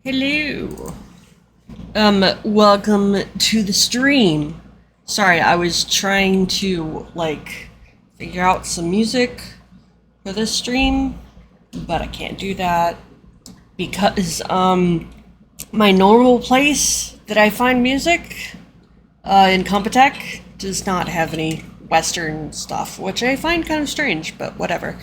Hello. Welcome to the stream. Sorry, I was trying to, figure out some music for this stream, but I can't do that because, my normal place that I find music, in Compotech does not have any Western stuff, which I find kind of strange, but whatever.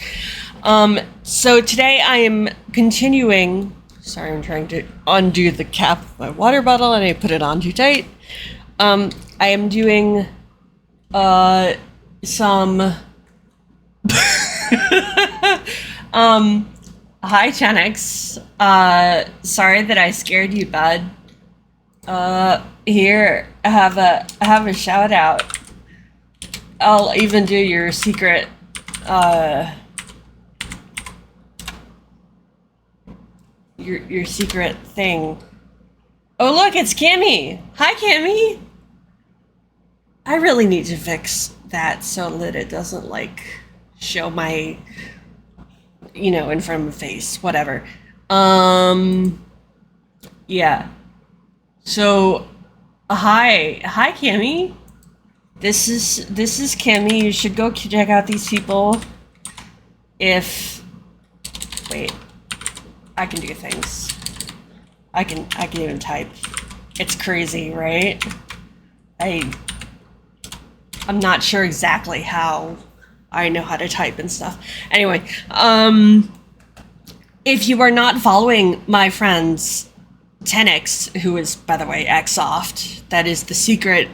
So today I am continuing. Sorry, I'm trying to undo the cap of my water bottle and I put it on too tight. I am doing some hi Chenix. Sorry that I scared you, bud. Here, have a shout out. I'll even do your secret your secret thing. Oh look, it's Cammy! Hi Cammy! I really need to fix that so that it doesn't show my in front of my face. Whatever. Yeah. So hi Cammy. This is Cammy. You should go check out these people. Wait. I can do things. I can even type. It's crazy, right? I'm not sure exactly how I know how to type and stuff. Anyway, if you are not following my friends, 10x, who is, by the way, Xsoft, that is the secret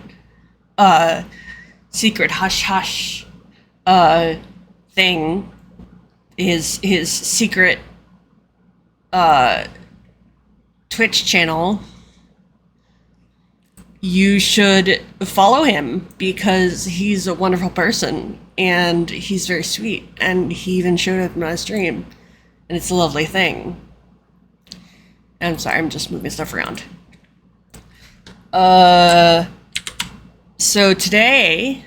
hush hush thing, his secret Twitch channel, you should follow him because he's a wonderful person and he's very sweet, and he even showed up in my stream, and it's a lovely thing. I'm sorry, I'm just moving stuff around. So today,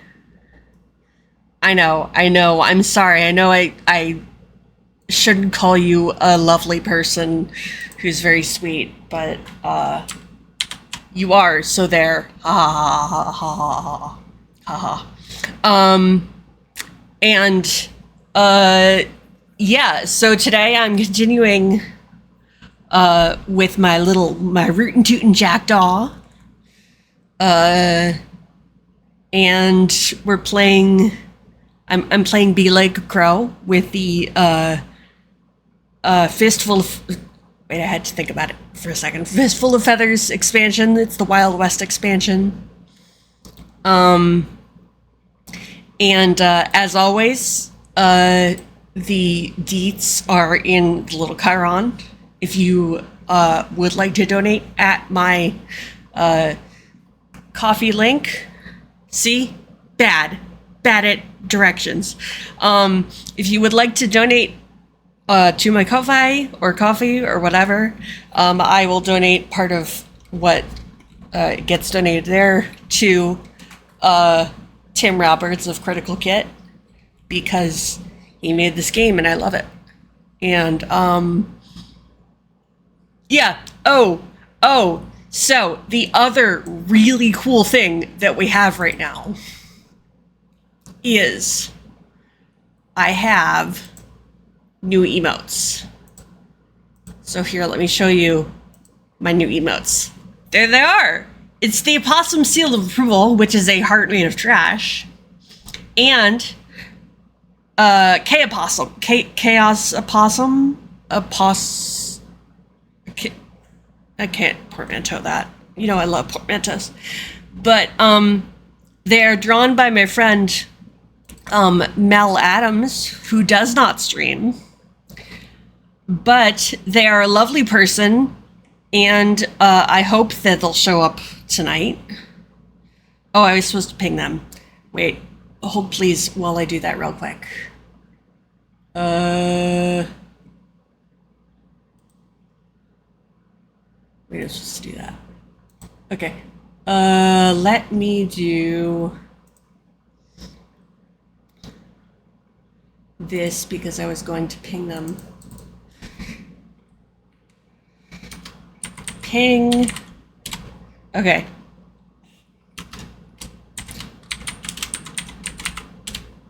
I know, I'm sorry, I know I shouldn't call you a lovely person who's very sweet, but you are, so there. Ha ha ha ha ha ha. And yeah, so today I'm continuing with my rootin' tootin' jackdaw. And we're playing I'm playing Be Like a Crow with the Fistful of... Wait, I had to think about it for a second. Fistful of Feathers expansion. It's the Wild West expansion. And as always, the deets are in the little Chiron. If you would like to donate at my coffee link. See? Bad at directions. If you would like to donate to my Ko-Fi or coffee or whatever, I will donate part of what gets donated there to Tim Roberts of Critical Kit, because he made this game and I love it. And yeah. Oh, so the other really cool thing that we have right now is I have new emotes. So here, let me show you my new emotes. There they are. It's the opossum seal of approval, which is a heart made of trash, and K-opossum, chaos opossum, I can't portmanteau that. I love portmanteaus, but they're drawn by my friend Mel Adams, who does not stream, but they are a lovely person, and I hope that they'll show up tonight. Oh, I was supposed to ping them. Wait, hold please while I do that real quick. Wait, I was supposed to do that. Okay. Let me do this because I was going to ping them. ping. Okay.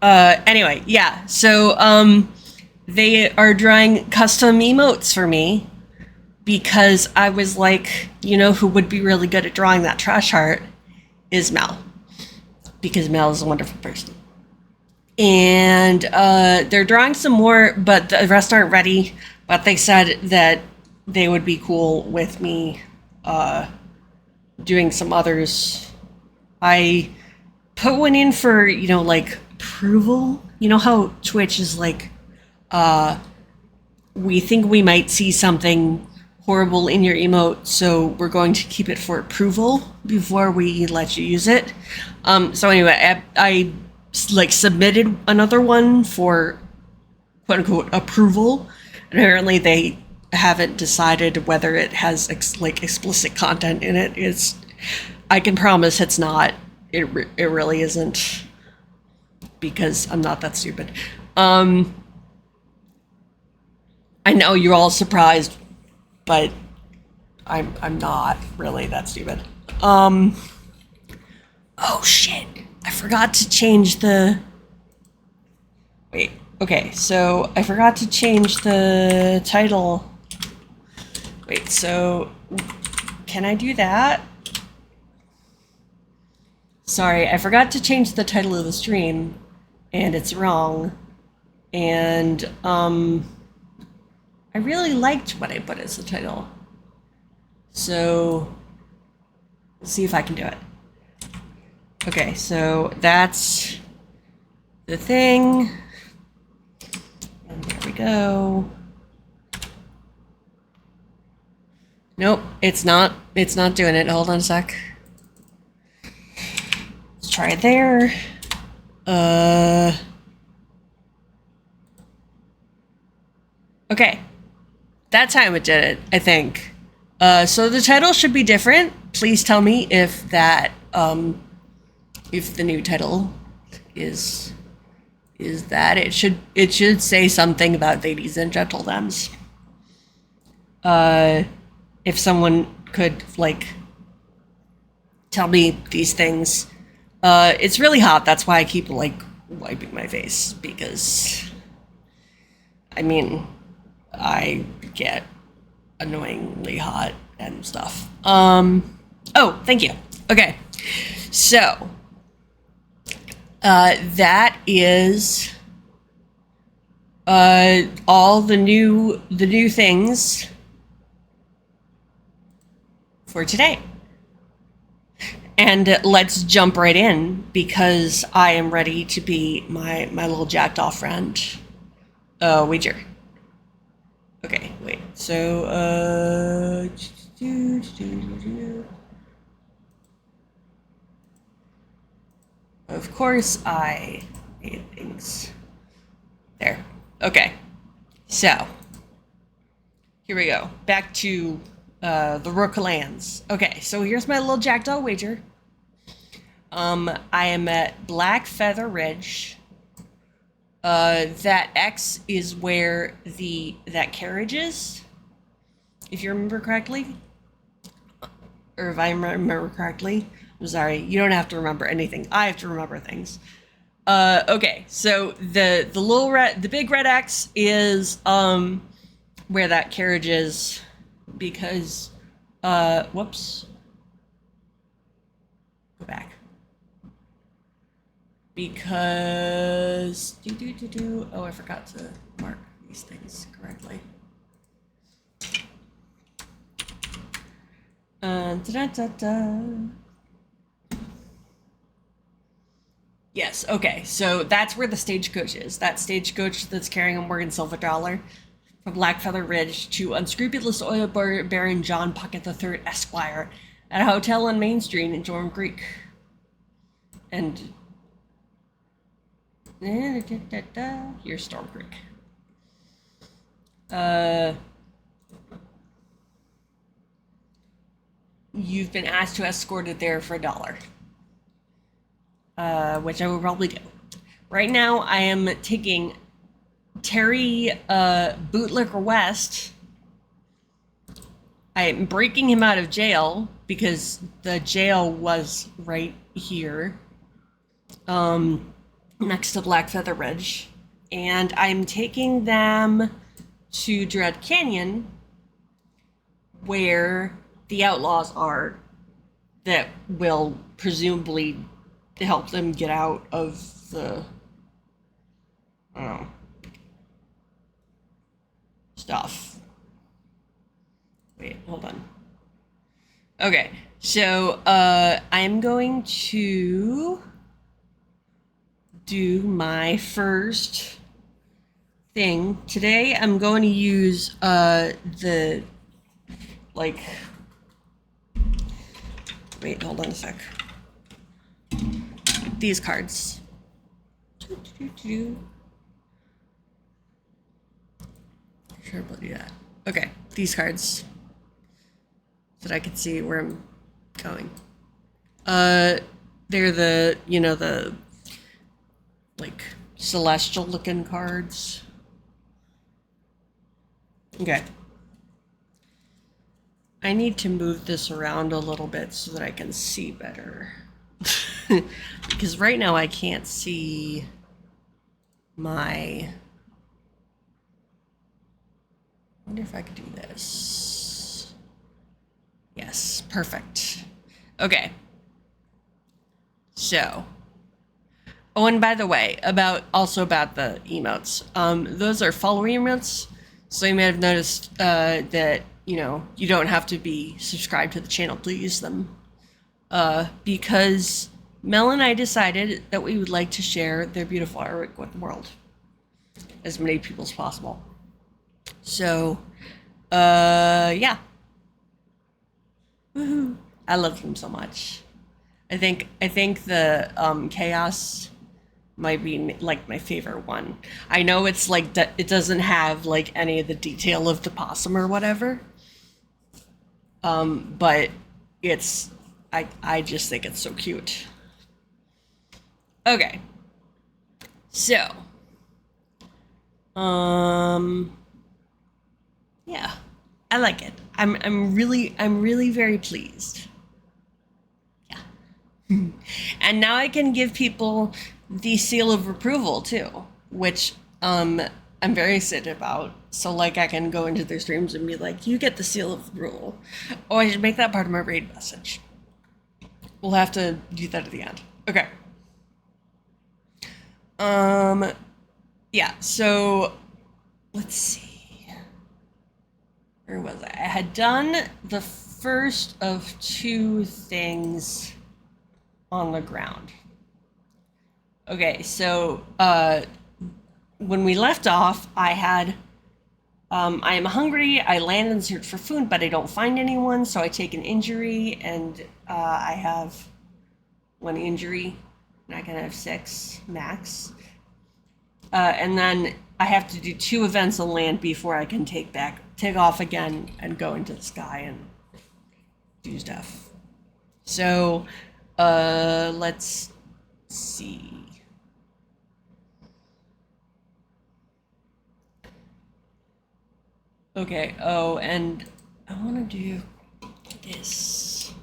Anyway, yeah. So, they are drawing custom emotes for me because I was like, you know who would be really good at drawing that trash heart is Mel. Because Mel is a wonderful person. And they're drawing some more, but the rest aren't ready. But they said that they would be cool with me doing some others. I put one in for, you know, like approval. You know how Twitch is like, we think we might see something horrible in your emote, so we're going to keep it for approval before we let you use it. So anyway, I like submitted another one for quote unquote approval, and apparently they haven't decided whether it has like explicit content in it. I can promise it's not. It really isn't, because I'm not that stupid. I know you're all surprised, but I'm not really that stupid. Oh shit. I forgot to change the... Wait, okay, so I forgot to change the title. Wait, so can I do that? Sorry, I forgot to change the title of the stream, and it's wrong. And, I really liked what I put as the title. So, let's see if I can do it. Okay, so that's the thing. And there we go. Nope, it's not doing it. Hold on a sec. Let's try it there. Okay. That time it did it, I think. So the title should be different. Please tell me if that, if the new title is that. It should say something about Theydies and Gentlethems. If someone could, like, tell me these things. It's really hot, that's why I keep, like, wiping my face, because, I mean, I get annoyingly hot and stuff. Oh, thank you. Okay. So, that is, all the new things for today. And let's jump right in, because I am ready to be my little jacked off friend, Wager. Okay, wait. So, of course I hate things. There. Okay. So, here we go. Back to the Rook lands. Okay, so here's my little jackdaw wager. I am at Black Feather Ridge. That X is where that carriage is, if you remember correctly. Or if I remember correctly. I'm sorry, you don't have to remember anything. I have to remember things. Okay, so the big red X is where that carriage is, because whoops. Go back. Because oh, I forgot to mark these things correctly. Yes, okay, so that's where the stagecoach is. That stagecoach that's carrying a Morgan Silver dollar from Blackfeather Ridge to unscrupulous oil baron John Puckett III, Esquire, at a hotel on Main Street in Storm Creek. And here's Storm Creek. You've been asked to escort it there for $1. Which I will probably do. Right now, I am taking Terry Bootlicker West. I I'm breaking him out of jail because the jail was right here, next to Black Feather Ridge, and I'm taking them to Dread Canyon, where the outlaws are that will presumably help them get out of the stuff. Wait, hold on. Okay, so I'm going to do my first thing. Today I'm going to use the, like, wait, hold on a sec. These cards. Sure about that. Okay, these cards. So that I can see where I'm going. They're the, the, like, celestial looking cards. Okay. I need to move this around a little bit so that I can see better. Because right now I can't see my... I wonder if I could do this. Yes, perfect. Okay. So. Oh, and by the way, about the emotes. Those are follower emotes. So you may have noticed that, you don't have to be subscribed to the channel to use them. Because Mel and I decided that we would like to share their beautiful artwork with the world. As many people as possible. So, yeah. Woohoo. I love them so much. I think the chaos might be like my favorite one. I know it's like it doesn't have like any of the detail of the possum or whatever. But it's I just think it's so cute. Okay. So, yeah, I like it. I'm really very pleased. Yeah. And now I can give people the seal of approval too, which I'm very excited about. So like I can go into their streams and be like, you get the seal of approval. Oh, I should make that part of my raid message. We'll have to do that at the end. Okay. Yeah, so let's see. Where was I? I had done the first of two things on the ground. Okay, so when we left off, I had I am hungry, I land and search for food, but I don't find anyone, so I take an injury, and I have one injury, and I can have 6 max. And then I have to do 2 events on land before I can take off again and go into the sky and do stuff. So, let's see. Okay, oh, and I want to do this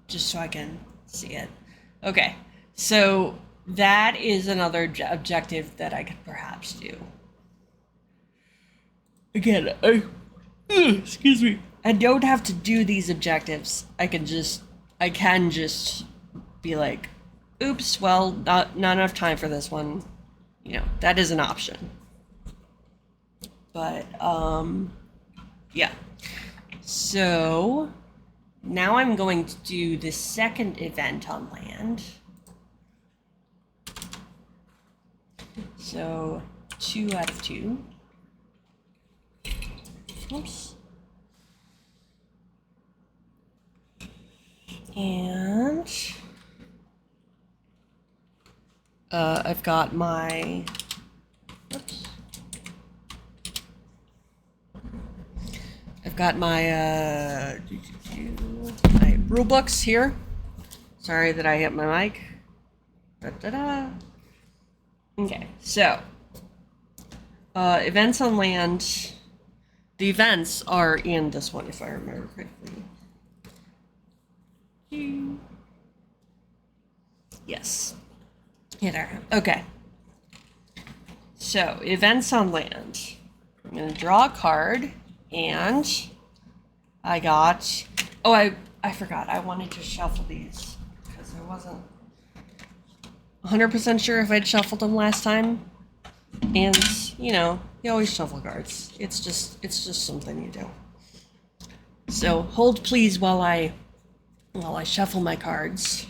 just so I can see it. Okay, so that is another objective that I could perhaps do. Again, excuse me. I don't have to do these objectives. I can just be like, oops, well, not enough time for this one. That is an option. But, yeah. So, now I'm going to do the second event on land. So, 2 out of 2. Oops. And I've got my, oops. I've got my my rule books here. Sorry that I hit my mic. Da-da-da. Okay, so events on land. The events are in this one, if I remember correctly. Yes. Yeah, there. Okay. So, events on land. I'm going to draw a card, and I got... Oh, I forgot. I wanted to shuffle these, because I wasn't 100% sure if I'd shuffled them last time. And, you know, you always shuffle cards. It's just something you do. So, hold please while I shuffle my cards.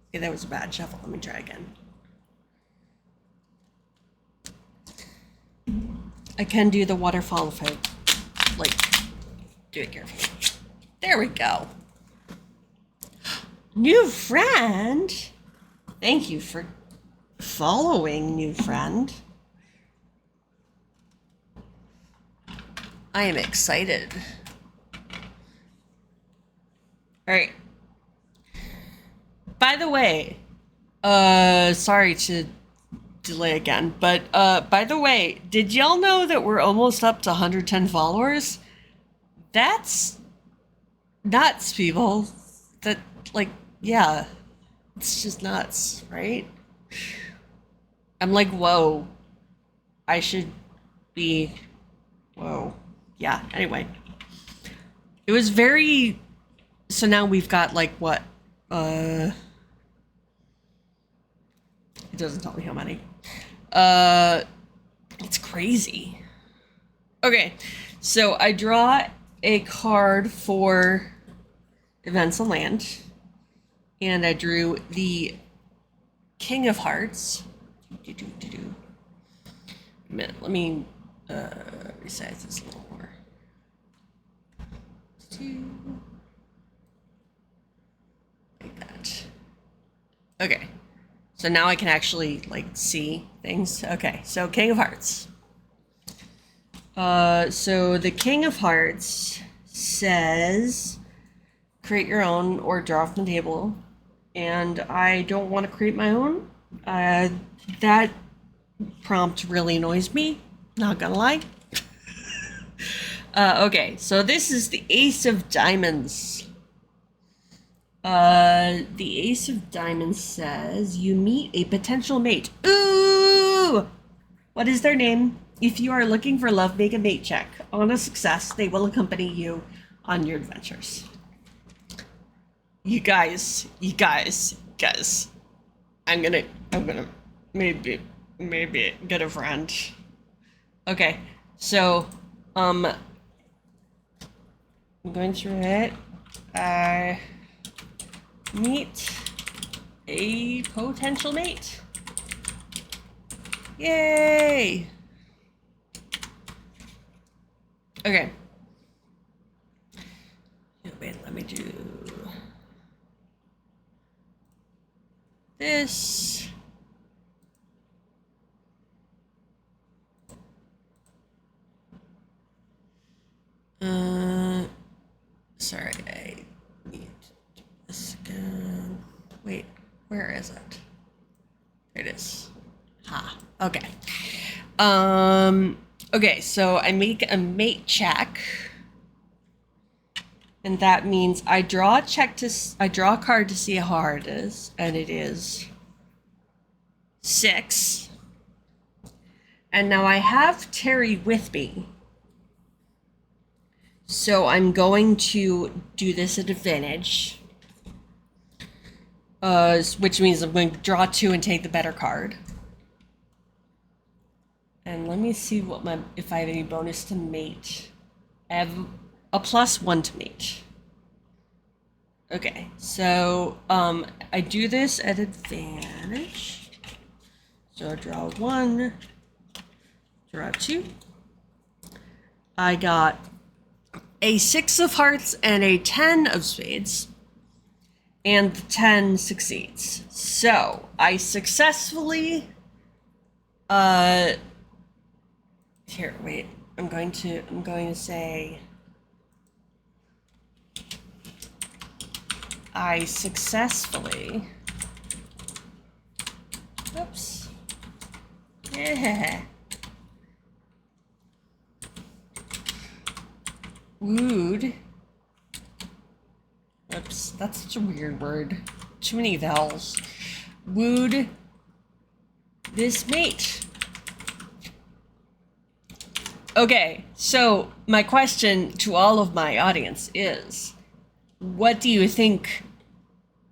Okay, that was a bad shuffle. Let me try again. I can do the waterfall if I, like, do it carefully. There we go. New friend? Thank you for following, new friend. I am excited. All right. By the way, sorry to delay again, but by the way, did y'all know that we're almost up to 110 followers? That's nuts, people. That, like, yeah, it's just nuts, right? I'm like, whoa, I should be, whoa, yeah, anyway. It was very, so now we've got, like, what, it doesn't tell me how many. It's crazy. Okay, so I draw a card for events on land, and I drew the King of Hearts. A minute, let me resize this a little more. Like that. Okay. So now I can actually, like, see things. Okay, so King of Hearts. So the King of Hearts says, create your own or draw from the table. And I don't want to create my own. That prompt really annoys me, not gonna lie. Okay, so this is the Ace of Diamonds. The Ace of Diamonds says, you meet a potential mate. Ooh! What is their name? If you are looking for love, make a mate check. On a success, they will accompany you on your adventures. You guys. I'm gonna maybe get a friend. Okay, so, I'm going through it. Meet a potential mate. Yay! Okay. Wait, let me do this. Sorry, I need this again. Wait, where is it? There it is. Ha, okay. Okay, so I make a mate check. And that means I draw a card to see how hard it is, and it is 6. And now I have Terry with me. So I'm going to do this at advantage. Which means I'm going to draw 2 and take the better card. And let me see if I have any bonus to mate. I have a +1 to mate. Okay, so I do this at advantage. So I draw 1, draw 2. I got a 6 of hearts and a 10 of spades. And the 10 succeeds. So I successfully here, wait. I'm going to say I successfully... Oops. Yeah. Wooed. Oops, that's such a weird word. Too many vowels. Wooed this mate. Okay, so my question to all of my audience is, what do you think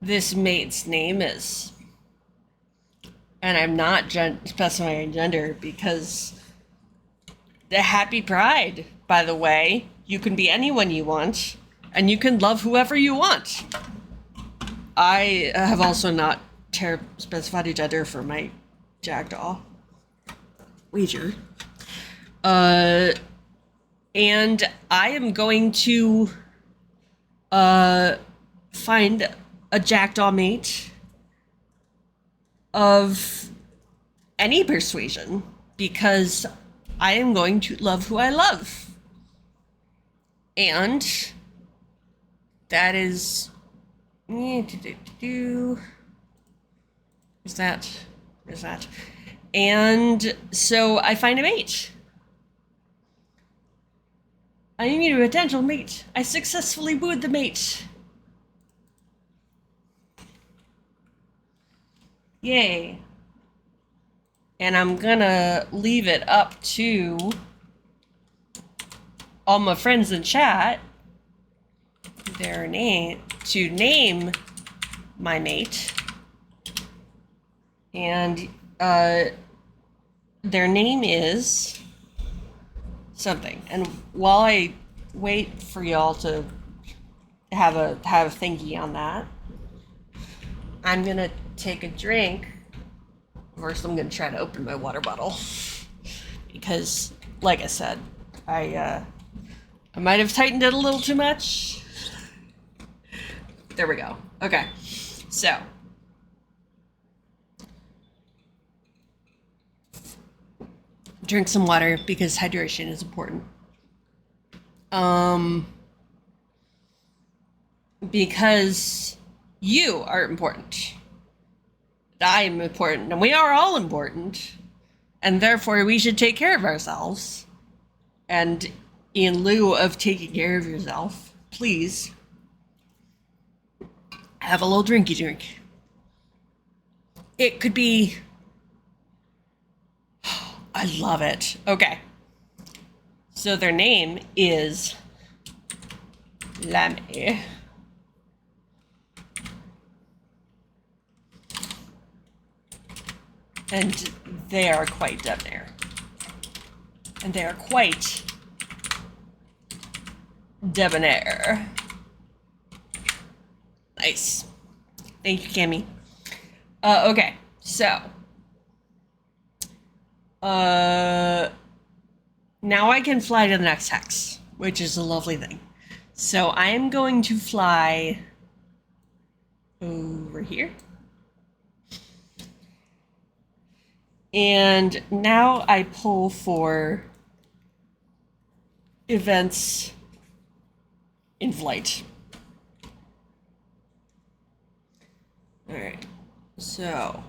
this mate's name is? And I'm not specifying gender because the Happy Pride, by the way, you can be anyone you want, and you can love whoever you want. I have also not specified a gender for my jackdaw wager. And I am going to find a jackdaw mate of any persuasion because I am going to love who I love. And that is... Is that? And so I find a mate. I need a potential mate. I successfully wooed the mate. Yay. And I'm gonna leave it up to all my friends in chat to name my mate. And their name is something. And while I wait for y'all to have a thingy on that, I'm gonna take a drink. First, I'm gonna try to open my water bottle because, like I said, I might have tightened it a little too much. There we go. Okay, so drink some water because hydration is important. Because you are important. I am important, and we are all important, and therefore we should take care of ourselves. And in lieu of taking care of yourself, please have a little drinky drink. It could be... I love it. Okay. So their name is Lame. And they are quite debonair. And they are quite debonair. Nice. Thank you, Cammy. Okay, so. Now I can fly to the next hex, which is a lovely thing. So I am going to fly over here. And now I pull for events in flight. All right, so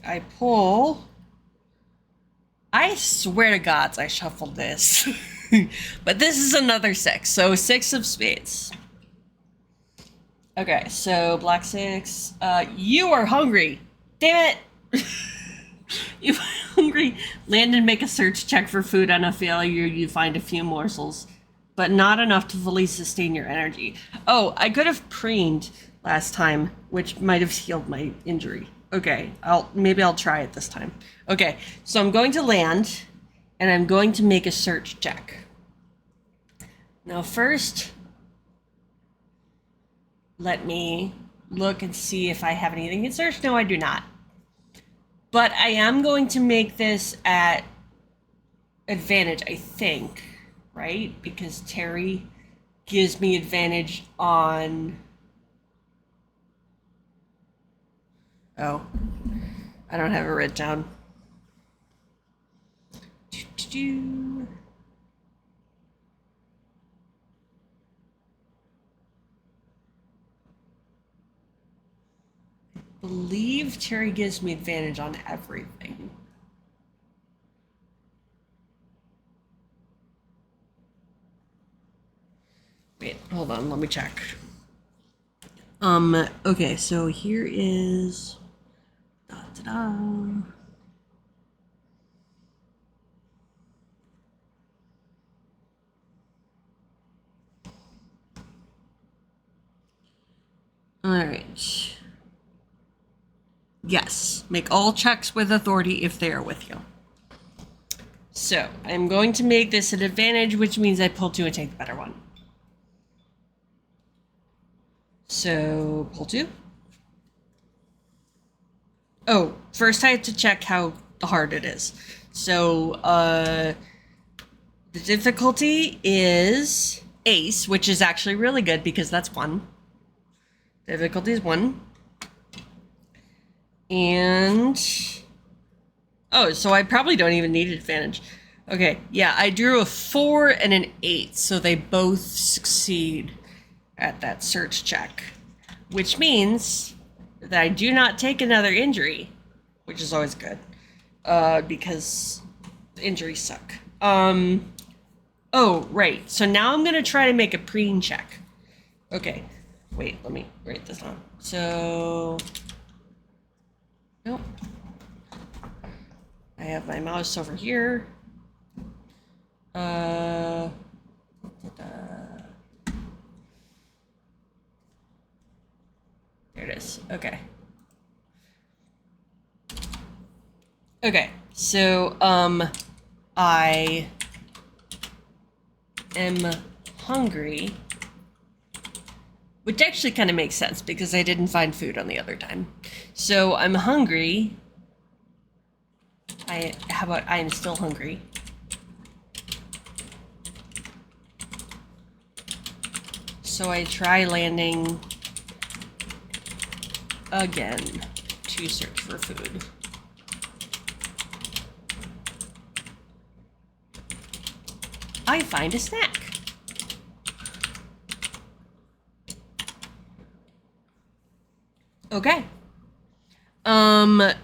I pull. I swear to gods I shuffled this. But this is another 6, so 6 of spades. Okay, so black 6. You are hungry. Damn it! You're hungry. Land and make a search check for food. On a failure, you find a few morsels, but not enough to fully sustain your energy. Oh, I could have preened last time, which might have healed my injury. Okay, maybe I'll try it this time. Okay, so I'm going to land, and I'm going to make a search check. Now first, let me look and see if I have anything in search. No, I do not. But I am going to make this at advantage, I think, right? Because Terry gives me advantage on... Oh, I don't have it written down. believe Terry gives me advantage on everything. Wait, hold on, let me check. Okay, so here is Alright. Yes, make all checks with authority if they are with you. So, I'm going to make this an advantage, which means I pull 2 and take the better one. So, pull 2. Oh, first I have to check how hard it is. So, the difficulty is Ace, which is actually really good because that's 1. Difficulty is 1. And... oh, so I probably don't even need advantage. Okay, yeah, I drew a 4 and an 8, so they both succeed at that search check. Which means that I do not take another injury, which is always good, because injuries suck. Oh, right, so now I'm going to try to make a preen check. Okay, wait, let me write this down. So, nope. I have my mouse over here. There it is. Okay. Okay, so, I am hungry, which actually kind of makes sense because I didn't find food on the other time. So I'm hungry. How about I am still hungry? So I try landing again to search for food. I find a snack. Okay.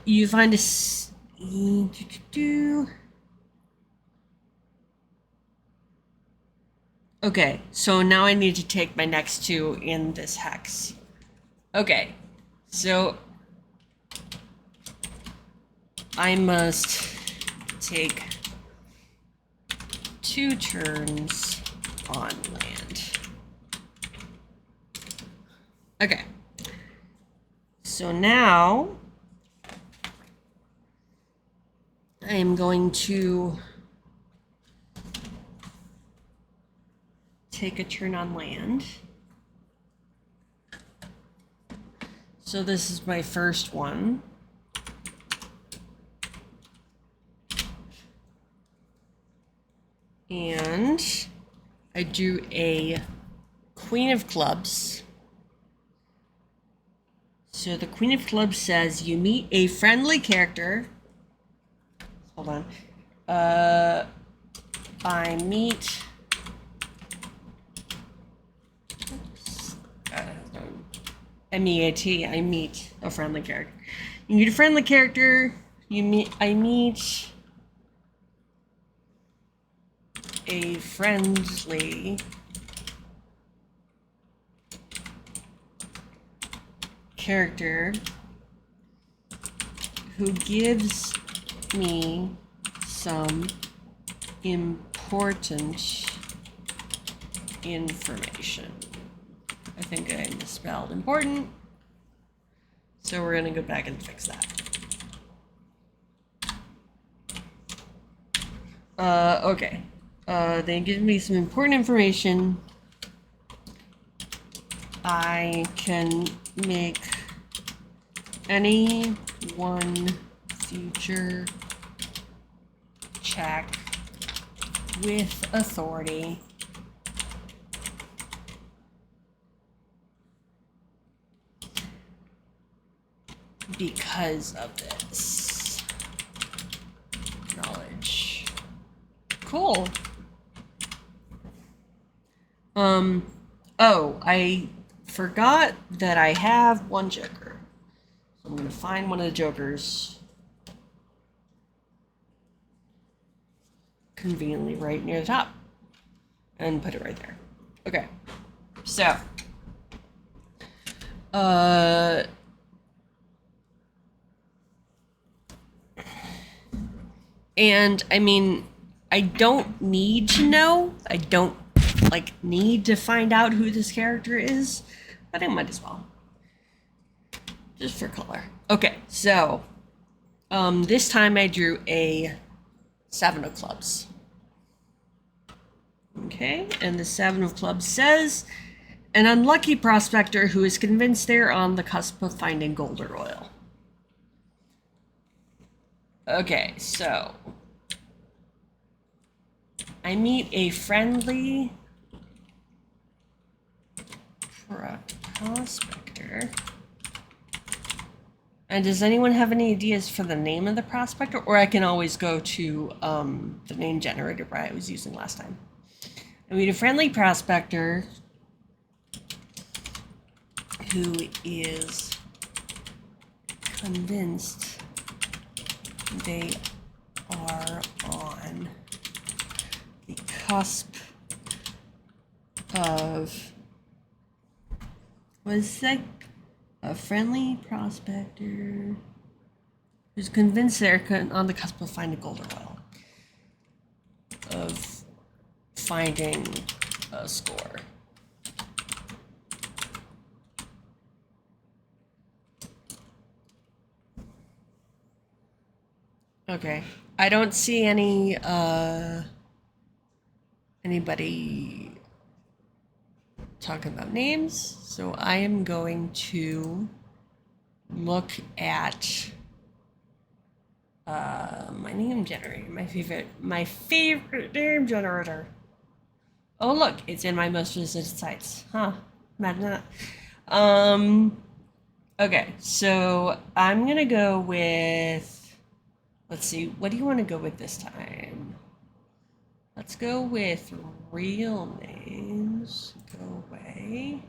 You find a Okay, so now I need to take my next 2 in this hex. Okay, so I must take 2 turns on land. Okay. So now I am going to take a turn on land. So this is my first one. And I do a Queen of Clubs. So the Queen of Clubs says you meet a friendly character. Hold on. I meet... M-E-A-T, I meet a friendly character. You meet a friendly character, I meet a friendly character who gives me some important information. I think I misspelled important, so we're gonna go back and fix that. Okay. They give me some important information. I can make any one future check with authority because of this knowledge. Cool. Oh, I forgot that I have 1 joker. So I'm going to find one of the jokers conveniently right near the top and put it right there. Okay. So, and I mean, I don't need to know. I don't need to find out who this character is, but I might as well. Just for color. Okay, so this time I drew a 7 of clubs. Okay, and the 7 of clubs says, an unlucky prospector who is convinced they're on the cusp of finding gold or oil. Okay, so I meet a friendly prospector. And does anyone have any ideas for the name of the prospector? Or I can always go to the name generator I was using last time. I meet a friendly prospector who is convinced they are on the cusp of, what is that? A friendly prospector who's convinced they're on the cusp of finding gold or oil. Of finding a score. Okay. I don't see anybody talking about names, so I am going to look at my name generator, my favorite name generator. Oh look, it's in my most visited sites. Huh. Imagine that. Okay, so I'm gonna go with, let's see, what do you want to go with this time? Let's go with real names. Go away.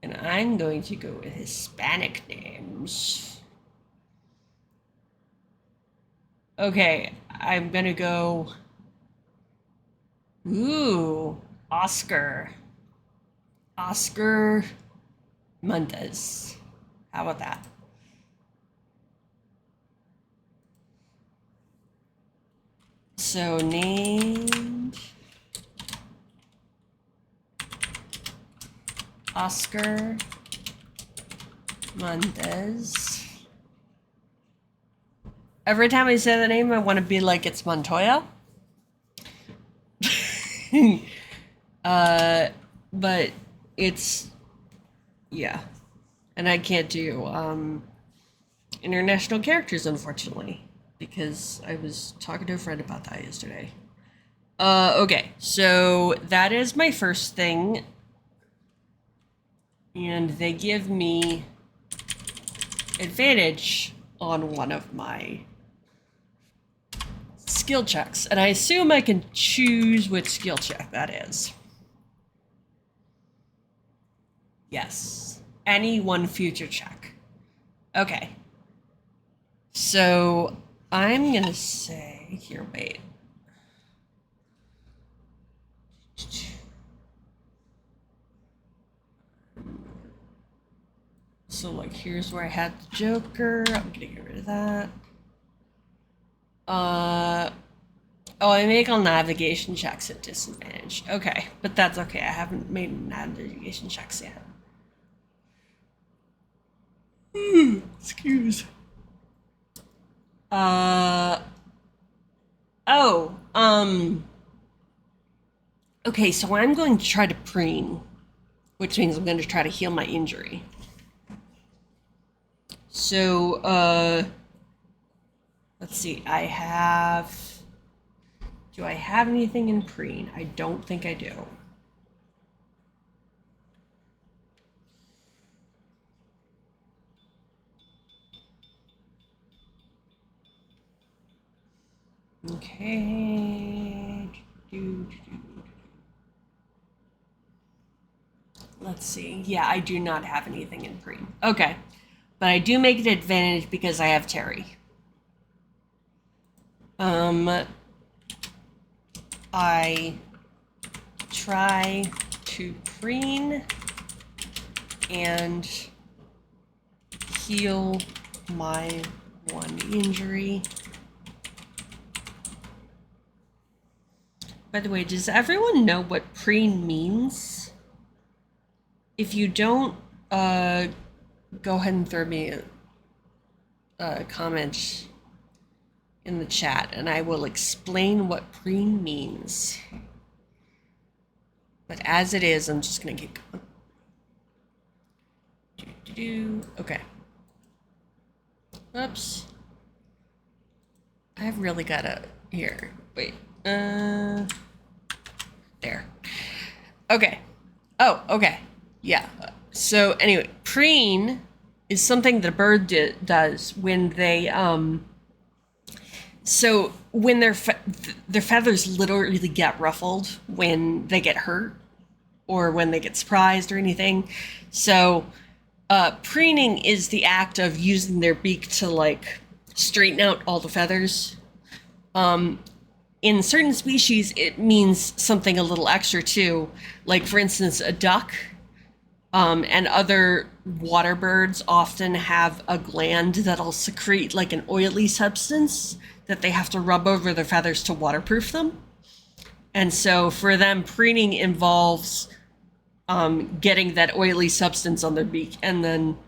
And I'm going to go with Hispanic names. Okay, I'm gonna go. Ooh, Oscar. Oscar Mendez. How about that? So named Oscar Mendez. Every time I say the name, I want to be like it's Montoya. But it's, yeah. And I can't do international characters, unfortunately, because I was talking to a friend about that yesterday. Okay, so that is my first thing. And they give me advantage on one of my skill checks. And I assume I can choose which skill check that is. Yes. Any one future check. Okay. So I'm going to say, here, wait. So, like, here's where I had the Joker. I'm gonna get rid of that. Oh, I make all navigation checks at disadvantage. Okay, but that's okay. I haven't made navigation checks yet. Excuse. Okay, so I'm going to try to preen, which means I'm going to try to heal my injury. So, let's see. Do I have anything in preen? I don't think I do. Okay. Let's see. Yeah, I do not have anything in preen. Okay. But I do make an advantage because I have Terry. I try to preen and heal my one injury. By the way, does everyone know what preen means? If you don't, go ahead and throw me a comment in the chat, and I will explain what preen means. But as it is, I'm just gonna keep going. Okay. Oops. I've really gotta here. Wait. There. Okay. Oh, okay. Yeah. So anyway, preen is something that a bird does when they so when their feathers literally get ruffled when they get hurt or when they get surprised or anything. So preening is the act of using their beak to like straighten out all the feathers. In certain species, it means something a little extra too. Like for instance, a duck and other water birds often have a gland that'll secrete like an oily substance that they have to rub over their feathers to waterproof them. And so for them, preening involves getting that oily substance on their beak and then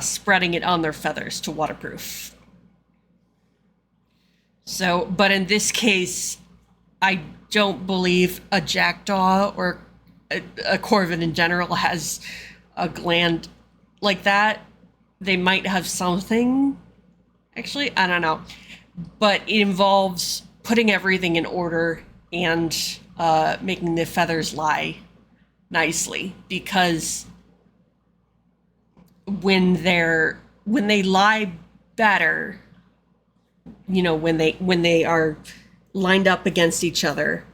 spreading it on their feathers to waterproof. So, but in this case, I don't believe a jackdaw or a corvid in general has a gland like that. They might have something, actually, I don't know. But it involves putting everything in order and making the feathers lie nicely, because when they lie better, you know, when they are lined up against each other,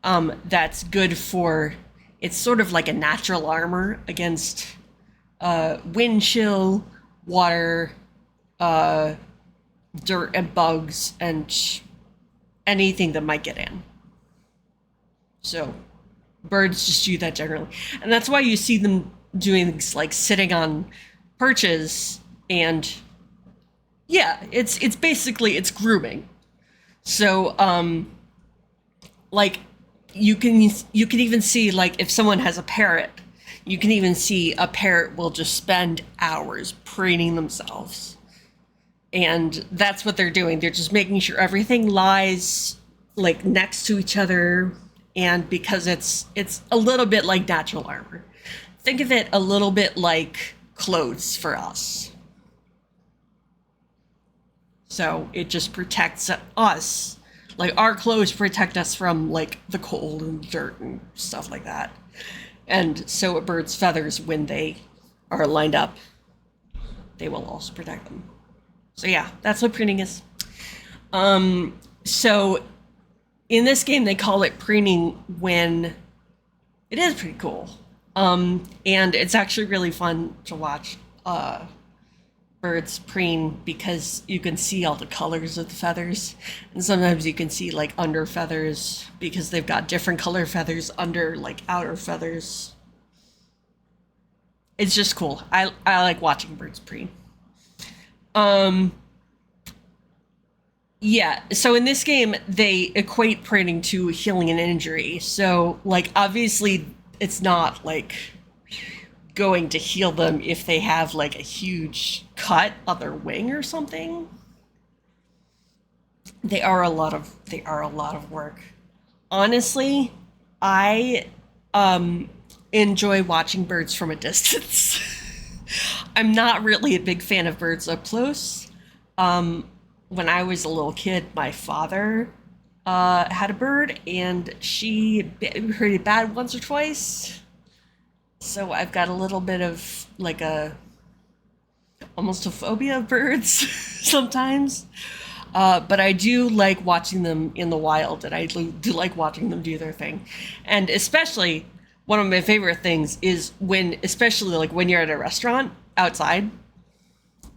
that's good for, it's sort of like a natural armor against wind chill, water, dirt and bugs and anything that might get in. So birds just do that generally. And that's why you see them doing things like sitting on perches, and yeah, it's basically, it's grooming. So like you can even see, like if someone has a parrot, you can even see a parrot will just spend hours preening themselves. And that's what they're doing. They're just making sure everything lies like next to each other. And because it's a little bit like natural armor. Think of it a little bit like clothes for us. So it just protects us. Like our clothes protect us from like the cold and dirt and stuff like that. And so a bird's feathers, when they are lined up, they will also protect them. So yeah, that's what preening is. So in this game, they call it preening when it is pretty cool. And it's actually really fun to watch birds preen, because you can see all the colors of the feathers. And sometimes you can see like under feathers, because they've got different color feathers under like outer feathers. It's just cool. I like watching birds preen. Yeah, so in this game, they equate preening to healing an injury. So, like, obviously, it's not, like, going to heal them if they have, like, a huge cut on their wing or something. They are a lot of work. Honestly, I enjoy watching birds from a distance. I'm not really a big fan of birds up close. When I was a little kid, my father had a bird, and she bit me pretty bad once or twice. So I've got a little bit of like almost a phobia of birds sometimes. But I do like watching them in the wild, and I do like watching them do their thing. And especially one of my favorite things is when, especially like when you're at a restaurant outside,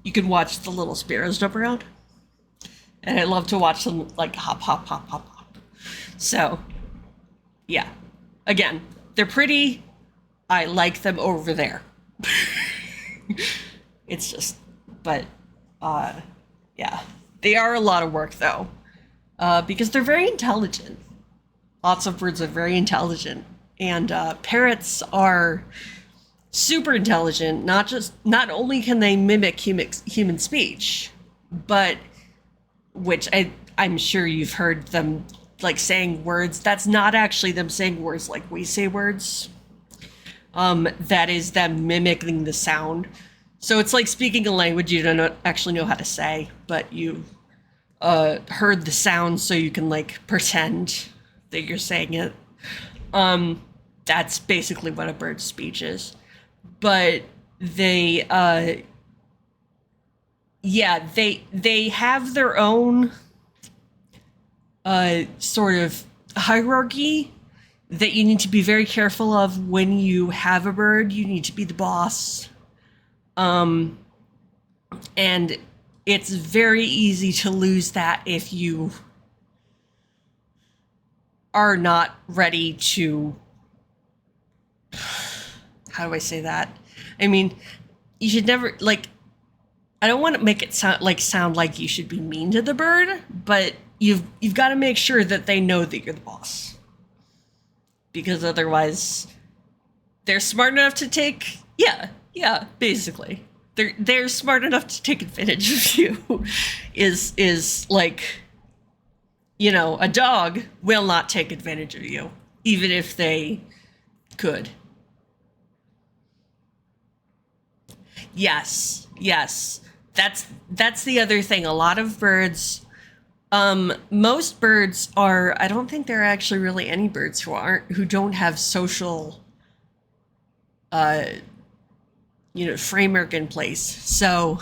you can watch the little sparrows jump around. And I love to watch them like hop, hop, hop, hop, hop. So, yeah. Again, they're pretty. I like them over there. It's just, but, yeah. They are a lot of work though, because they're very intelligent. Lots of birds are very intelligent. And parrots are super intelligent. Not only can they mimic human speech, but which I'm sure you've heard them like saying words. That's not actually them saying words like we say words. That is them mimicking the sound. So it's like speaking a language you don't actually know how to say, but you heard the sound so you can like pretend that you're saying it. That's basically what a bird's speech is. But they have their own sort of hierarchy that you need to be very careful of when you have a bird. You need to be the boss. And it's very easy to lose that if you are not ready to, how do I say that? I mean, you should never, like, I don't want to make it sound like you should be mean to the bird, but you've got to make sure that they know that you're the boss. Because otherwise, they're smart enough to take, basically. They're smart enough to take advantage of you. is like, you know, a dog will not take advantage of you, even if they could. Yes. That's the other thing. A lot of birds, most birds are, I don't think there are actually really any birds who don't have social, framework in place. So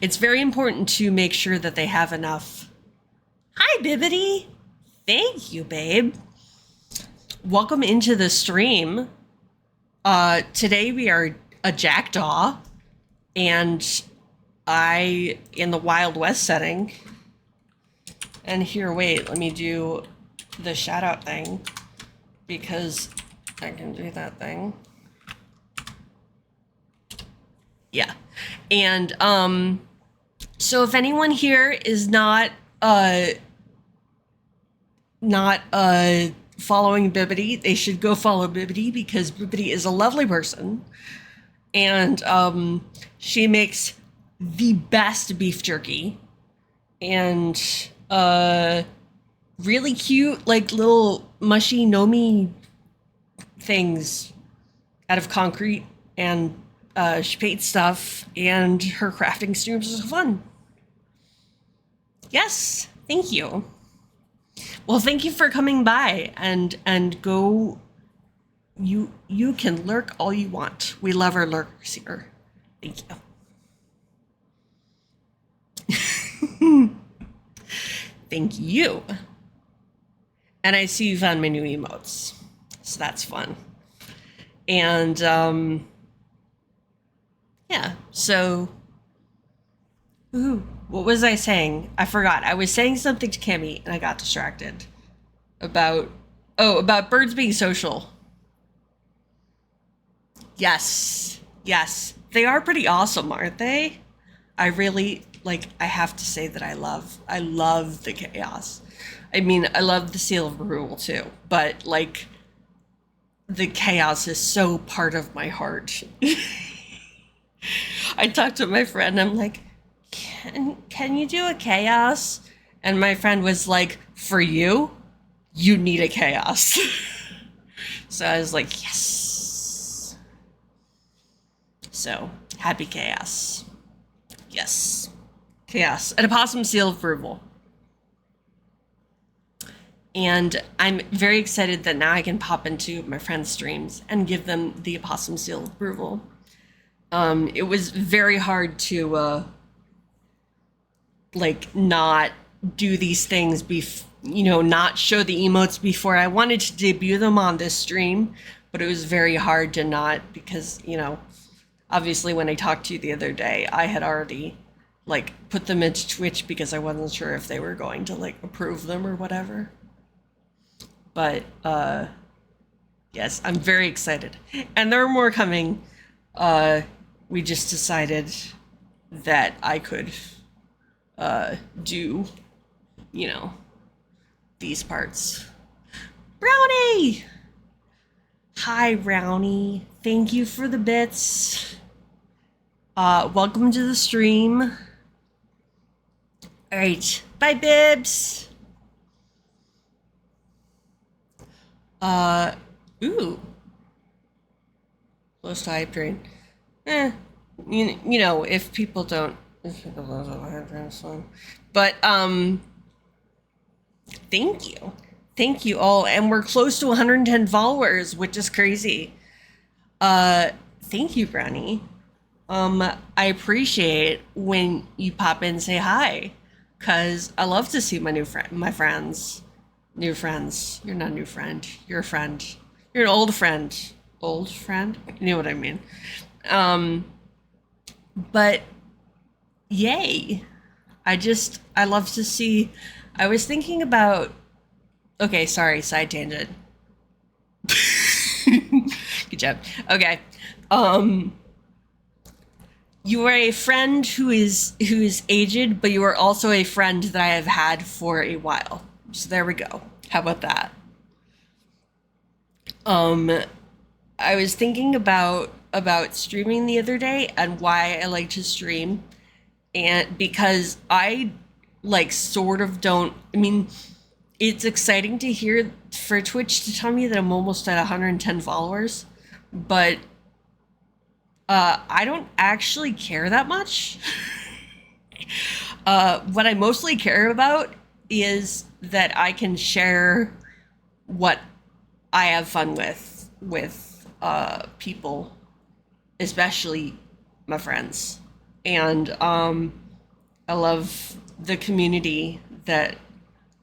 it's very important to make sure that they have enough. Hi, Bibbidi. Thank you, babe. Welcome into the stream. Today we are a jackdaw, and I in the Wild West setting. And here, wait, let me do the shout out thing, because I can do that thing. Yeah. And so if anyone here is not following Bibbidi, they should go follow Bibbidi, because Bibbidi is a lovely person. And she makes the best beef jerky. And really cute, like little mushy Nomi things out of concrete. And she paints stuff, and her crafting streams are fun. Yes, thank you. Well, thank you for coming by, and go. You can lurk all you want. We love our lurkers here. Thank you. Thank you. And I see you found my new emotes, so that's fun. And yeah, so what was I saying? I forgot. I was saying something to Kimmy and I got distracted about birds being social. Yes. They are pretty awesome, aren't they? I really, I have to say that I love the chaos. I mean, I love the seal of approval too, but the chaos is so part of my heart. I talked to my friend, I'm like, can you do a chaos? And my friend was like, for you need a chaos. So I was like, yes. So, happy chaos. Yes. Chaos. An opossum seal of approval. And I'm very excited that now I can pop into my friends' streams and give them the opossum seal of approval. It was very hard to, not do these things, not show the emotes before. I wanted to debut them on this stream, but it was very hard to not, because, obviously when I talked to you the other day, I had already like put them into Twitch because I wasn't sure if they were going to like approve them or whatever. But yes, I'm very excited. And there are more coming. We just decided that I could do, these parts. Brownie! Hi, Brownie. Thank you for the bits. Welcome to the stream. All right. Bye, Bibs. Ooh. Close to hype train. If people don't. But, thank you. Thank you all. And we're close to 110 followers, which is crazy. Thank you, Brownie. I appreciate when you pop in and say hi, because I love to see my friends. New friends. You're not a new friend. You're a friend. You're an old friend. Old friend? You know what I mean. But yay. I love to see. I was thinking about, okay, sorry, side tangent. Good job. Okay. You are a friend who is aged, but you are also a friend that I have had for a while. So there we go. How about that? I was thinking about streaming the other day and why I like to stream, and because I like sort of don't. I mean, it's exciting to hear for Twitch to tell me that I'm almost at 110 followers, but I don't actually care that much. What I mostly care about is that I can share what I have fun with people, especially my friends. And I love the community that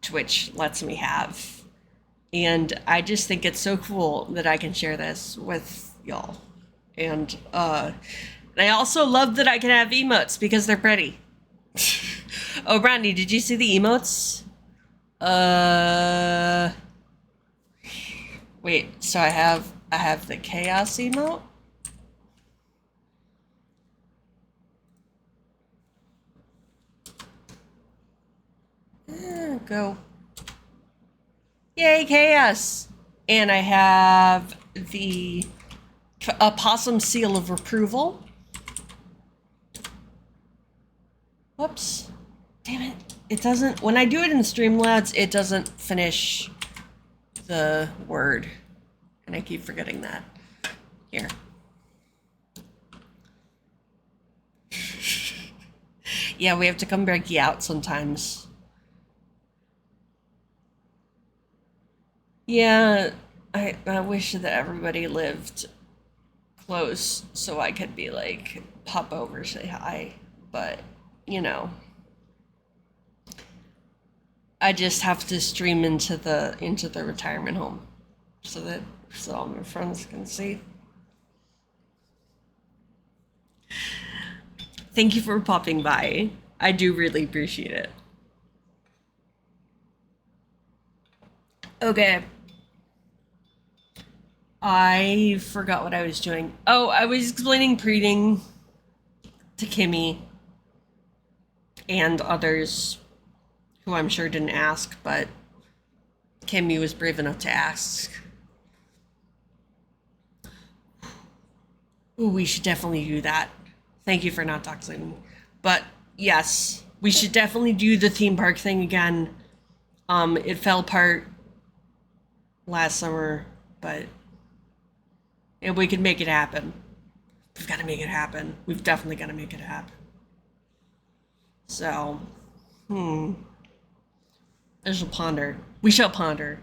Twitch lets me have. And I just think it's so cool that I can share this with y'all. And I also love that I can have emotes because they're pretty. Oh, Brandy, did you see the emotes? Wait, so I have the chaos emote? Go. Yay, chaos! And I have the possum seal of approval. Whoops. Damn it. It doesn't, when I do it in Streamlabs, it doesn't finish the word. And I keep forgetting that. Here. Yeah, we have to come back out sometimes. Yeah, I wish that everybody lived close so I could be like, pop over, say hi. But, I just have to stream into the retirement home so all my friends can see. Thank you for popping by. I do really appreciate it. Okay. I forgot what I was doing. Oh, I was explaining breeding to Kimmy and others who I'm sure didn't ask, but Kimmy was brave enough to ask. Ooh, we should definitely do that. Thank you for not doxing me. But yes, we should definitely do the theme park thing again. It fell apart last summer, but if we could make it happen. We've got to make it happen. We've definitely got to make it happen. So, I shall ponder. We shall ponder.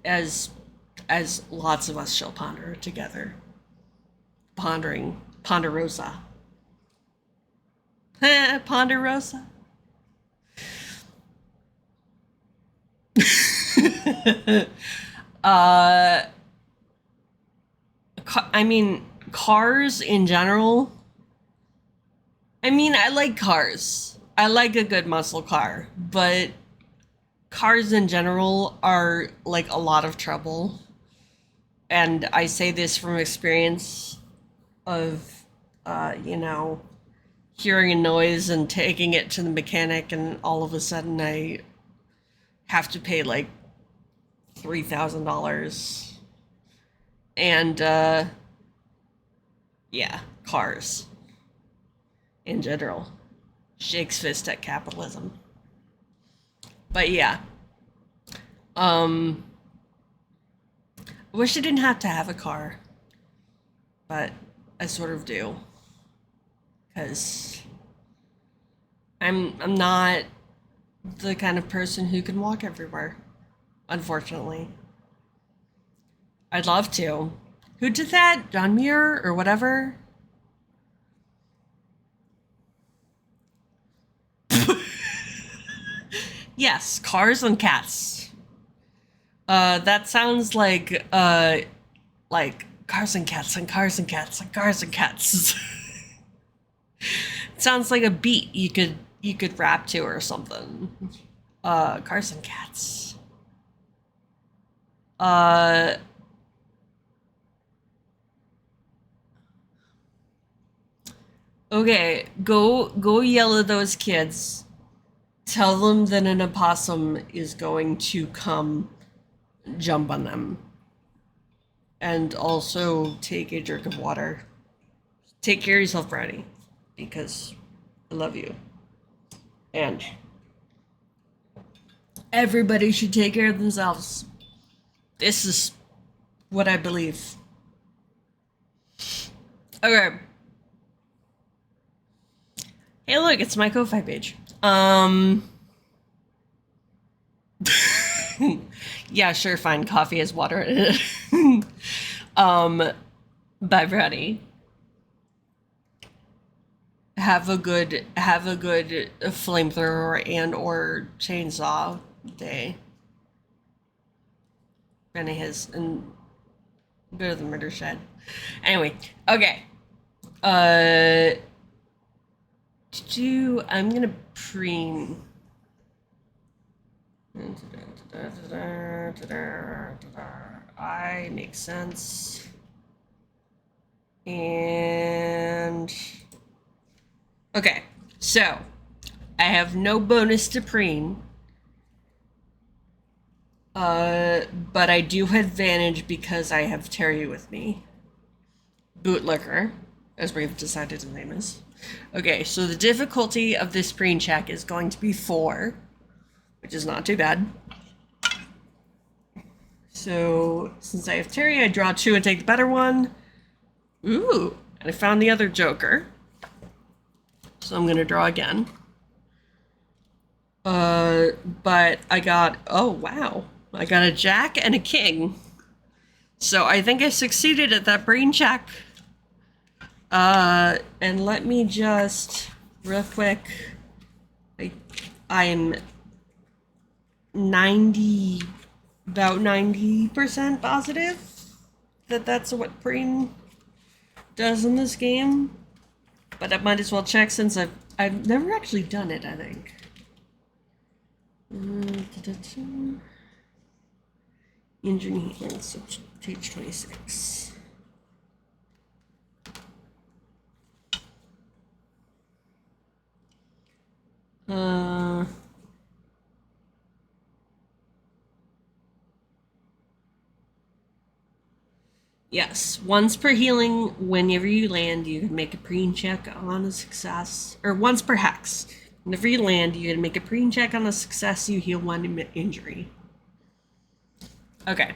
As lots of us shall ponder together. Pondering. Ponderosa. Ponderosa. I mean, cars in general. I mean, I like cars. I like a good muscle car, but cars in general are like a lot of trouble. And I say this from experience of, you know, hearing a noise and taking it to the mechanic, and all of a sudden I have to pay like $3,000. And, yeah, cars in general. Shakes fist at capitalism. But yeah. I wish I didn't have to have a car. But I sort of do. Because I'm not the kind of person who can walk everywhere. Unfortunately. I'd love to. Who did that? John Muir or whatever? Yes, cars and cats. That sounds like cars and cats and cars and cats and cars and cats. It sounds like a beat you could rap to or something. Cars and cats. Uh, okay, go yell at those kids. Tell them that an opossum is going to come jump on them. And also take a drink of water. Take care of yourself, Brownie. Because I love you. And everybody should take care of themselves. This is what I believe. Okay. Hey, look, it's my Ko-Fi page. Yeah, sure, fine. Coffee has water in it. Bye, Brownie. Have a good flamethrower and or chainsaw day. Brownie has and go to the murder shed. Anyway, okay. I'm gonna preen. I make sense. And okay, so I have no bonus to preen. But I do have advantage because I have Terry with me. Bootlicker, as we've decided to name is. Okay, so the difficulty of this preen check is going to be 4, which is not too bad. So, since I have Terry, I draw 2 and take the better one. Ooh, and I found the other joker. So I'm gonna draw again. But I got, oh wow, I got a jack and a king. So I think I succeeded at that brain check. And let me just, real quick, I'm about 90% positive that that's what brain does in this game. But I might as well check since I've never actually done it, I think. Engineering, so page 26. Yes, once per healing, whenever you land, you can make a preen check on a success. Or once per hex. Whenever you land, you can make a preen check on a success, you heal 1 injury. Okay.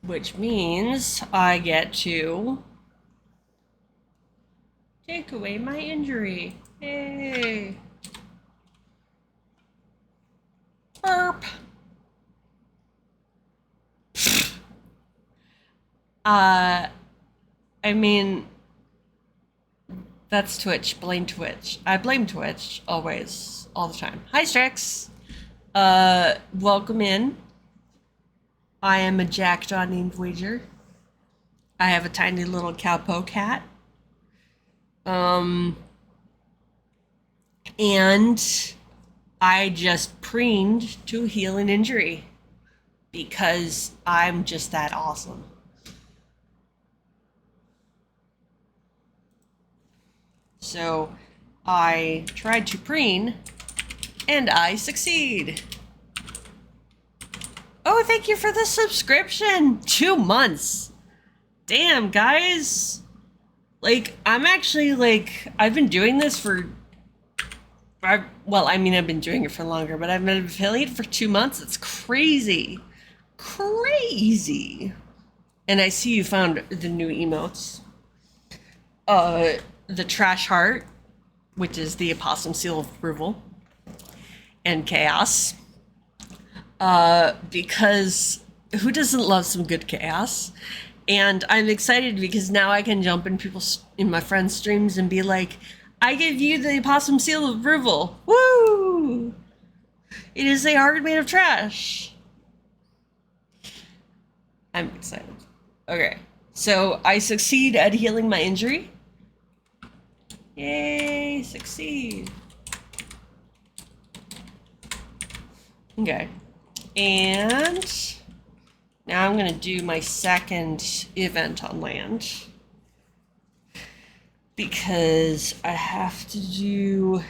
Which means I get to take away my injury. Yay. Burp. I mean, that's Twitch. Blame Twitch. I blame Twitch always, all the time. Hi, Strix. Welcome in. I am a jackdaw named Wager. I have a tiny little cowpoke hat. And I just preened to heal an injury because I'm just that awesome. So I tried to preen and I succeed. Oh, thank you for the subscription. 2 months. Damn, guys. Like, I'm actually, like, I've been doing this for, I've been doing it for longer, but I've been an affiliate for 2 months. It's crazy. Crazy. And I see you found the new emotes. The trash heart, which is the opossum seal of approval, and chaos. Because who doesn't love some good chaos? And I'm excited because now I can jump in my friends' streams and be like, I give you the opossum seal of approval. Woo! It is a heart made of trash. I'm excited. Okay, so I succeed at healing my injury. Yay, succeed. Okay. And now I'm going to do my second event on land. Because I have to do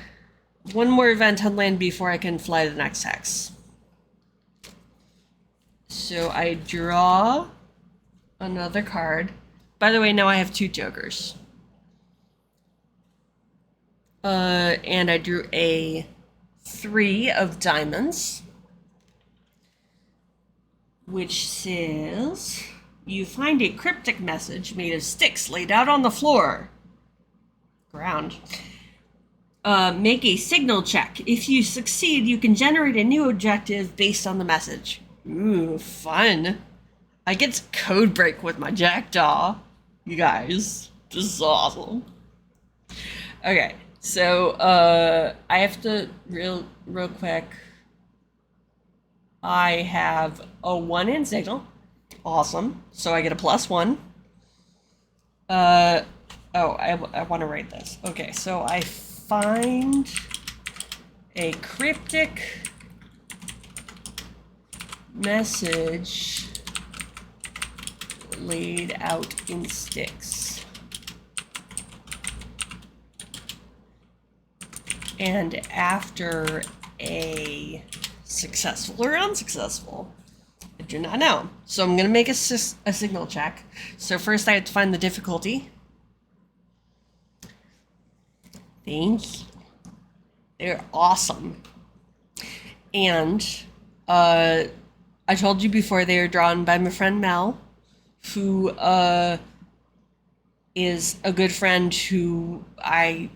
one more event on land before I can fly to the next hex. So I draw another card. By the way, now I have 2 jokers. And I drew a 3 of diamonds, which says, you find a cryptic message made of sticks laid out on the floor. Ground. Make a signal check. If you succeed, you can generate a new objective based on the message. Ooh, fun. I get to code break with my jackdaw. You guys, this is awesome. Okay, so I have to real quick. I have a 1 in signal. Awesome. So I get a +1. I want to write this. Okay, so I find a cryptic message laid out in sticks. And after a successful or unsuccessful, I do not know. So I'm going to make a signal check. So first I have to find the difficulty. Thank you. They're awesome. And I told you before, they are drawn by my friend Mel, who is a good friend who I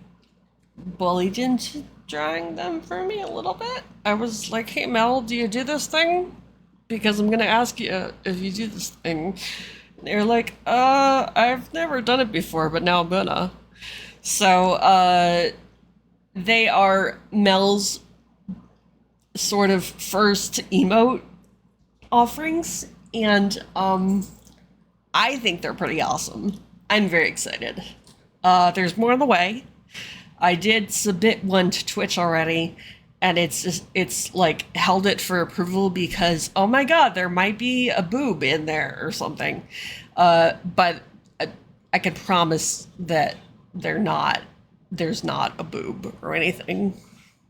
bullied into drawing them for me a little bit. I was like, hey Mel, do you do this thing? Because I'm gonna ask you if you do this thing. And they're like, I've never done it before, but now I'm gonna. So they are Mel's sort of first emote offerings, and I think they're pretty awesome. I'm very excited. There's more on the way. I did submit one to Twitch already, and it's like held it for approval because, oh my god, there might be a boob in there or something. But I can promise that there's not a boob or anything.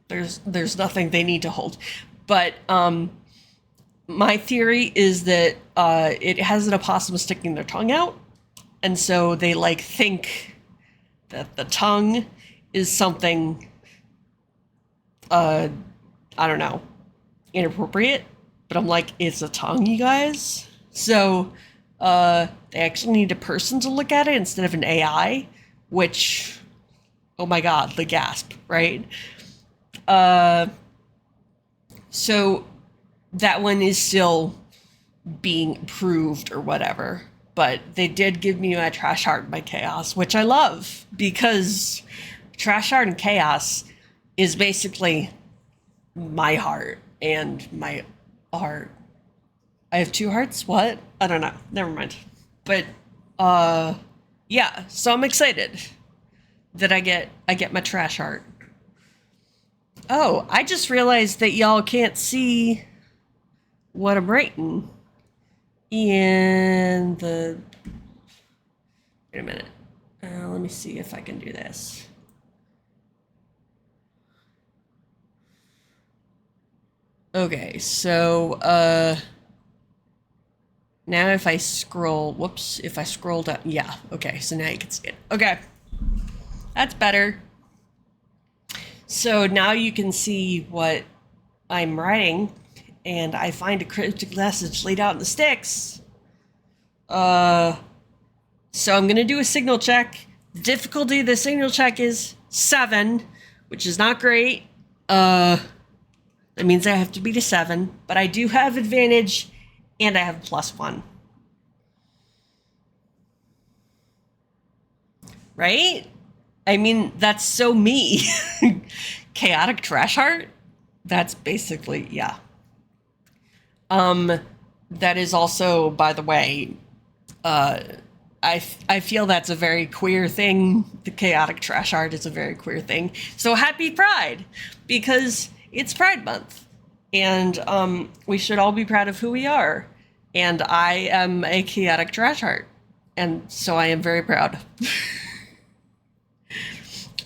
There's nothing they need to hold. But my theory is that it has an opossum sticking their tongue out, and so they like think that the tongue is something I don't know, inappropriate. But I'm like, it's a tongue, you guys. So they actually need a person to look at it instead of an AI, which, oh my god, the gasp, right? So that one is still being approved or whatever, but they did give me my trash heart by chaos, which I love, because trash heart and chaos is basically my heart and my art. I have 2 hearts? What? I don't know. Never mind. But, yeah, so I'm excited that I get my trash heart. Oh, I just realized that y'all can't see what I'm writing in the... Wait a minute. Let me see if I can do this. Okay, so, now if I scroll, whoops, if I scroll down, yeah, okay, so now you can see it. Okay, that's better. So now you can see what I'm writing, and I find a cryptic message laid out in the sticks. So I'm gonna do a signal check. The difficulty of the signal check is 7, which is not great. That means I have to beat a 7, but I do have advantage, and I have +1. Right? I mean, that's so me. Chaotic trash heart? That's basically, yeah. That is also, by the way, I feel that's a very queer thing. The chaotic trash heart is a very queer thing. So happy Pride, because it's Pride Month. And we should all be proud of who we are. And I am a chaotic trash heart. And so I am very proud.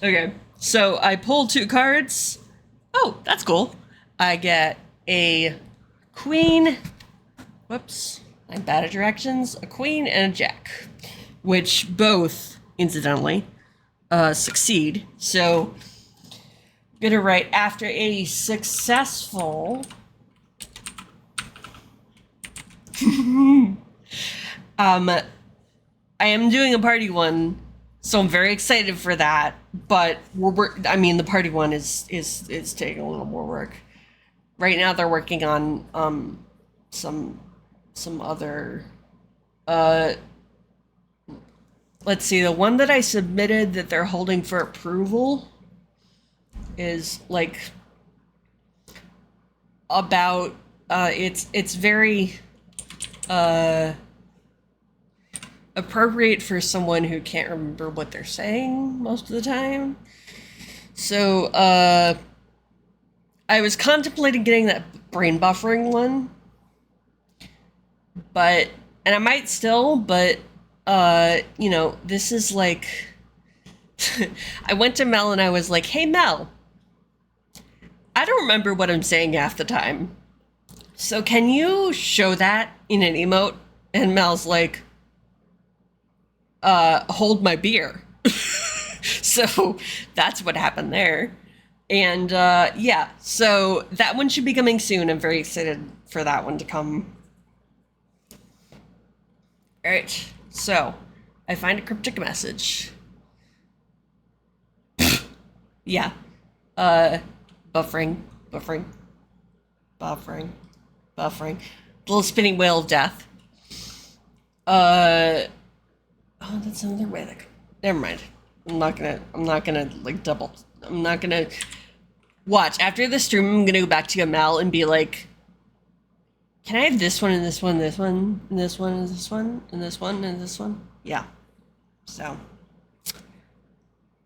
Okay, so I pull 2 cards. Oh, that's cool. I get a queen. Whoops, I'm bad at directions. A queen and a jack, which both, incidentally, succeed. So I'm gonna write after a successful I am doing a party one, so I'm very excited for that. But I mean, the party one is taking a little more work. Right now, they're working on some other. Let's see, the one that I submitted that they're holding for approval is like about it's very appropriate for someone who can't remember what they're saying most of the time. So I was contemplating getting that brain buffering one, and I might still, but you know, this is like I went to Mel and I was like, hey Mel, I don't remember what I'm saying half the time, so can you show that in an emote? And Mel's like, hold my beer. So that's what happened there. And yeah, so that one should be coming soon. I'm very excited for that one to come. All right, so I find a cryptic message. Yeah. Buffering. Little spinning wheel of death. Oh, that's another way that. Never mind. I'm not gonna like double. I'm not gonna watch after the stream. I'm gonna go back to Mel and be like, can I have this one and this one, this one, and this one, and this one, and this one, and this one? Yeah. So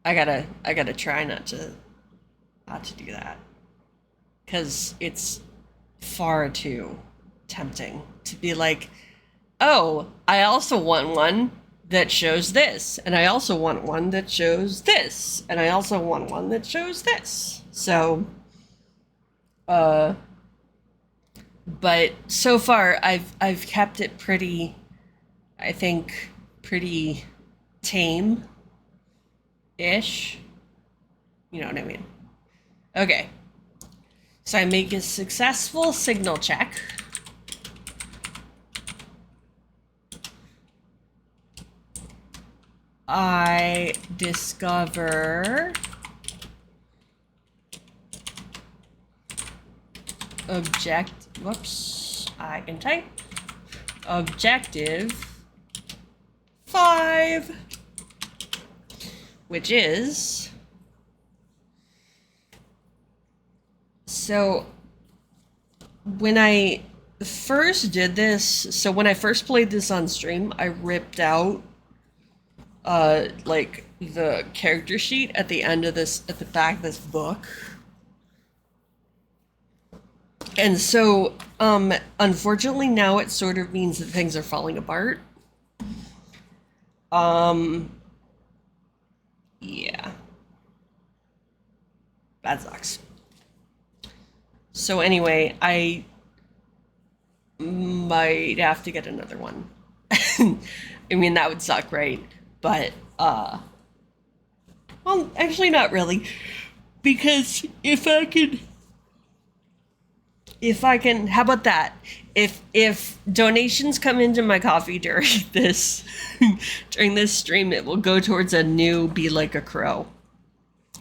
I gotta try not to do that, because it's far too tempting to be like, oh, I also want one that shows this, and I also want one that shows this, and I also want one that shows this. So but so far I've kept it pretty, I think, pretty tame ish. You know what I mean? Okay. So I make a successful signal check. I discover whoops, I can type. Objective 5, which is, so when I first did this, so when I first played this on stream, I ripped out like the character sheet at the end of this, at the back of this book. And so, unfortunately now it sort of means that things are falling apart. Yeah. That sucks. So anyway, I might have to get another one. I mean, that would suck, right? But, well, actually not really. Because if I can, how about that? If donations come into my coffee during this, during this stream, it will go towards a new Be Like a Crow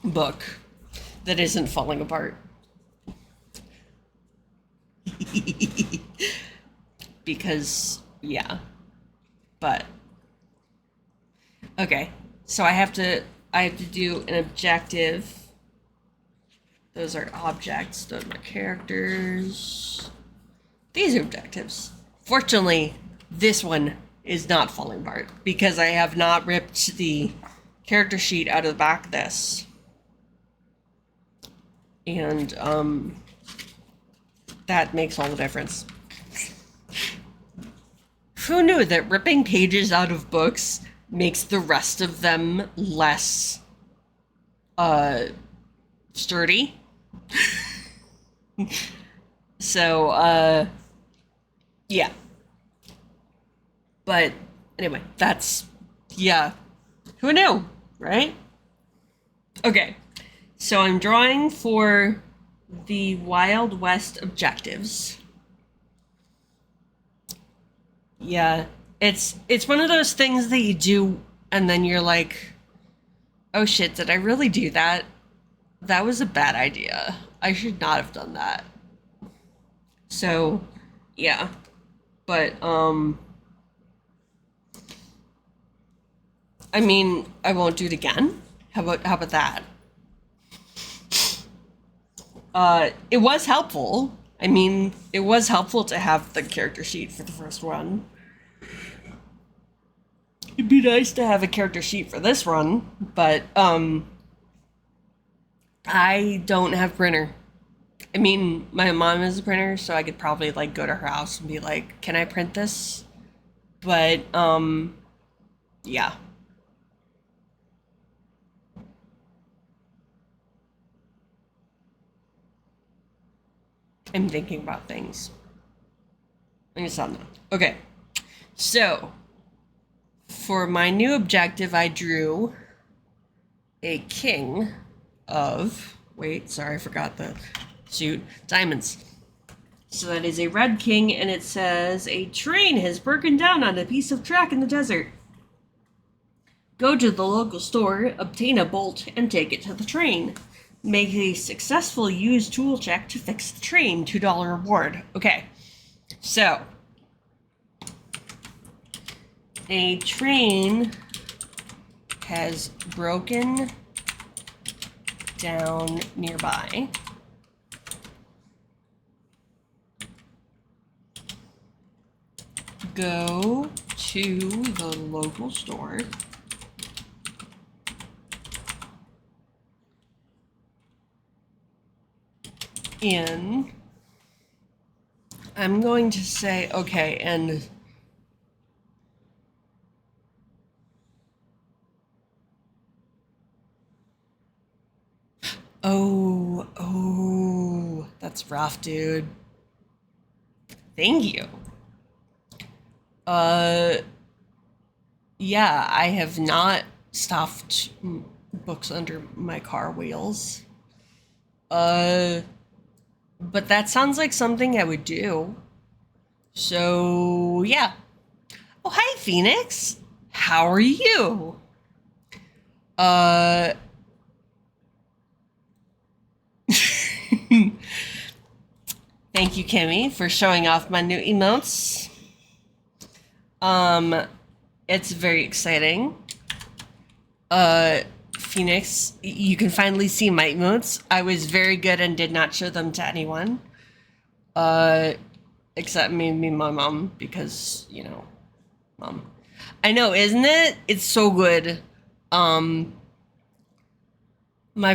book that isn't falling apart. Because, yeah. But, okay. So I have to do an objective. Those are objects, those are characters. These are objectives. Fortunately, this one is not falling apart because I have not ripped the character sheet out of the back of this. And, that makes all the difference. Who knew that ripping pages out of books makes the rest of them less, sturdy? So, yeah. But, anyway, that's, yeah. Who knew, right? Okay, so I'm drawing for the Wild West objectives. Yeah, it's one of those things that you do and then you're like, oh shit, did I really do that? That was a bad idea. I should not have done that. So, yeah. But, I mean, I won't do it again. How about that? It was helpful. I mean, it was helpful to have the character sheet for the first run. It'd be nice to have a character sheet for this run, but, I don't have printer. I mean, my mom is a printer, so I could probably, like, go to her house and be like, can I print this? But, yeah. I'm thinking about things. I just don't know. Okay. So, for my new objective, I drew a king of, wait, sorry, I forgot the suit, diamonds. So that is a red king, and it says, a train has broken down on a piece of track in the desert. Go to the local store, obtain a bolt, and take it to the train. Make a successful use tool check to fix the train. $2 reward. Okay. So, a train has broken down nearby. Go to the local store. In, I'm going to say, okay, and oh, that's rough, dude. Thank you. Yeah, I have not stuffed books under my car wheels. But that sounds like something I would do. So, yeah. Oh, hi, Phoenix. How are you? Thank you, Kimmy, for showing off my new emotes. It's very exciting. Phoenix, you can finally see my emotes. I was very good and did not show them to anyone. except maybe my mom, because, mom. I know, isn't it? It's so good. My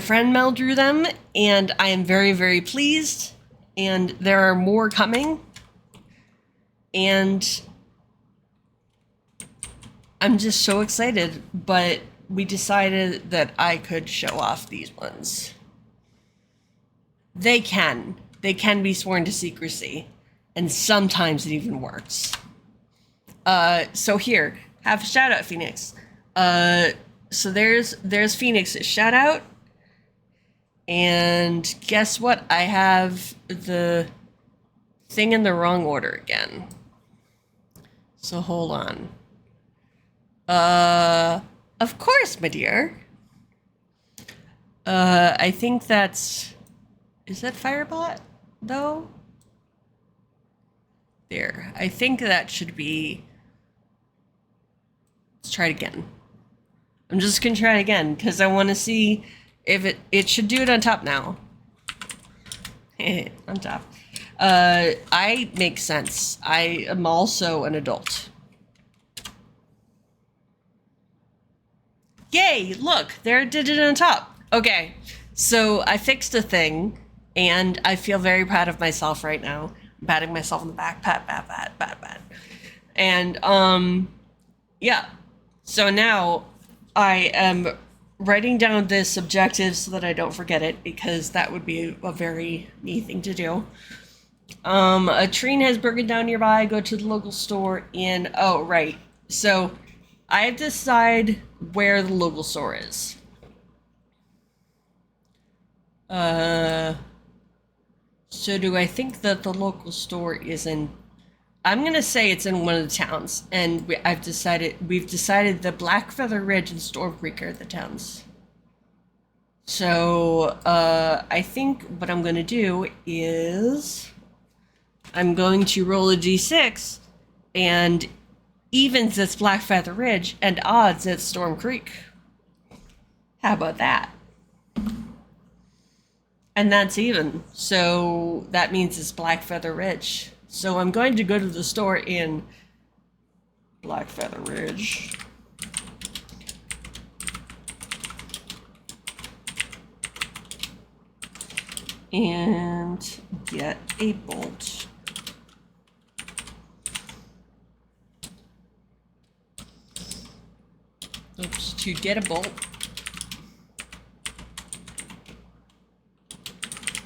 friend Mel drew them, and I am very, very pleased. And there are more coming. And I'm just so excited, but we decided that I could show off these ones. They can be sworn to secrecy, and sometimes it even works. So here, have a shout out, Phoenix. So there's Phoenix's shout out, and guess what? I have the thing in the wrong order again. So hold on. Of course, my dear. I think that's... Is that Firebot, though? There. I think that should be... Let's try it again. I'm just gonna try it again, because I want to see if it should do it on top now. On top. I make sense. I am also an adult. Yay, look, there it did it on top. Okay, so I fixed a thing, and I feel very proud of myself right now. I'm patting myself on the back, pat. And, yeah. So now I am writing down this objective so that I don't forget it, because that would be a very me thing to do. A train has broken down nearby. Go to the local store in... Oh, right. So I have to decide where the local store is. So do I think that the local store is in... I'm going to say it's in one of the towns. And we've decided that Blackfeather Ridge and Storm Creek are the towns. So, I think what I'm going to do is... I'm going to roll a d6, and evens it's Blackfeather Ridge, and odds it's Storm Creek. How about that? And that's even, so that means it's Blackfeather Ridge. So I'm going to go to the store in Blackfeather Ridge. And get a bolt. Oops, to get a bolt.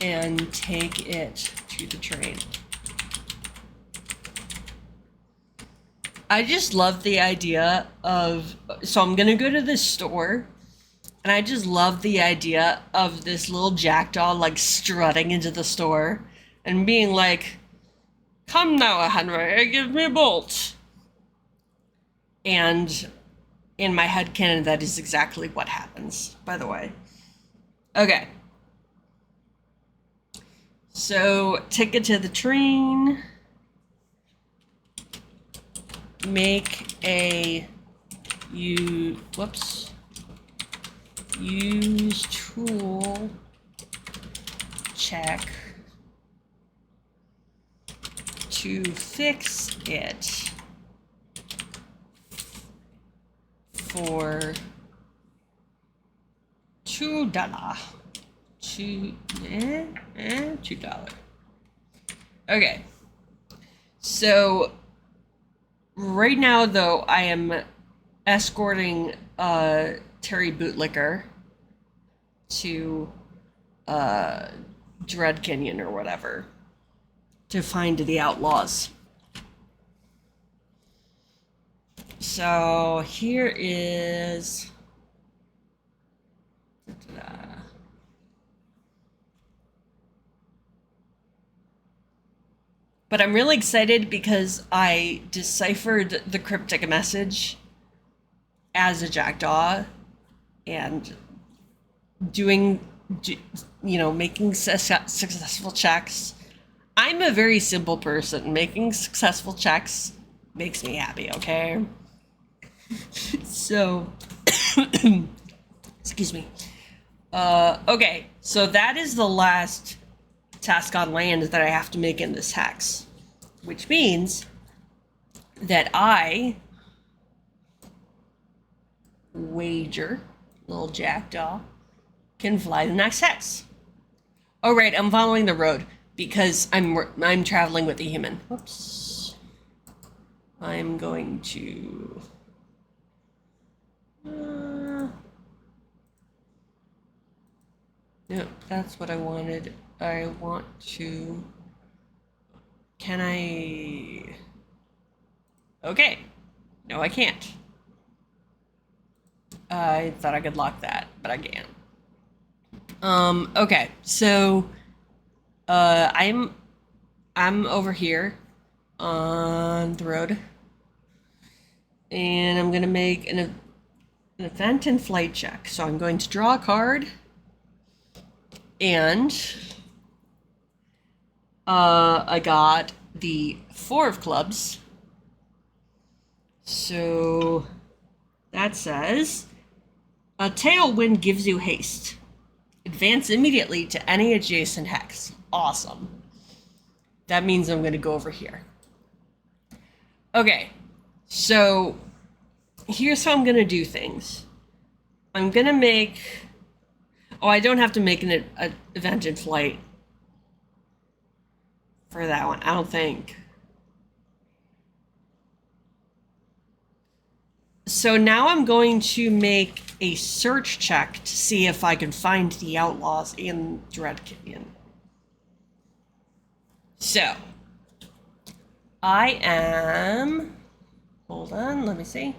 And take it to the train. I just love the idea of... So I'm gonna go to this store, and I just love the idea of this little jackdaw, like, strutting into the store and being like, "Come now, Henry, give me a bolt." And in my headcanon, that is exactly what happens, by the way. Okay. So, ticket to the train. Make a... Use tool check to fix it for $2. $2. Okay. So right now, though, I am escorting Terry Bootlicker to Dread Canyon or whatever to find the outlaws. So here is... But I'm really excited because I deciphered the cryptic message as a jackdaw, and making successful checks. I'm a very simple person. Making successful checks makes me happy, okay? So, excuse me. Okay, so that is the last task on land that I have to make in this hex. which means that I wager, little jackdaw, can fly the next hex. Oh, right, I'm following the road because I'm traveling with a human. Whoops. I'm going to... Yep, that's what I wanted. I want to... Can I... Okay. No, I can't. I thought I could lock that, but I can't. Okay, so... I'm over here on the road. And I'm going to make an event and flight check. So I'm going to draw a card. And I got the 4 of clubs. So that says, a tailwind gives you haste. Advance immediately to any adjacent hex. Awesome. That means I'm going to go over here. Okay, so here's how I'm going to do things. I'm going to make... Oh, I don't have to make an event in flight for that one, I don't think. So now I'm going to make a search check to see if I can find the outlaws in Dread Canyon. So, I am... Hold on, let me see.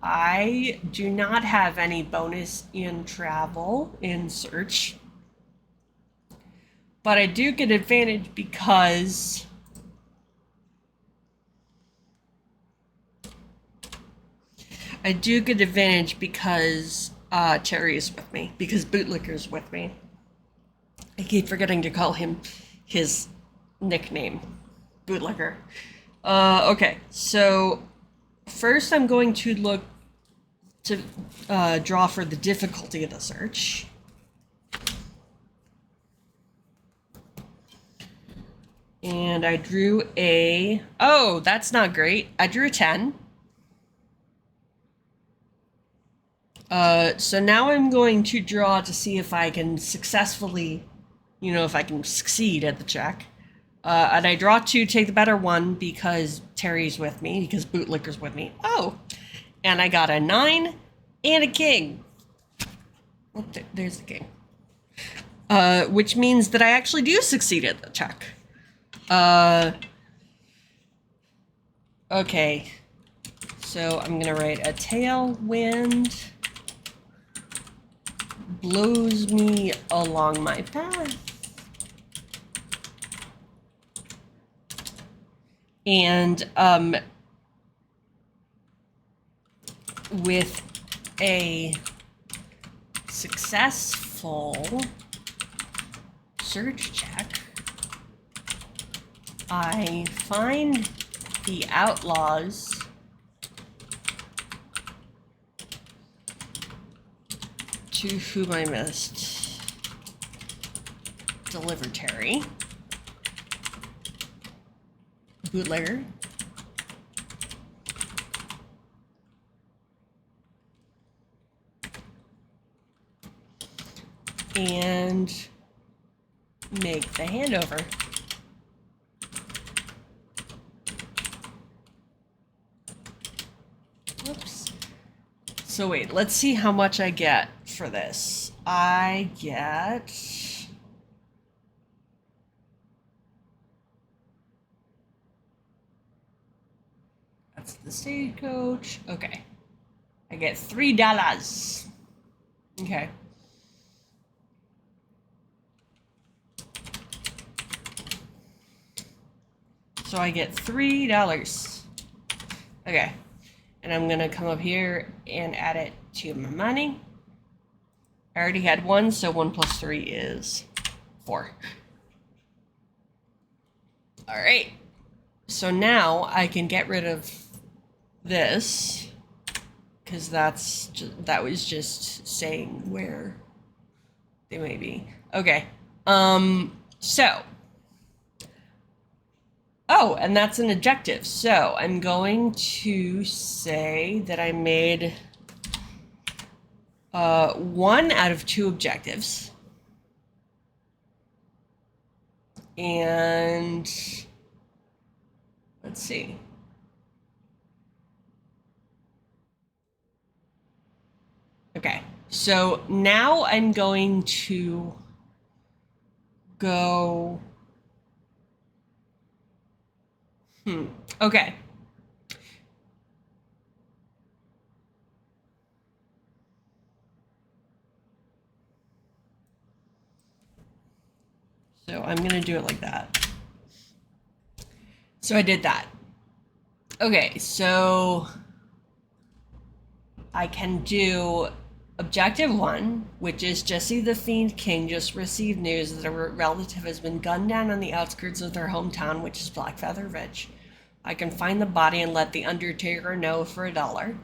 I do not have any bonus in travel, in search. But I do get advantage because... Terry is with me, because Bootlicker's with me. I keep forgetting to call him his nickname, Bootlicker. Okay, so first I'm going to look to draw for the difficulty of the search. And I drew a... Oh, that's not great. I drew a 10. So now I'm going to draw to see if I can successfully, if I can succeed at the check. And I draw 2, take the better one because Terry's with me, because Bootlicker's with me. Oh! And I got a 9 and a king. Oh, there's the king. Which means that I actually do succeed at the check. Okay. So I'm gonna write a tailwind blows me along my path. And with a successful search check, I find the outlaws to whom I must deliver Terry. Bootlegger. And make the handover. Whoops. So wait, let's see how much I get for this. I get... That's the stagecoach. Okay. I get $3. Okay. So I get $3. Okay. And I'm gonna come up here and add it to my money. I already had 1, so 1 plus 3 is 4. All right. So now I can get rid of this, because that was just saying where they may be. Okay. So Oh, and that's an objective. So I'm going to say that I made 1 out of 2 objectives. And let's see. Okay, so now I'm going to go. Okay. So I'm going to do it like that. So I did that. Okay, so I can do objective 1, which is Jesse the Fiend King just received news that a relative has been gunned down on the outskirts of their hometown, which is Blackfeather Ridge. I can find the body and let the Undertaker know for $1.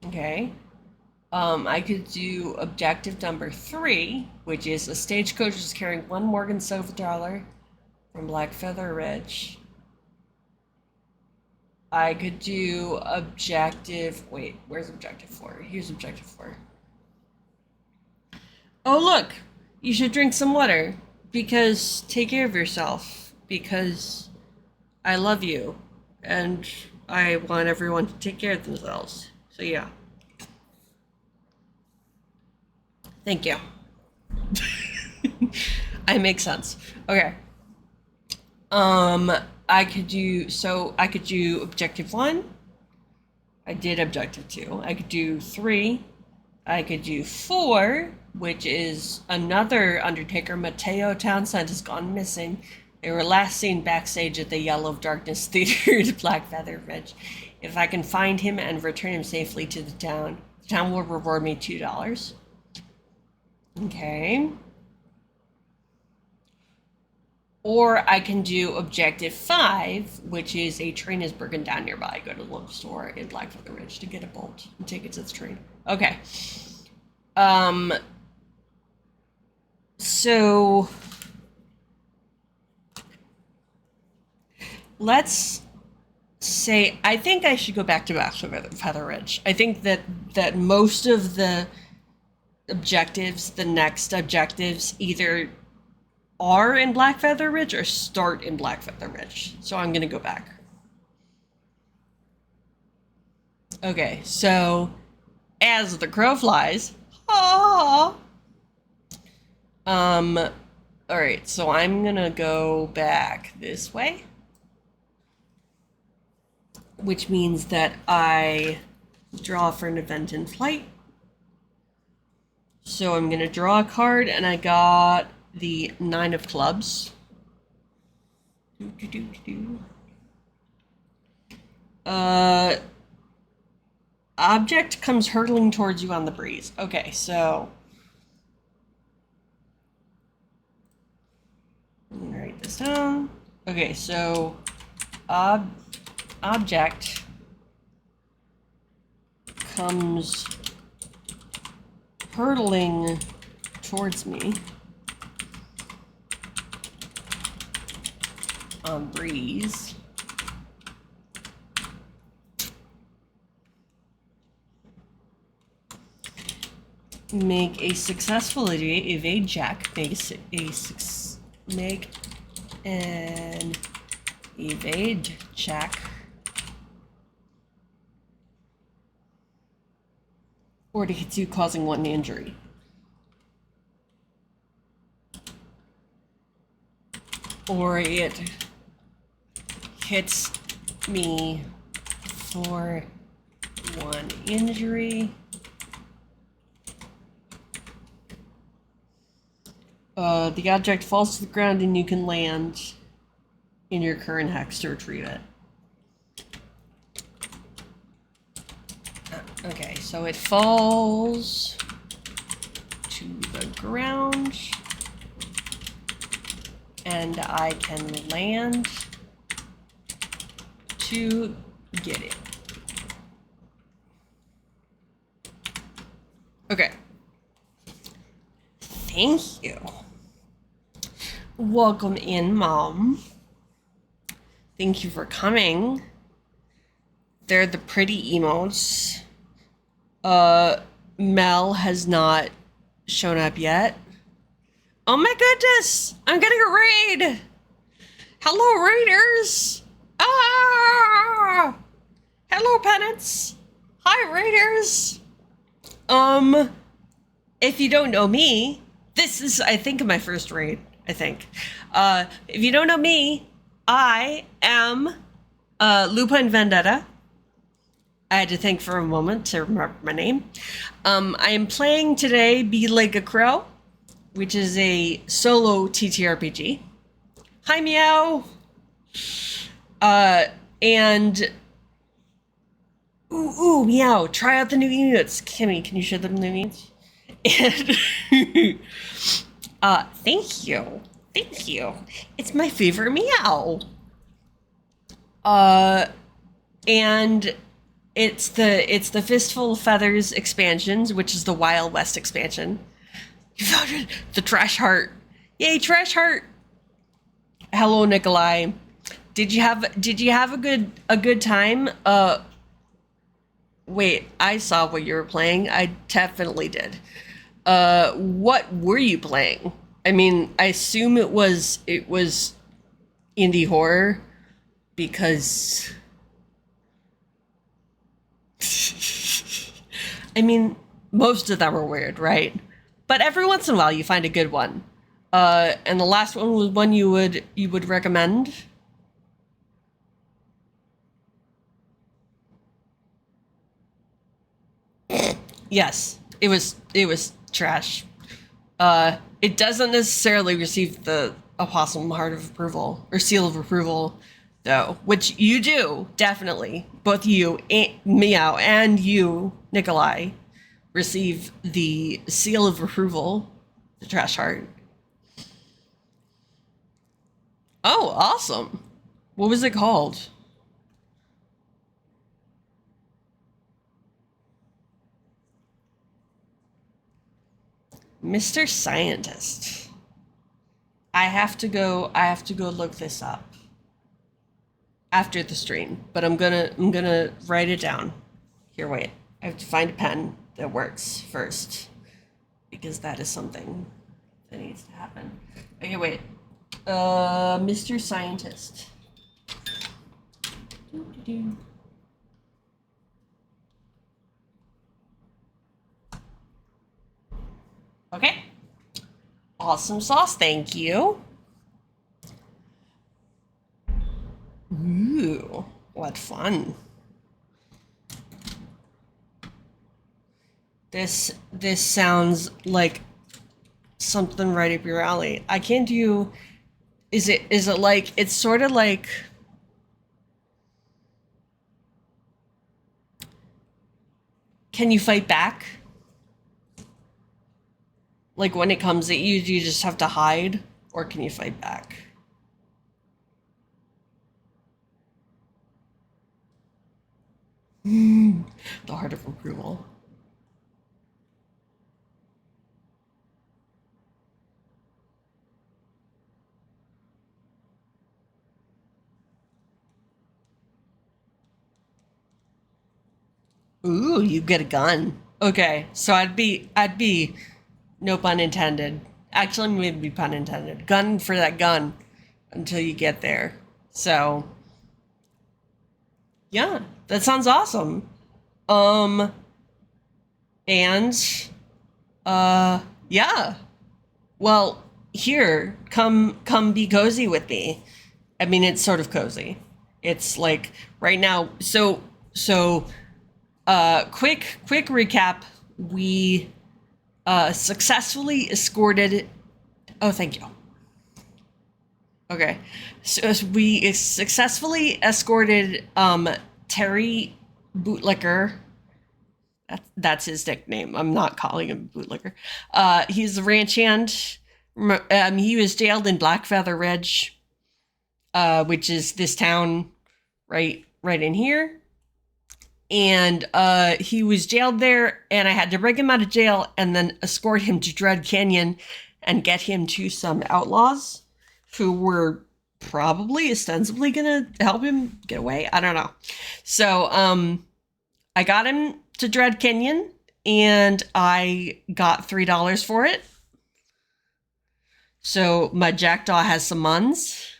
Okay. I could do objective number 3, which is a stagecoach is carrying 1 Morgan silver dollar from Blackfeather Ridge. I could do objective. Wait, where's objective 4? Here's objective 4. Oh, look! You should drink some water. Because take care of yourself. Because I love you. And I want everyone to take care of themselves. So, yeah. Thank you. I make sense. Okay. I could do objective 1. I did objective 2. I could do 3. I could do 4, which is another Undertaker. Mateo Townsend has gone missing. They were last seen backstage at the Yellow of Darkness Theater at Blackfeather Ridge. If I can find him and return him safely to the town will reward me $2. Okay. Or I can do objective 5, which is a train is broken down nearby. Go to the local store in Blackfeather Ridge to get a bolt and take it to the train. Okay. So let's say I think I should go back to Blackfeather Ridge. I think that most of the objectives, the next objectives, either are in Blackfeather Ridge or start in Blackfeather Ridge. So I'm gonna go back. Okay, so as the crow flies, all right, so I'm gonna go back this way, which means that I draw for an event in flight. So I'm gonna draw a card, and I got the 9 of clubs. Object comes hurtling towards you on the breeze. Okay, so I'm gonna write this down. Okay, so object comes hurtling towards me on breeze. Make a successful evade check. Make an evade check. Or to hit you, causing 1 injury. Or it hits me for 1 injury. The object falls to the ground and you can land in your current hex to retrieve it. Okay, so it falls to the ground, and I can land to get it. Okay. Thank you. Welcome in, Mom. Thank you for coming. They're the pretty emotes. Mel has not shown up yet. Oh my goodness! I'm getting a raid! Hello, raiders! Ah! Hello, penance! Hi, raiders! If you don't know me, this is, I think, my first raid, I think. If you don't know me, I am Lupin Vendetta. I had to think for a moment to remember my name. I am playing today Be Like a Crow, which is a solo TTRPG. Hi, Meow! And... Ooh, Meow, try out the new units. Kimmy, can you show them the new units? And... thank you. Thank you. It's my favorite Meow. And... It's the Fistful of Feathers expansions, which is the Wild West expansion. You found it! The Trash Heart! Yay, Trash Heart! Hello, Nikolai. Did you have a good time? Wait, I saw what you were playing. I definitely did. What were you playing? I mean, I assume it was indie horror because I mean, most of them are weird, right? But every once in a while you find a good one. And the last one was one you would recommend? Yes, it was trash. It doesn't necessarily receive the Opossum Heart of Approval or Seal of Approval, though, which you do, definitely. Both you, Meow, and you, Nikolai, receive the Seal of Approval, the Trash Heart. Oh, awesome. What was it called? Mr. Scientist. I have to go look this up after the stream, but I'm gonna write it down. Here, wait. I have to find a pen that works first, because that is something that needs to happen. Okay, wait. Mr. Scientist. Okay. Awesome sauce, thank you. Ooh, what fun. This sounds like something right up your alley. I can't do... Is it like... It's sort of like... Can you fight back? Like when it comes at you, do you just have to hide? Or can you fight back? The Heart of Approval. Ooh, you get a gun. Okay, so I'd be no pun intended. Actually, maybe pun intended. Gun for that gun until you get there. So, yeah, that sounds awesome. And, yeah. Well, here, come be cozy with me. I mean, it's sort of cozy. It's like right now. So, quick recap. We successfully escorted... Oh, thank you. Okay. So we successfully escorted Terry Bootlicker. That's his nickname. I'm not calling him Bootlicker. He's the ranch hand. He was jailed in Blackfeather Ridge, which is this town right in here. and he was jailed there, and I had to bring him out of jail and then escort him to Dread Canyon and get him to some outlaws who were probably ostensibly gonna help him get away. I don't know. So I got him to Dread Canyon, and I got $3 for it. So my jackdaw has some muns.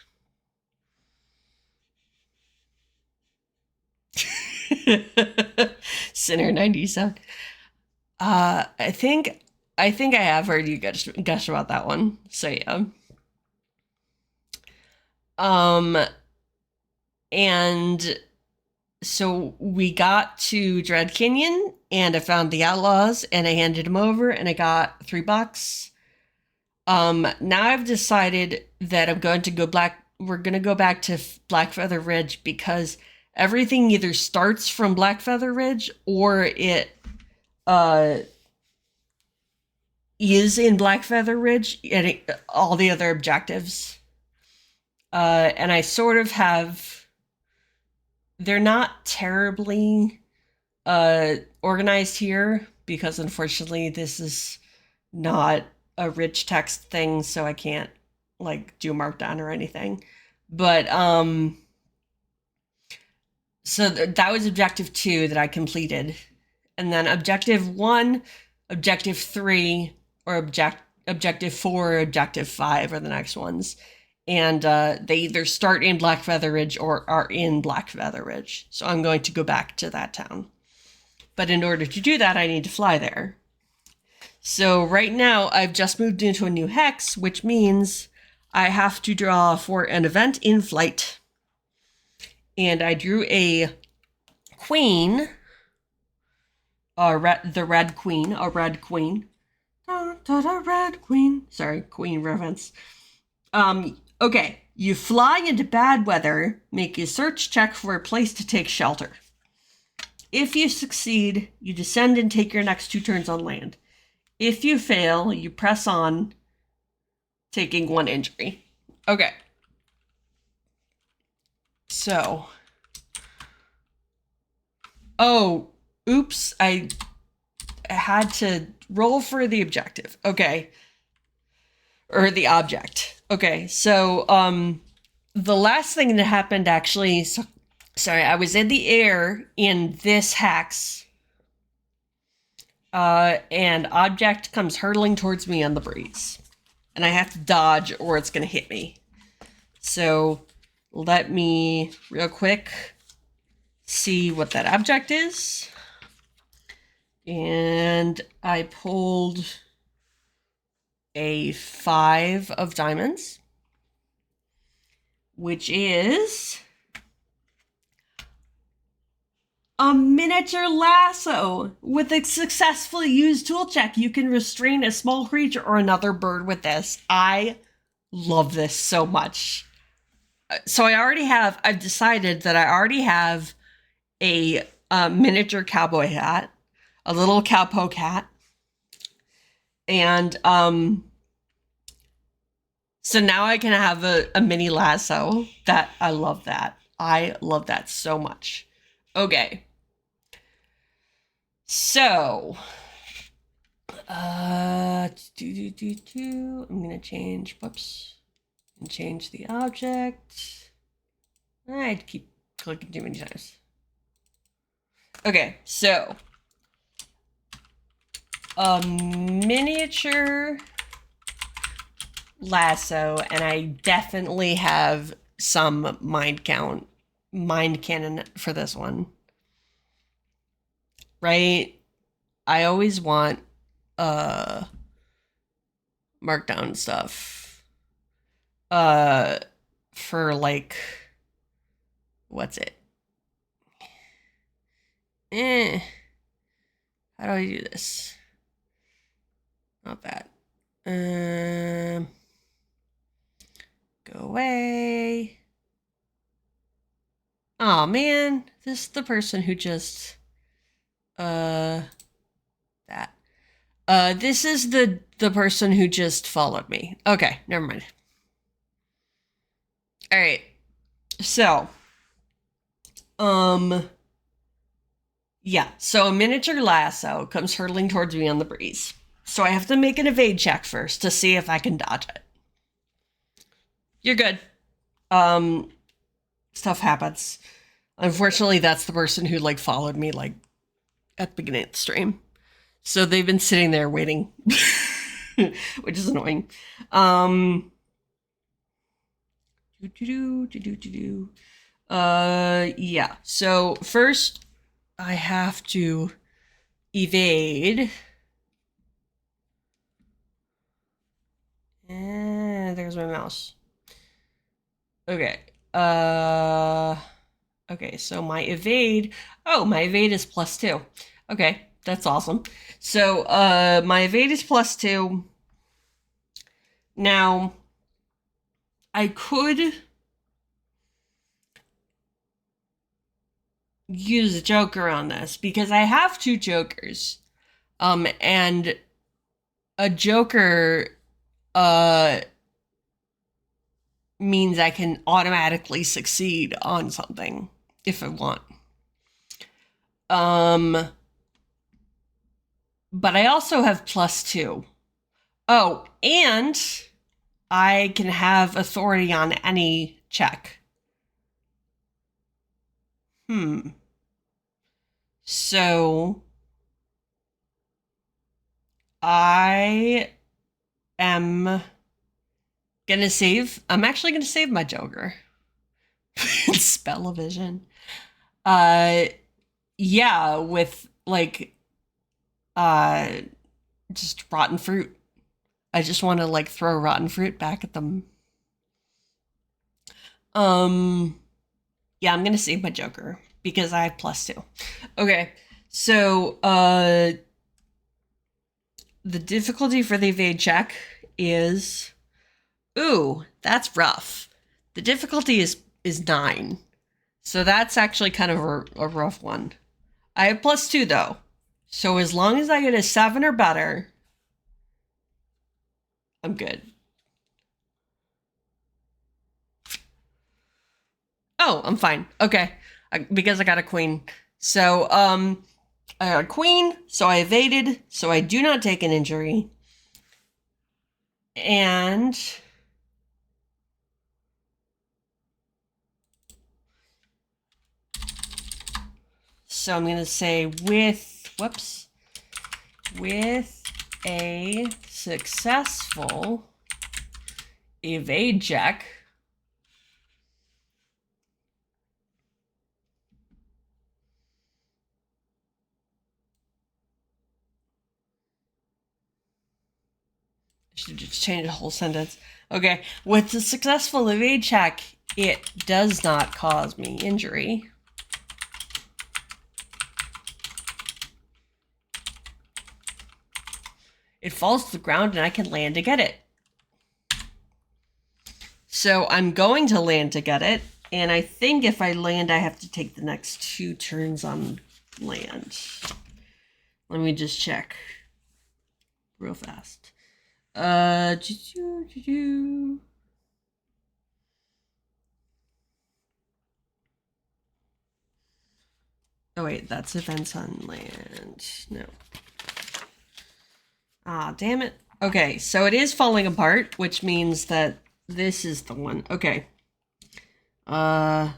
Sinner 97. I think I have heard you gush about that one. So yeah. And so we got to Dread Canyon, and I found the outlaws, and I handed them over, and I got $3. Now I've decided that I'm going to go we're going to go back to Blackfeather Ridge, because everything either starts from Blackfeather Ridge or it is in Blackfeather Ridge, and all the other objectives. And I sort of have, they're not terribly organized here, because unfortunately this is not a rich text thing, so I can't like do markdown or anything. But so that was objective 2 that I completed, and then objective 1, objective 3, or objective 4, or objective 5 are the next ones. And they either start in Blackfeather Ridge or are in Blackfeather Ridge. So I'm going to go back to that town. But in order to do that, I need to fly there. So right now, I've just moved into a new hex, which means I have to draw for an event in flight. And I drew a queen, the red queen, a red queen. Red queen. Sorry, queen reference. Okay, you fly into bad weather, make a search check for a place to take shelter. If you succeed, you descend and take your next 2 turns on land. If you fail, you press on, taking 1 injury. Okay. So. Oh, oops, I had to roll for the objective. Okay. Or the object. Okay, so the last thing that happened actually, sorry, I was in the air in this hex, and object comes hurtling towards me on the breeze, and I have to dodge or it's gonna hit me. So let me real quick see what that object is, and I pulled a 5 of diamonds, which is a miniature lasso. With a successfully used tool check, you can restrain a small creature or another bird with this. I love this so much. So I've decided that I already have a miniature cowboy hat, a little cowpoke hat, and so now I can have a mini lasso. That I love that. I love that so much. Okay. So I'm gonna change, whoops, and change the object. I'd keep clicking too many times. Okay, so a miniature lasso, and I definitely have some mind cannon for this one. Right? I always want markdown stuff. For like, what's it? How do I do this? Not that. Go away. Oh man, this is the person who just that. This is the person who just followed me. Okay, never mind. All right. So, Yeah, so a miniature lasso comes hurtling towards me on the breeze. So I have to make an evade check first to see if I can dodge it. You're good. Stuff happens. Unfortunately, that's the person who like followed me like at the beginning of the stream. So they've been sitting there waiting, which is annoying. Yeah. So first, I have to evade. And there's my mouse. Okay. Okay, so my evade. Oh, my evade is +2. Okay, that's awesome. So, my evade is +2. Now, I could use a joker on this because I have 2 jokers. And a joker, means I can automatically succeed on something if I want. But I also have +2. Oh, and I can have authority on any check. So I am gonna save. I'm actually gonna save my joker. Spell-o-vision. Yeah, with like just rotten fruit. I just want to like throw rotten fruit back at them. Yeah, I'm gonna save my joker because I have +2. Okay, so the difficulty for the evade check is, ooh, that's rough. The difficulty is 9, so that's actually kind of a rough one. I have +2 though, so as long as I get a 7 or better, I'm good. Oh, I'm fine. Okay, because I got a queen. So I got a queen, so I evaded, so I do not take an injury. And so I'm going to say with a successful evade check, I should just change the whole sentence. Okay, with the successful evade check, it does not cause me injury. It falls to the ground and I can land to get it. So I'm going to land to get it, and I think if I land, I have to take the next 2 turns on land. Let me just check real fast. Oh wait, that's events on land. No. Ah, damn it. Okay, so it is falling apart, which means that this is the one. Okay. No,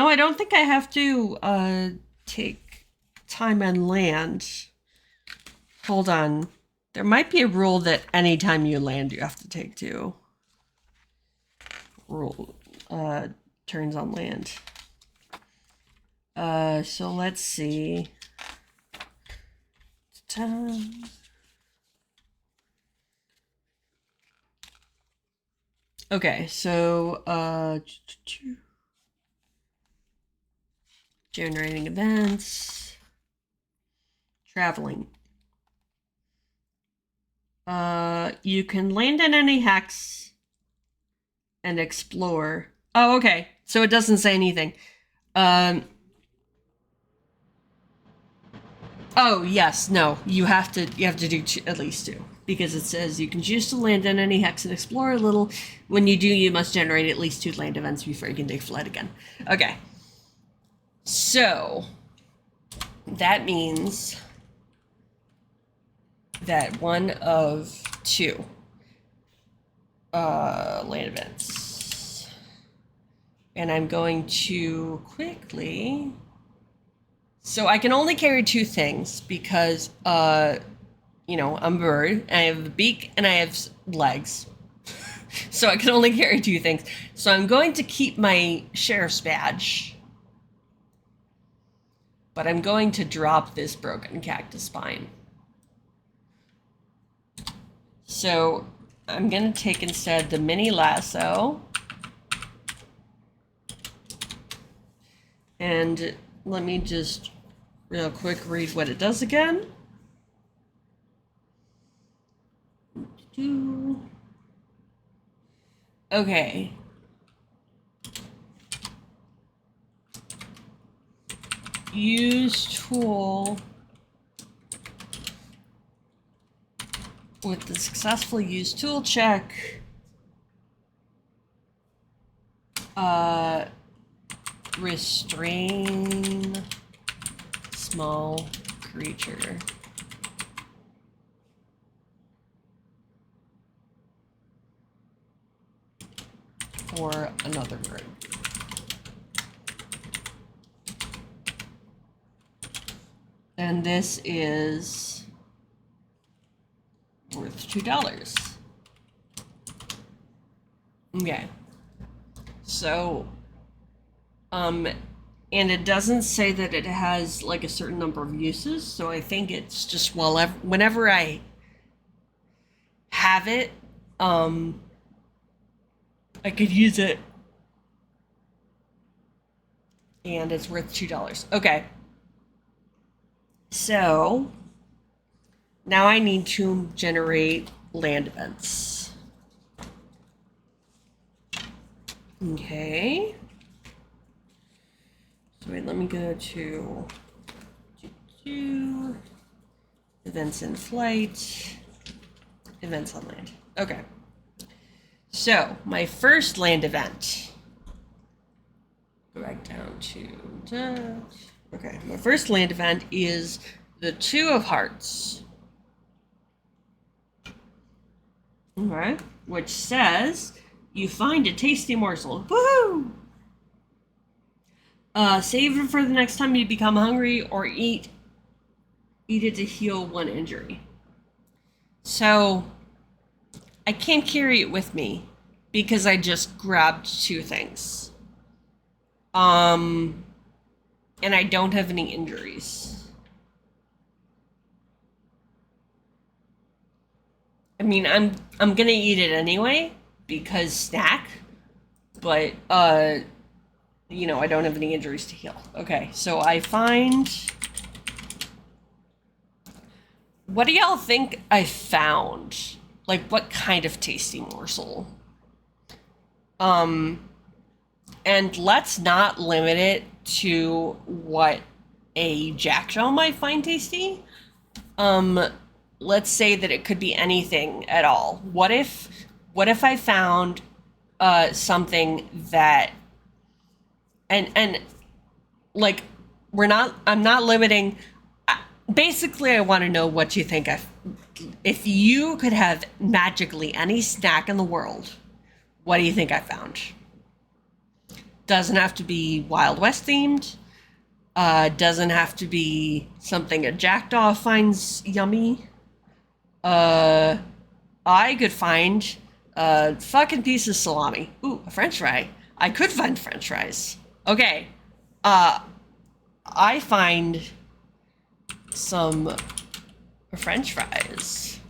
I don't think I have to take time on land. Hold on. There might be a rule that anytime you land, you have to take 2 turns on land. So let's see. Okay, so generating events, traveling. You can land in any hex and explore. Oh, okay. So it doesn't say anything. Oh, yes, no. You have to do at least 2 because it says you can choose to land in any hex and explore a little. When you do, you must generate at least 2 land events before you can take flight again. Okay. So that means that one of two land events. And I'm going to quickly... So I can only carry two things because, you know, I'm a bird, and I have a beak, and I have legs. So I can only carry two things. So I'm going to keep my sheriff's badge. But I'm going to drop this broken cactus spine. So I'm going to take instead the mini lasso. And let me just real quick read what it does again. Okay. Use tool with the successful use tool check. Restrain small creature. Or another bird. And this is worth $2. Okay. So, and it doesn't say that it has like a certain number of uses, so I think it's just whenever I have it, I could use it. And it's worth $2. Okay. So now I need to generate land events. Okay. So wait, let me go to events in flight, events on land. Okay. So my first land event. Go back down to that. Okay, my first land event is the Two of Hearts. Alright, which says you find a tasty morsel. Woohoo! Save it for the next time you become hungry, or eat it to heal one injury. So I can't carry it with me because I just grabbed two things. And I don't have any injuries. I mean, I'm gonna eat it anyway because snack, but you know, I don't have any injuries to heal. Okay, so I find. What do y'all think I found? Like, what kind of tasty morsel? And let's not limit it to what a jackdaw might find tasty. Let's say that it could be anything at all. What if I found something that and like I'm not limiting. Basically, I want to know what you think. If you could have magically any snack in the world, what do you think I found? Doesn't have to be Wild West themed. Doesn't have to be something a jackdaw finds yummy. I could find a fucking piece of salami. Ooh, a French fry. I could find French fries. Okay. I find some French fries.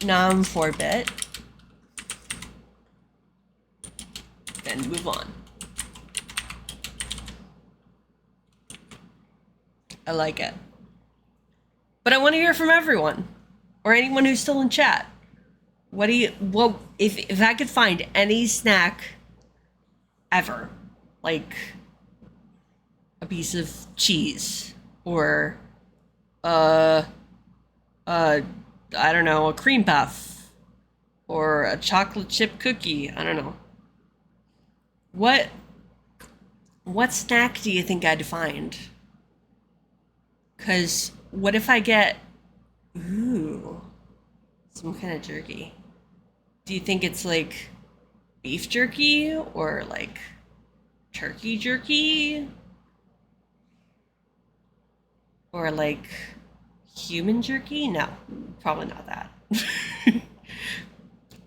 Nom for a bit. Then move on. I like it. But I want to hear from everyone. Or anyone who's still in chat. If I could find any snack ever, like a piece of cheese or uh, uh, I don't know, a cream puff or a chocolate chip cookie. I don't know. What what snack do you think I'd find? Cause what if I get ooh some kind of jerky? Do you think it's like beef jerky or like turkey jerky or like human jerky? No, probably not that.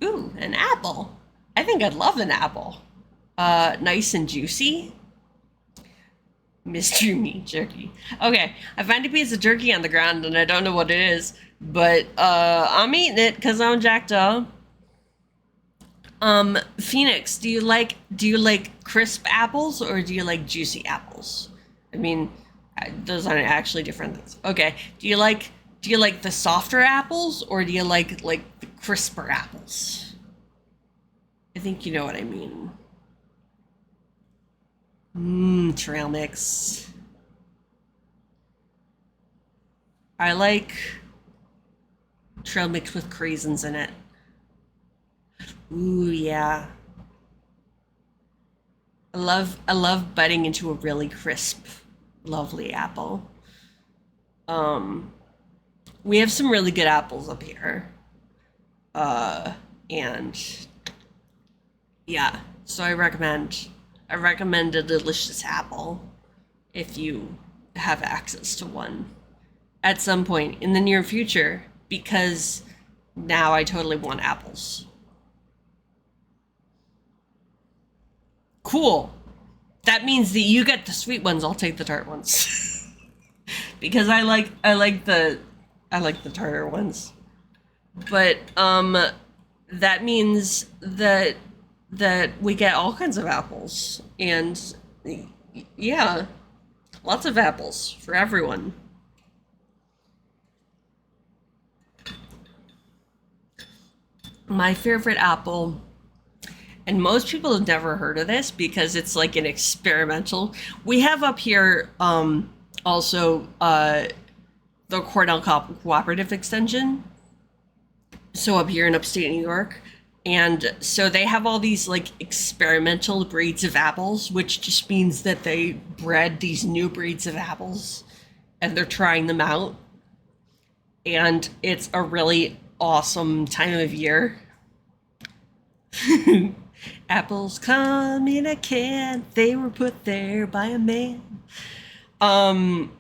Ooh, an apple. I think I'd love an apple. Nice and juicy. Mystery meat jerky. Okay, I find a piece of jerky on the ground and I don't know what it is, but I'm eating it because I'm jacked up. Phoenix, do you like crisp apples or do you like juicy apples? I mean, those aren't actually different things. Okay, do you like the softer apples or do you like the crisper apples? I think you know what I mean. Trail mix. I like trail mix with craisins in it. Ooh, yeah. I love biting into a really crisp, lovely apple. Um, we have some really good apples up here. Uh, and yeah, so I recommend a delicious apple if you have access to one at some point in the near future because now I totally want apples. Cool. That means that you get the sweet ones, I'll take the tart ones. Because I like the tartar ones. But that means that we get all kinds of apples and yeah, lots of apples for everyone. My favorite apple, and most people have never heard of this because it's like an experimental. We have up here also the Cornell Cooperative Extension, so up here in upstate New York. And so they have all these like experimental breeds of apples, which just means that they bred these new breeds of apples and they're trying them out. And it's a really awesome time of year. Apples come in a can, they were put there by a man. Um,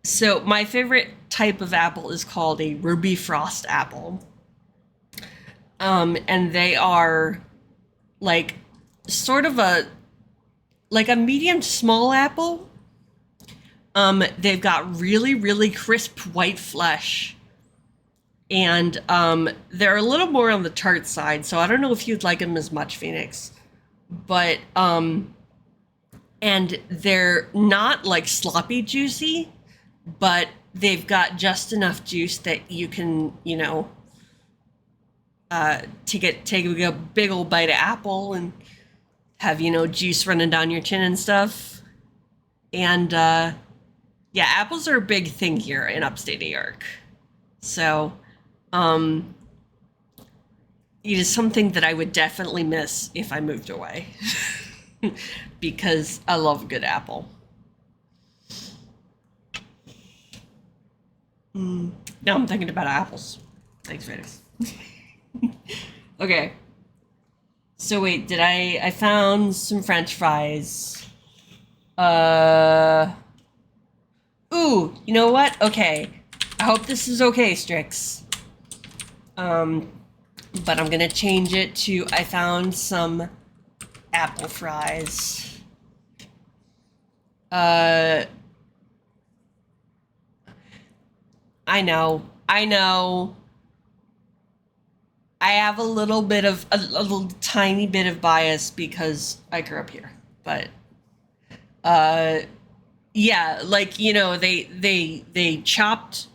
so my favorite type of apple is called a ruby frost apple. And they are like sort of a medium to small apple. They've got really, really crisp white flesh. And they're a little more on the tart side, so I don't know if you'd like them as much, Phoenix. But and they're not like sloppy juicy, but they've got just enough juice that you can, take a big old bite of apple and have, juice running down your chin and stuff. And yeah, apples are a big thing here in upstate New York. So um, it is something that I would definitely miss if I moved away because I love a good apple. Now I'm thinking about apples. Thanks, Venus. Okay. So wait, I found some French fries. Uh, Ooh, you know what? Okay. I hope this is okay, Strix. Um, but I'm gonna change it to I found some apple fries. Uh, I know. I have a little tiny bit of bias because I grew up here. But uh, yeah, like they chopped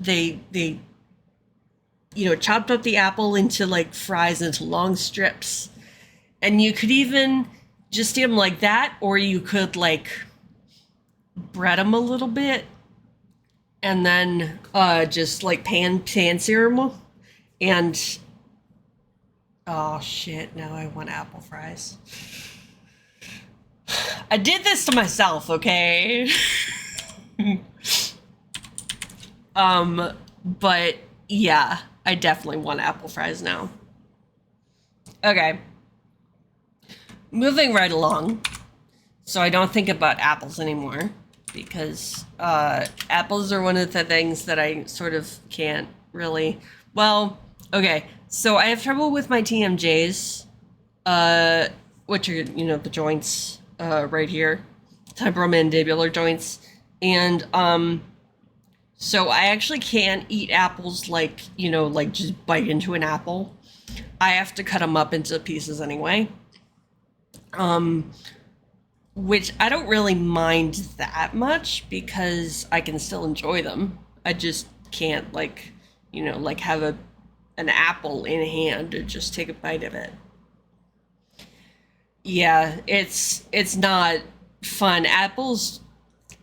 up the apple into like fries into long strips, and you could even just eat them like that, or you could like bread them a little bit and then just like pan serum, and oh shit, now I want apple fries. I did this to myself, okay? But yeah, I definitely want apple fries now. Okay. Moving right along. So I don't think about apples anymore, because apples are one of the things that I sort of can't really... Well, okay, so I have trouble with my TMJs, which are, you know, the joints right here, temporomandibular joints, and so I actually can't eat apples like, you know, like just bite into an apple. I have to cut them up into pieces anyway. Which I don't really mind that much, because I can still enjoy them. I just can't, like, you know, like have an apple in hand and just take a bite of it. Yeah, it's not fun. Apples,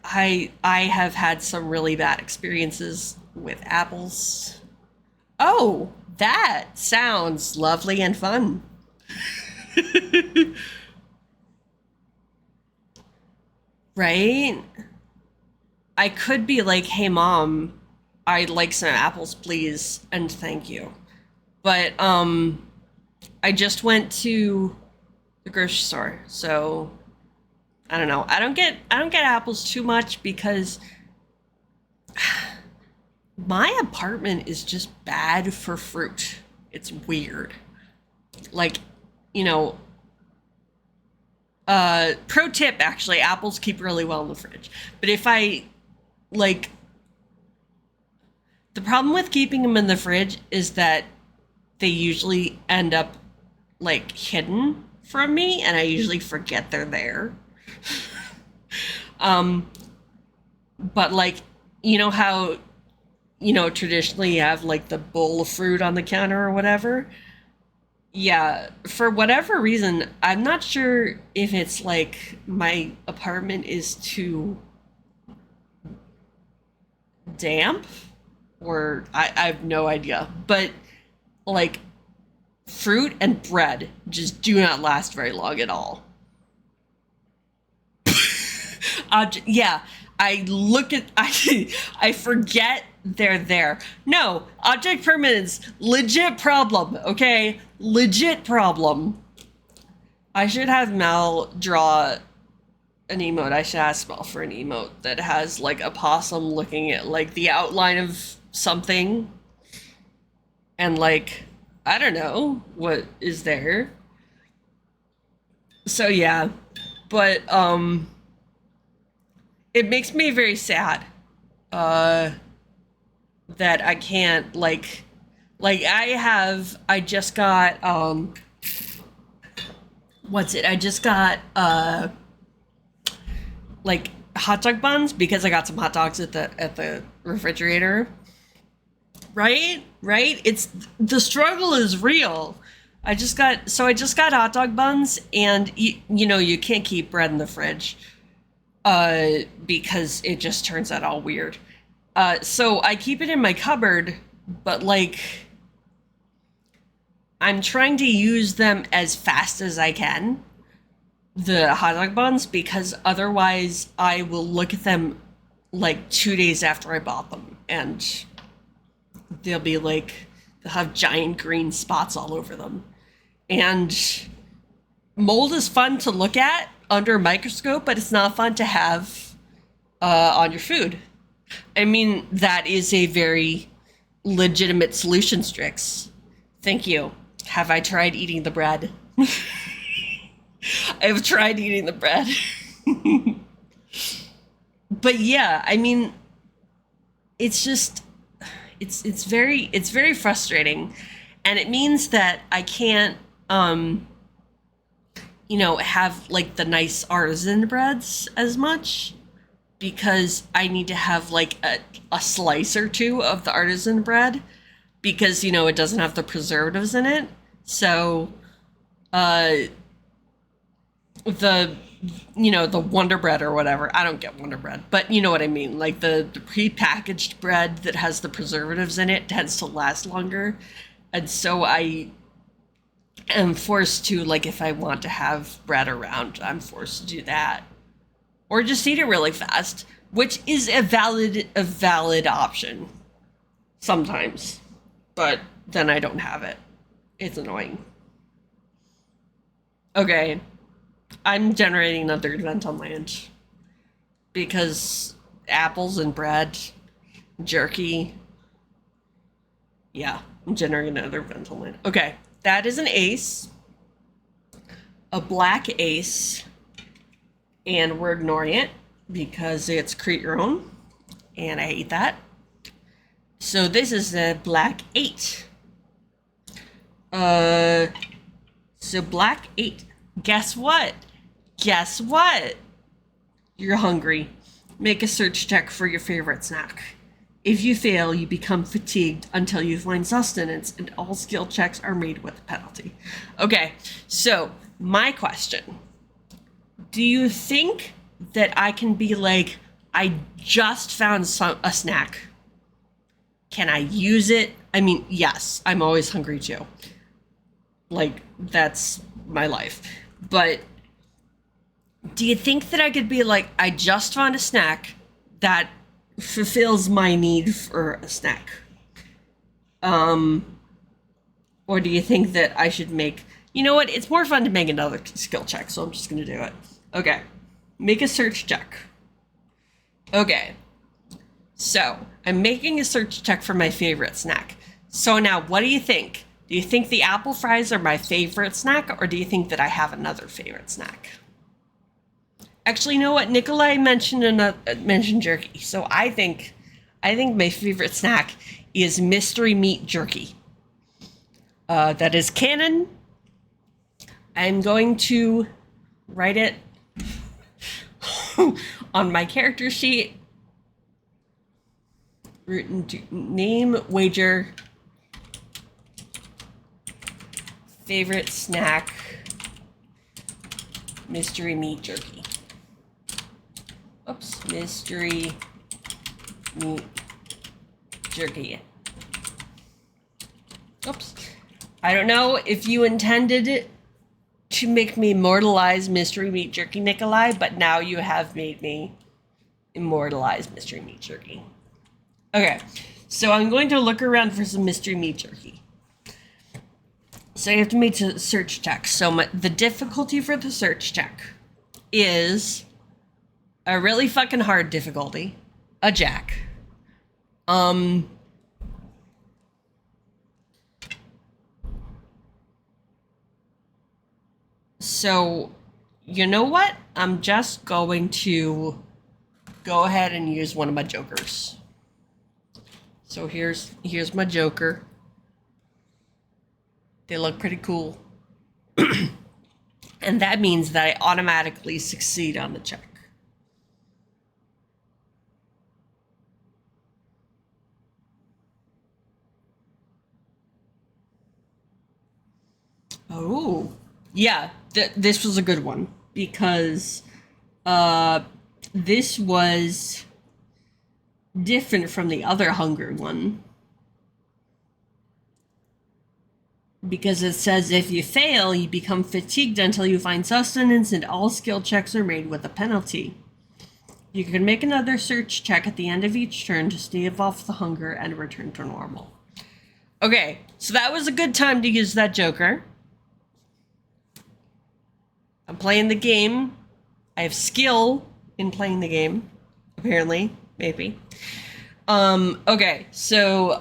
I have had some really bad experiences with apples. Oh, that sounds lovely and fun. Right? I could be like, hey mom, I'd like some apples, please, and thank you. But I just went to the grocery store, so I don't know. I don't get apples too much, because my apartment is just bad for fruit. It's weird. Like, you know, pro tip, actually, apples keep really well in the fridge. But if I, like, the problem with keeping them in the fridge is that they usually end up, like, hidden from me, and I usually forget they're there. But, like, you know how, you know, traditionally you have, like, the bowl of fruit on the counter or whatever? Yeah, for whatever reason, I'm not sure if it's like my apartment is too damp, or I have no idea. But like, fruit and bread just do not last very long at all. Yeah, I look at I forget they're there. No, object permanence, legit problem, okay? Legit problem. I should have Mal draw an emote. I should ask Mal for an emote that has like a possum looking at like the outline of something, and like, I don't know what is there. So yeah, but it makes me very sad that I can't I just got what's it? I just got like hot dog buns, because I got some hot dogs at the refrigerator. Right? Right? It's the struggle is real. I just got hot dog buns, and you know, you can't keep bread in the fridge because it just turns out all weird. So I keep it in my cupboard, but like, I'm trying to use them as fast as I can, the hot dog buns, because otherwise I will look at them like 2 days after I bought them, and they'll have giant green spots all over them. And mold is fun to look at under a microscope, but it's not fun to have on your food. I mean, that is a very legitimate solution, Strix. Thank you. Have I tried eating the bread? I've tried eating the bread. But yeah, I mean, it's just, it's very frustrating. And it means that I can't, you know, have like the nice artisan breads as much, because I need to have like a slice or two of the artisan bread, because, you know, it doesn't have the preservatives in it. So the you know, the Wonder Bread or whatever. I don't get Wonder Bread, but you know what I mean. Like the prepackaged bread that has the preservatives in it tends to last longer. And so I am forced to, like, if I want to have bread around, I'm forced to do that. Or just eat it really fast, which is a valid option sometimes. But then I don't have it. It's annoying. Okay. I'm generating another event on land. Because apples and bread, jerky. Yeah, I'm generating another event on land. Okay, that is an ace. A black ace. And we're ignoring it because it's create your own. And I hate that. So this is a black 8. So black 8. Guess what? Guess what? You're hungry. Make a search check for your favorite snack. If you fail, you become fatigued until you find sustenance, and all skill checks are made with a penalty. Okay, so my question. Do you think that I can be like, I just found a snack. Can I use it? I mean, yes, I'm always hungry too. Like, that's my life. But do you think that I could be like, I just found a snack that fulfills my need for a snack? Or do you think that I should make, you know what? It's more fun to make another skill check, so I'm just going to do it. Okay. Make a search check. Okay. So, I'm making a search check for my favorite snack. So now, what do you think? Do you think the apple fries are my favorite snack, or do you think that I have another favorite snack? Actually, you know what? Nikolai mentioned jerky. So I think my favorite snack is mystery meat jerky. That is canon. I'm going to write it on my character sheet. Name, wager, favorite snack, mystery meat jerky. Oops, mystery meat jerky. Oops. I don't know if you intended it to make me immortalize mystery meat jerky, Nikolai, but now you have made me immortalize mystery meat jerky. Okay, so I'm going to look around for some mystery meat jerky. So you have to make a search check. So the difficulty for the search check is a really fucking hard difficulty. A jack. So, you know what? I'm just going to go ahead and use one of my jokers. So here's my joker. They look pretty cool. And that means that I automatically succeed on the check. Oh, yeah, this was a good one because this was different from the other hunger one. Because it says if you fail, you become fatigued until you find sustenance, and all skill checks are made with a penalty. You can make another search check at the end of each turn to stave off the hunger and return to normal. Okay, so that was a good time to use that joker. I'm playing the game. I have skill in playing the game, apparently, maybe. Okay, so,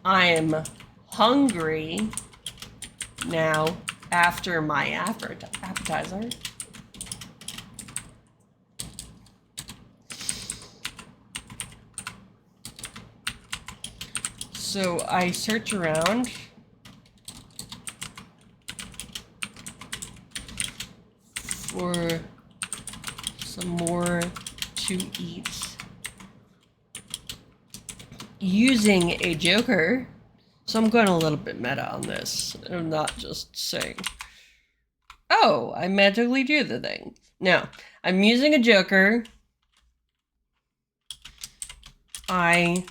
I'm hungry now after my appetizer. So I search around for some more to eat using a joker. So I'm going a little bit meta on this. I'm not just saying Oh, I magically do the thing. Now, I'm using a joker. I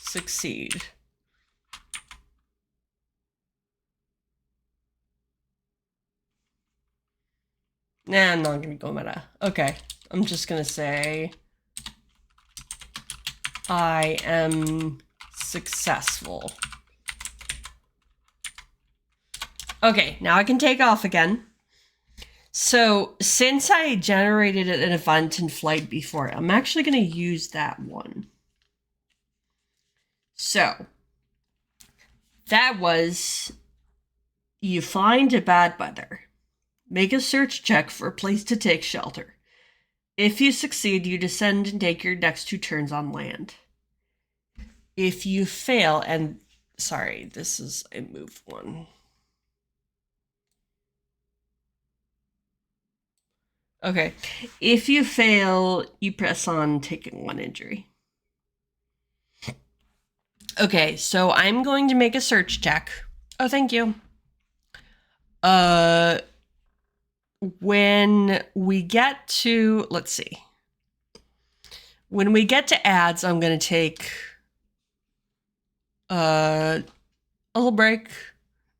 succeed. Nah, I'm not gonna go meta. Okay, I'm just gonna say I am successful. Okay, now I can take off again. So, since I generated an event in flight before, I'm actually going to use that one. So, that was, you find a bad weather. Make a search check for a place to take shelter. If you succeed, you descend and take your next 2 turns on land. If you fail, and sorry, this is a move one. Okay, if you fail, you press on taking 1 injury. Okay, so I'm going to make a search check. Oh, thank you. When we get to, let's see. When we get to ads, I'm going to take a little break,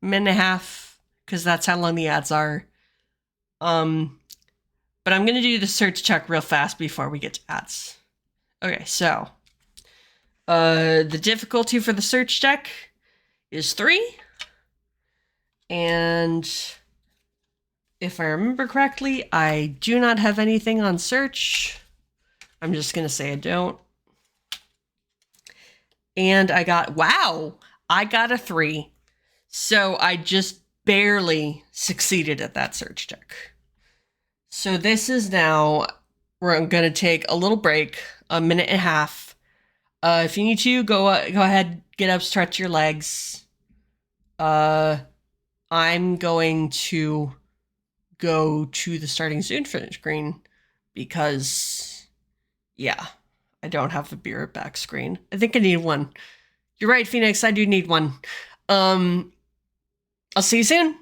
1.5 minutes, because that's how long the ads are. But I'm going to do the search check real fast before we get to ads. Okay, so the difficulty for the search check is 3. And if I remember correctly, I do not have anything on search. I'm just going to say I don't. And I got, wow, I got a 3. So I just barely succeeded at that search check. So this is now where I'm going to take a little break, 1.5 minutes. If you need to, go ahead, get up, stretch your legs. I'm going to go to the starting soon finish screen because, yeah, I don't have a beer back screen. I think I need one. You're right, Phoenix, I do need one. I'll see you soon.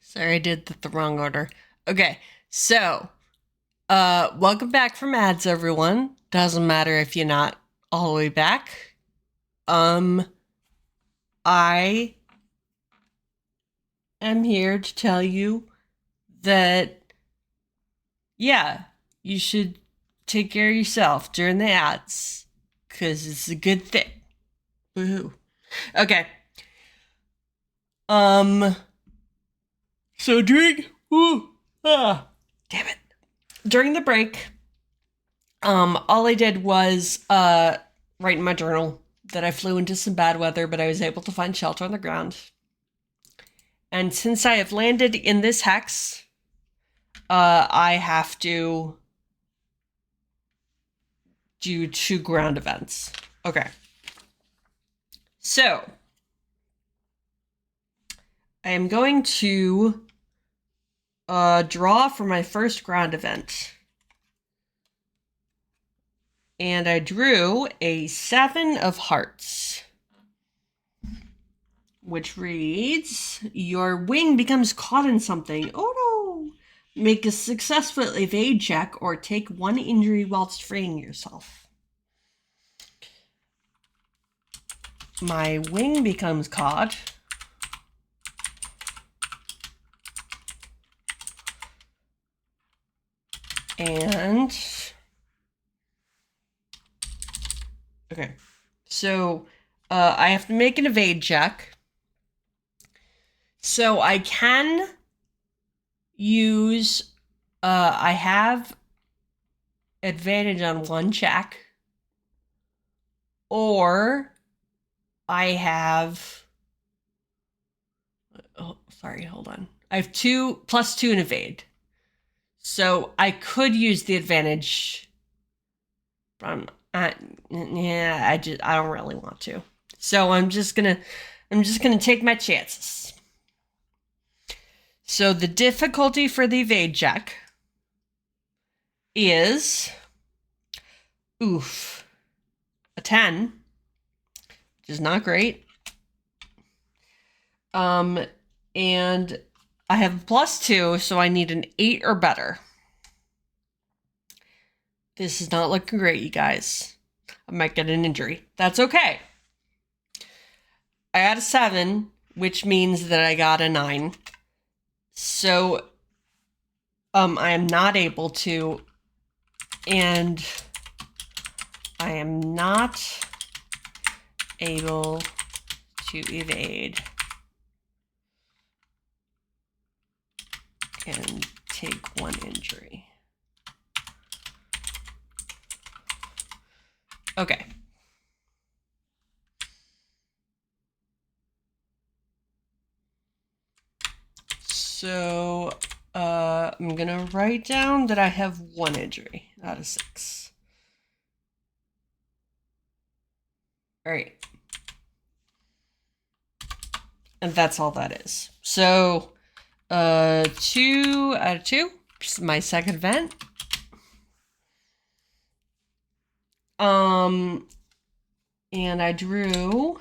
Sorry, I did the wrong order. Okay, so, welcome back from ads, everyone. Doesn't matter if you're not all the way back. I am here to tell you that, yeah, you should take care of yourself during the ads, because it's a good thing. Woohoo. Okay. So damn it. During the break, all I did was write in my journal that I flew into some bad weather, but I was able to find shelter on the ground. And since I have landed in this hex, I have to do 2 ground events. Okay. So, I am going to draw for my first ground event. And I drew a 7 of hearts, which reads, your wing becomes caught in something. Oh no! Make a successful evade check or take 1 injury whilst freeing yourself. My wing becomes caught. And okay, so I have to make an evade check. So I can use, I have advantage on 1 check, or I have, oh, sorry, hold on. I have 2 plus 2 in evade. So I could use the advantage from, I don't really want to. So I'm just gonna take my chances. So the difficulty for the evade check is, a 10, which is not great. And I have a plus 2, so I need an 8 or better. This is not looking great, you guys. I might get an injury. That's okay. I got a 7, which means that I got a 9. So, I am not able to, and I am not able to evade and take 1 injury. Okay. So, I'm gonna write down that I have 1 injury out of 6. All right. And that's all that is. So, 2 out of 2, which is my second event. And I drew,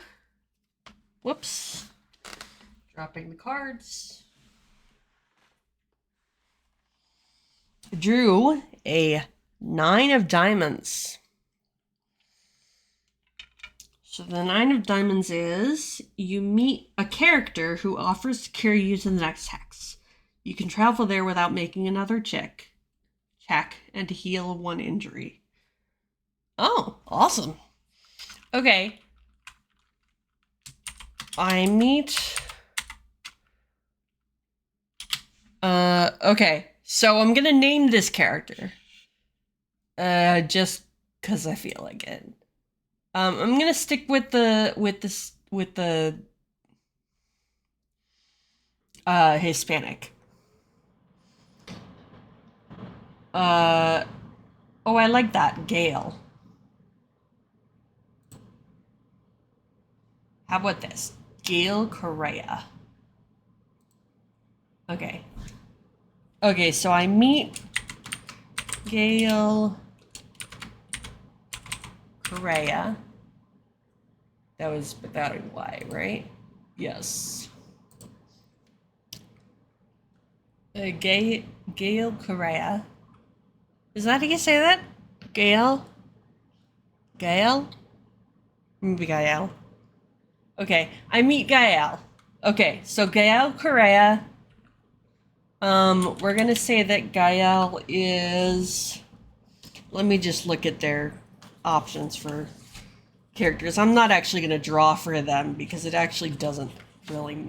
whoops, dropping the cards. I drew a 9 of diamonds. So the 9 of diamonds is, you meet a character who offers to carry you to the next hex. You can travel there without making another check, and heal 1 injury. Oh, awesome. Okay. I meet... okay. So I'm gonna name this character. Just because I feel like it. I'm gonna stick with the Hispanic. Oh, I like that. Gale. How about this? Gale Correa. Okay. Okay, so I meet Gale Correa. That was without a Y, right? Yes. Gail Correa. Is that how you say that? Gail? Gail? Maybe Gael. Okay, I meet Gael. Okay, so Gael Correa. We're gonna say that Gael is. Let me just look at their options for characters. I'm not actually gonna draw for them because it actually doesn't really.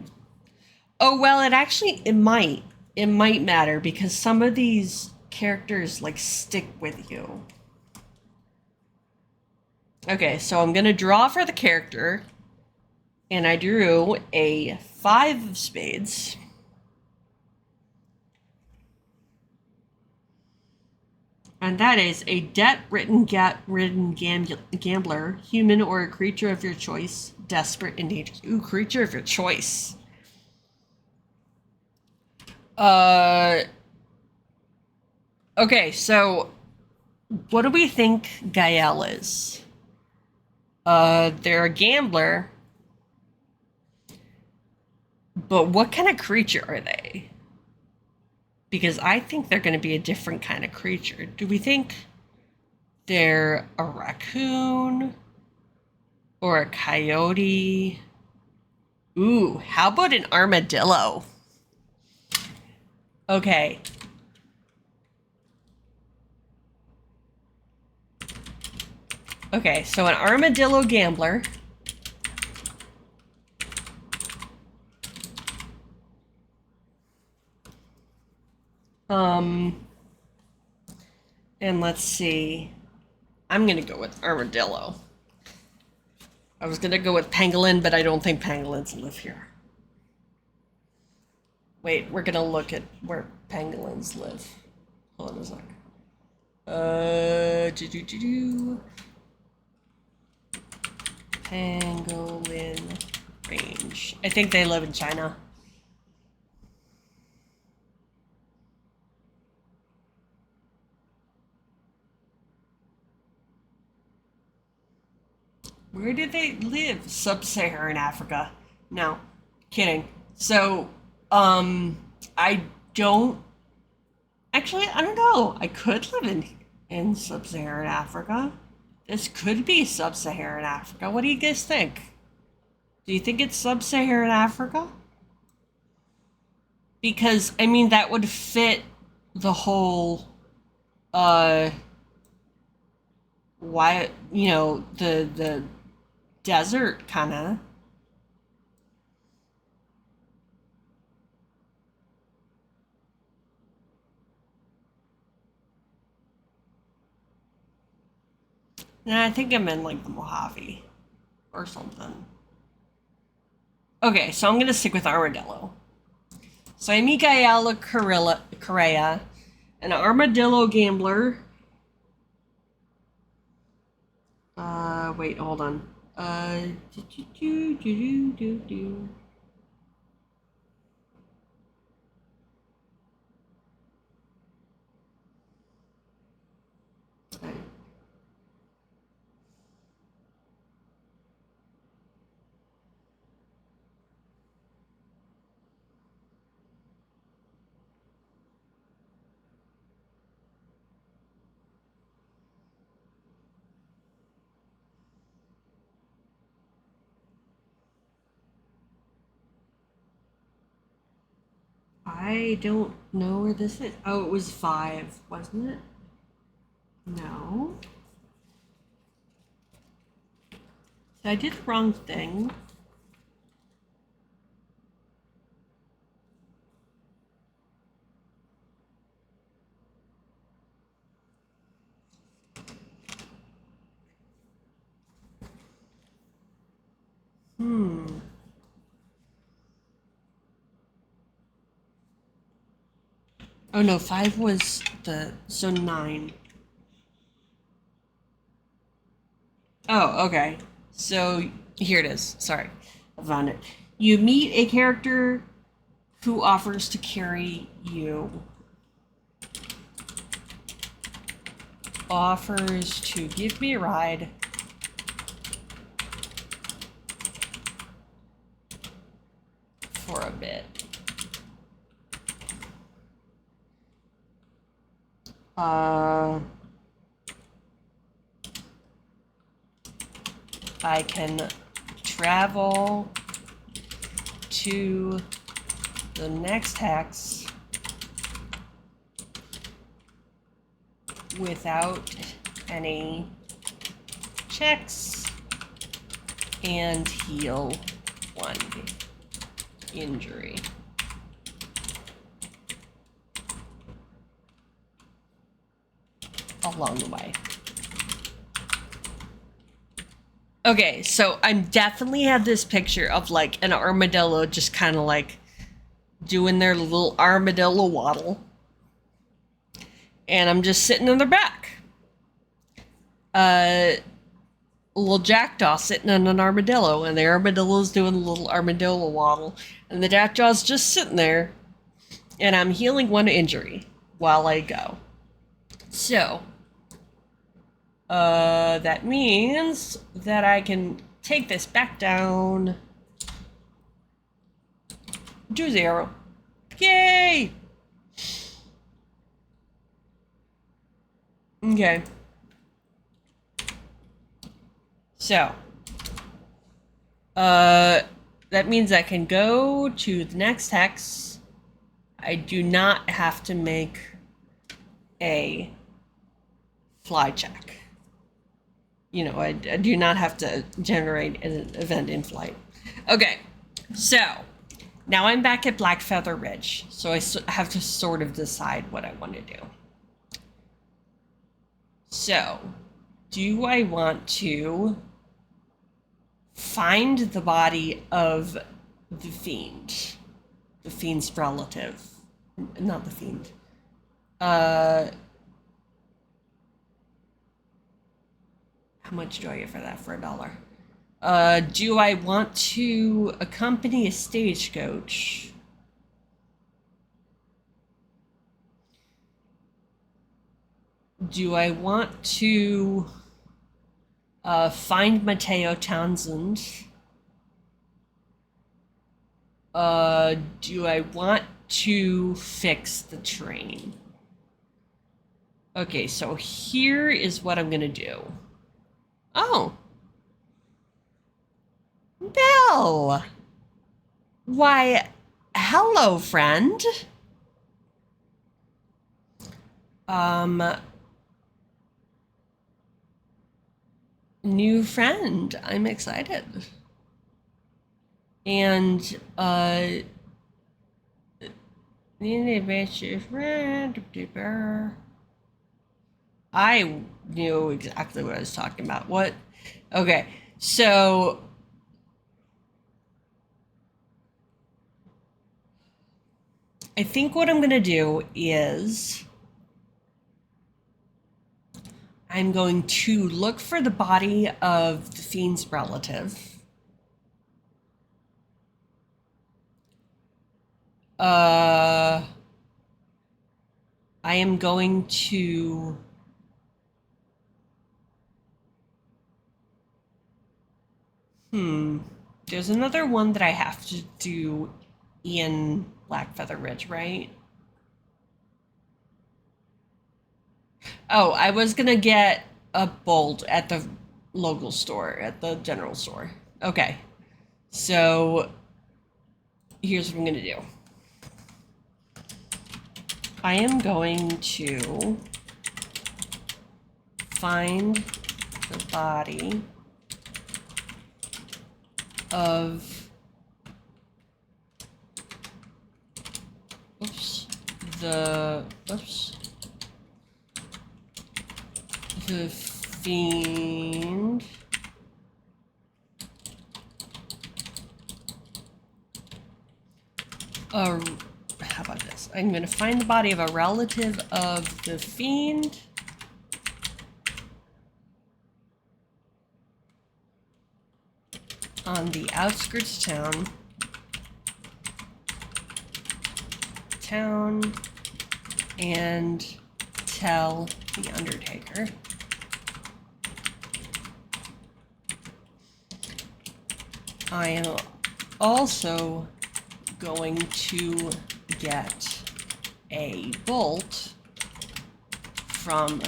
Oh well, it might. It might matter because some of these characters like stick with you. Okay, so I'm gonna draw for the character, and I drew a 5 of spades. And that is a debt-ridden gambler, human or a creature of your choice, desperate and dangerous. Ooh, creature of your choice. Okay, so what do we think Gael is? They're a gambler, but what kind of creature are they? Because I think they're going to be a different kind of creature. Do we think they're a raccoon or a coyote? Ooh, how about an armadillo? Okay. Okay, so an armadillo gambler. And let's see. I'm gonna go with armadillo. I was gonna go with pangolin, but I don't think pangolins live here. Wait, we're gonna look at where pangolins live. Hold on a sec. Pangolin range. I think they live in China. Where do they live? Sub-Saharan Africa. No, kidding. So, I don't. Actually, I don't know. I could live in Sub-Saharan Africa. This could be Sub-Saharan Africa. What do you guys think? Do you think it's Sub-Saharan Africa? Because, I mean, that would fit the whole, why, you know, the desert, kind of. Nah, I think I'm in, like, the Mojave or something. Okay, so I'm going to stick with armadillo. So I meet Gael Correa, an armadillo gambler. Wait, hold on. I don't know where this is. Oh, it was 5, wasn't it? No. So I did the wrong thing. Oh no, 5 was so 9. Oh, okay. So here it is. Sorry, I found it. You meet a character who offers to carry you. Offers to give me a ride. For a bit. I can travel to the next hex without any checks and heal 1 injury. Along the way. Okay, so I definitely have this picture of like an armadillo just kind of like doing their little armadillo waddle. And I'm just sitting on their back. A little jackdaw sitting on an armadillo, and the armadillo's doing a little armadillo waddle, and the jackdaw's just sitting there, and I'm healing 1 injury while I go. So, that means that I can take this back down to 0. Yay! Okay. So, that means I can go to the next hex. I do not have to make a fly check. You know, I do not have to generate an event in flight. Okay, so now I'm back at Blackfeather Ridge, so I have to sort of decide what I want to do. So, do I want to find the body of the fiend's relative? Not the fiend. How much do I get for that? For $1. Do I want to accompany a stagecoach? Do I want to find Mateo Townsend? Do I want to fix the train? Okay, so here is what I'm gonna do. Oh. Belle! Why, hello, friend. New friend. I'm excited. And, I knew exactly what I was talking about. What? Okay, so I think what I'm gonna do is I'm going to look for the body of the fiend's relative. I am going to there's another one that I have to do in Blackfeather Ridge, right? Oh, I was gonna get a bolt at the local store, at the general store. Okay, so here's what I'm gonna do. I am going to find the body of the fiend how about this? I'm going to find the body of a relative of the fiend. On the outskirts of town and tell the Undertaker. I am also going to get a bolt from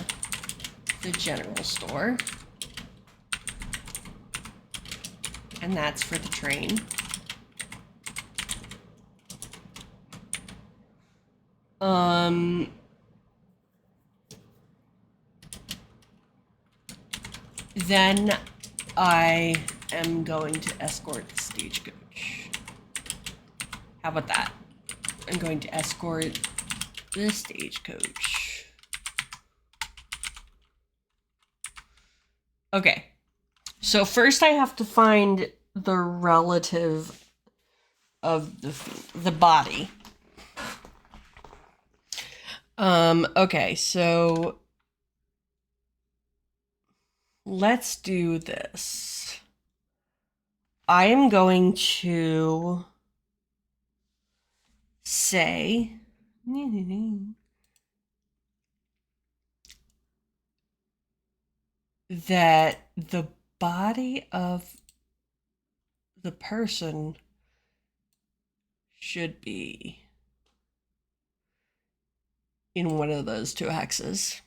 the general store. And that's for the train. Then I am going to escort the stagecoach. How about that? I'm going to escort the stagecoach. Okay. So first I have to find the relative of the body. Okay, so let's do this. I am going to say that the body of the person should be in one of those two hexes.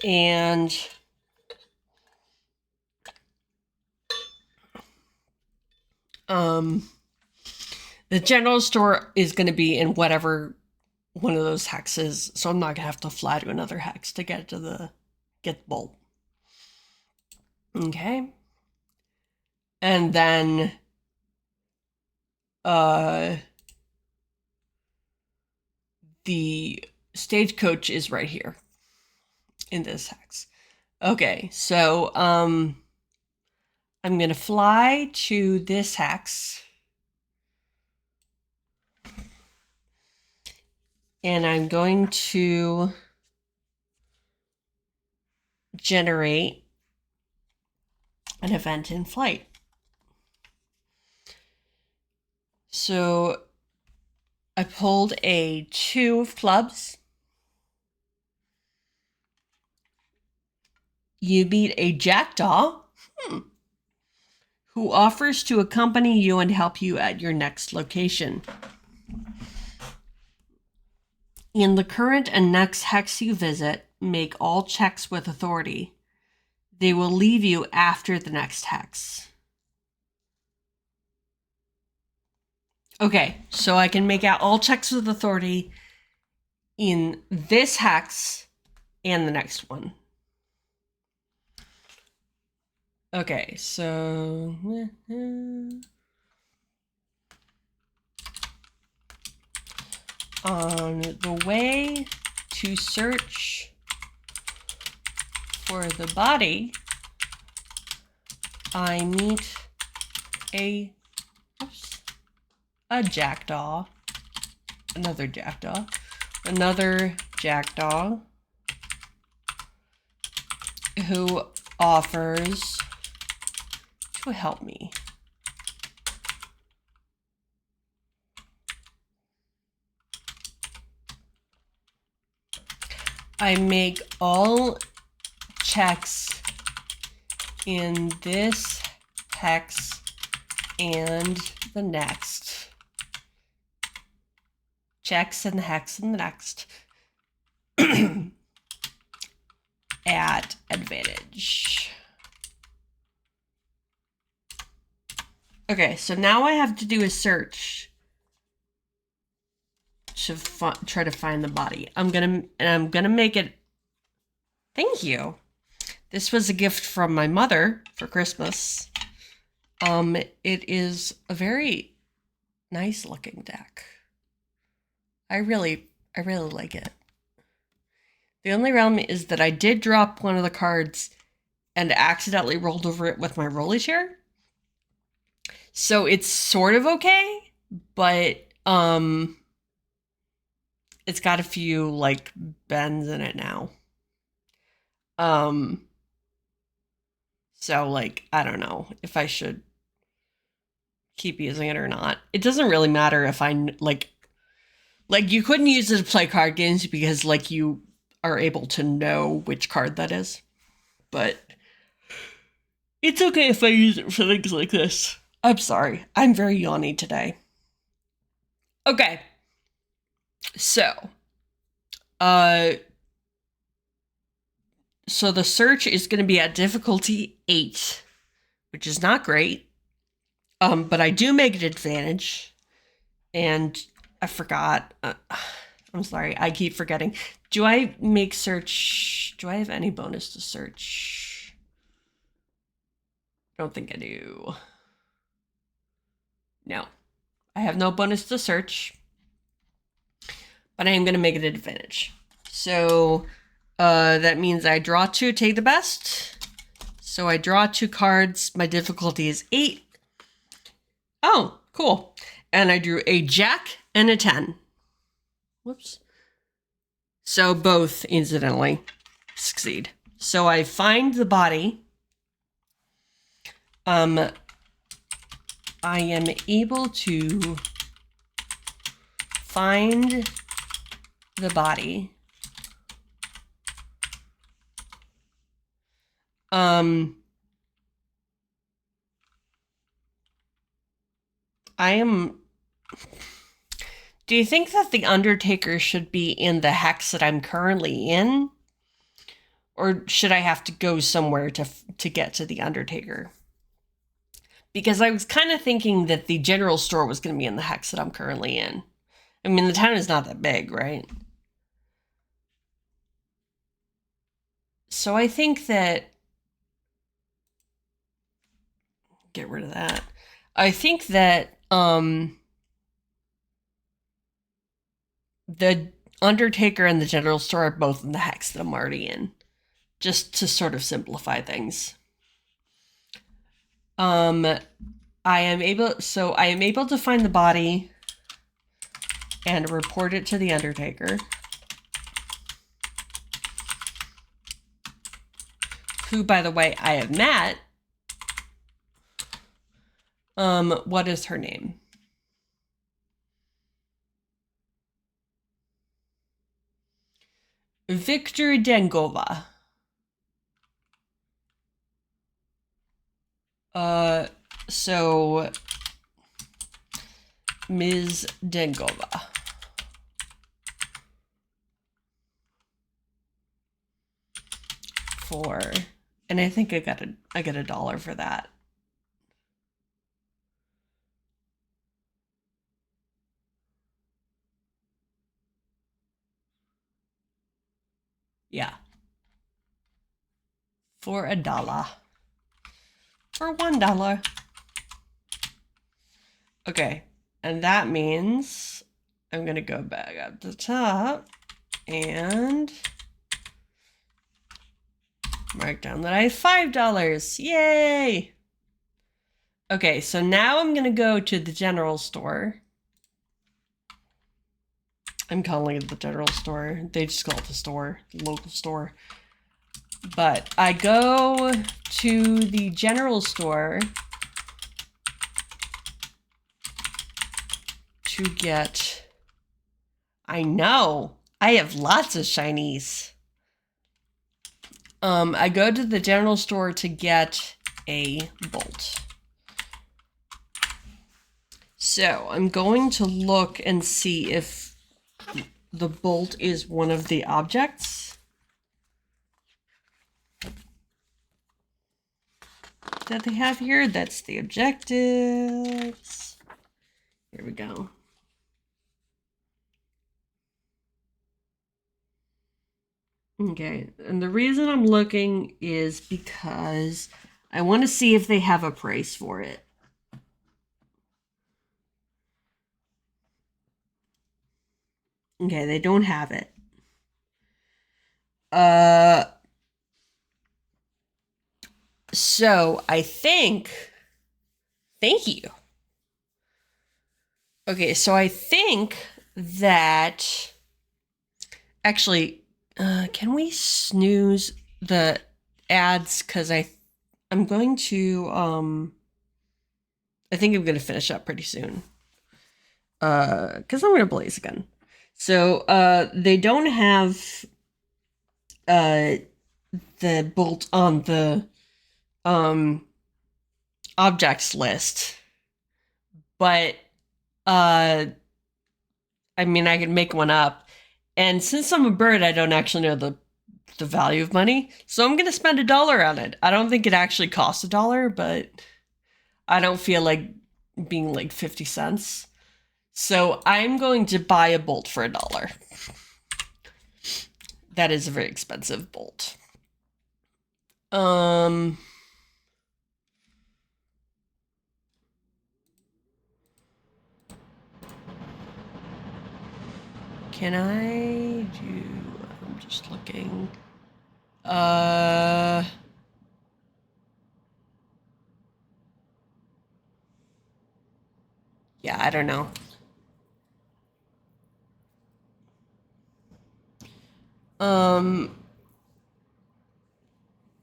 And the general store is going to be in whatever one of those hexes, so I'm not going to have to fly to another hex to get to the bolt. Okay. And then the stagecoach is right here in this hex. Okay, so I'm going to fly to this hex. And I'm going to generate an event in flight. So I pulled a 2 of clubs. You meet a jackdaw who offers to accompany you and help you at your next location. In the current and next hex you visit, make all checks with authority. They will leave you after the next hex. Okay, so I can make out all checks with authority in this hex and the next one. Okay, so on the way to search for the body, I meet a jackdaw, another jackdaw who offers to help me. I make all checks in this hex and the next. Checks in the hex and the next. At advantage. Okay, so now I have to do a search to try to find the body. I'm gonna make it. Thank you. This was a gift from my mother for Christmas. It is a very nice looking deck. I really like it. The only realm is that I did drop one of the cards and accidentally rolled over it with my rolly chair. So it's sort of okay, but it's got a few like bends in it now. So like I don't know if I should keep using it or not. It doesn't really matter if I like you couldn't use it to play card games because like you are able to know which card that is. But it's okay if I use it for things like this. I'm sorry. I'm very yawny today. Okay. So, uh, so the search is going to be at difficulty 8, which is not great. But I do make an advantage, and I forgot. I'm sorry, I keep forgetting. Do I make search? Do I have any bonus to search? I don't think I do. No, I have no bonus to search, but I am going to make it an advantage. So that means I draw 2, take the best. So I draw 2 cards. My difficulty is 8. Oh, cool. And I drew a jack and a 10. Whoops. So both, incidentally, succeed. So I find the body. I am able to find the body. Do you think that the Undertaker should be in the hex that I'm currently in? Or should I have to go somewhere to get to the Undertaker? Because I was kind of thinking that the general store was going to be in the hex that I'm currently in. I mean, the town is not that big, right? So I think that... Get rid of that. I think that the Undertaker and the general store are both in the hex that I'm already in. Just to sort of simplify things. I am able to find the body and report it to the Undertaker, who, by the way, I have met. What is her name? Victor Dengova. So Ms. Dengova. And I think I got $1 for that. Yeah. For $1. For $1. Okay. And that means I'm going to go back up to the top and mark down that I have $5. Yay! Okay, so now I'm going to go to the general store. I'm calling it the general store. They just call it the store, the local store. But I go to the general store to get... I know! I have lots of shinies. I go to the general store to get a bolt. So I'm going to look and see if the bolt is one of the objects that they have here. That's the objectives. Here we go. Okay, and the reason I'm looking is because I want to see if they have a price for it. Okay, they don't have it. So I think... Thank you. Okay, so I think that... Actually... can we snooze the ads? Because I'm going to, I think I'm going to finish up pretty soon. Because I'm going to blaze again. So, they don't have, the bolt on the, objects list. But, I mean, I can make one up. And since I'm a bird, I don't actually know the value of money. So I'm going to spend $1 on it. I don't think it actually costs $1, but I don't feel like being like 50 cents. So I'm going to buy a bolt for $1. That is a very expensive bolt. Can I do, I'm just looking. Yeah, I don't know.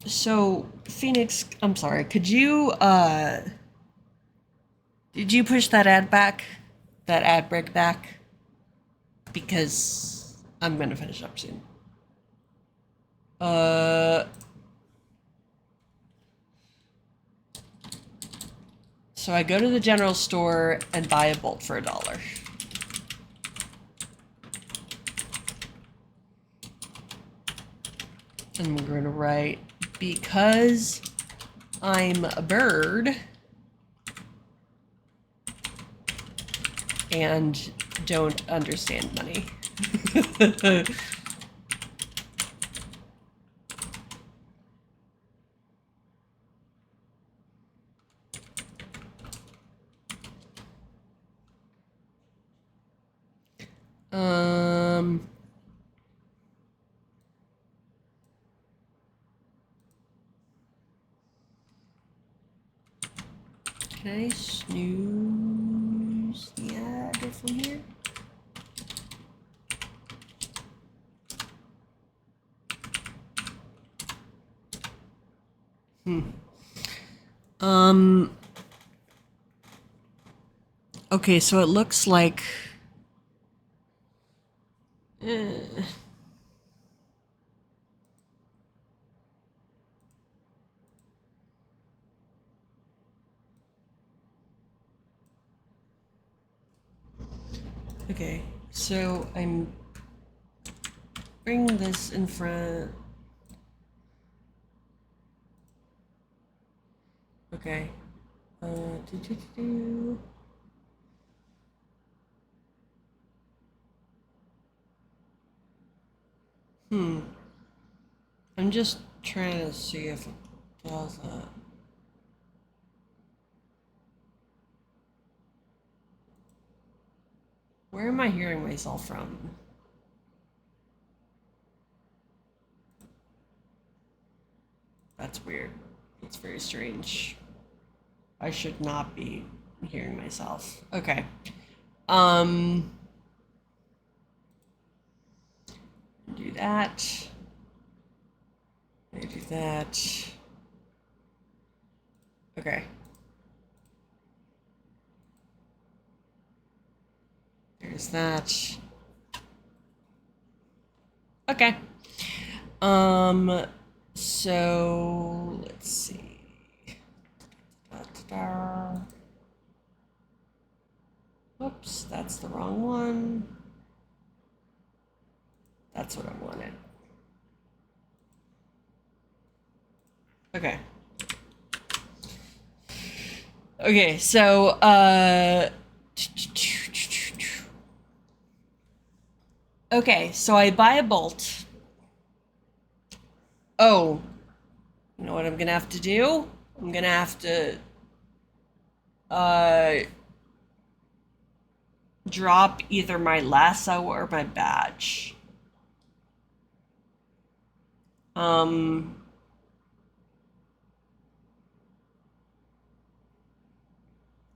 So Phoenix, I'm sorry, could you, did you push that ad back? That ad break back? Because I'm gonna finish up soon. So I go to the general store and buy a bolt for $1. And I'm going to write, because I'm a bird and don't understand money. Can I snooze the ad from here? Okay, so it looks like okay, so I'm bring this in front. Okay. I'm just trying to see if it does that. Where am I hearing myself from? That's weird. It's very strange. I should not be hearing myself. Okay. Do that. Do that. Okay. There's that. Okay. So let's see. Whoops, that's the wrong one. That's what I wanted. Okay. Okay, so okay, so I buy a bolt. Oh, you know what I'm gonna have to do? I'm gonna have to drop either my lasso or my badge.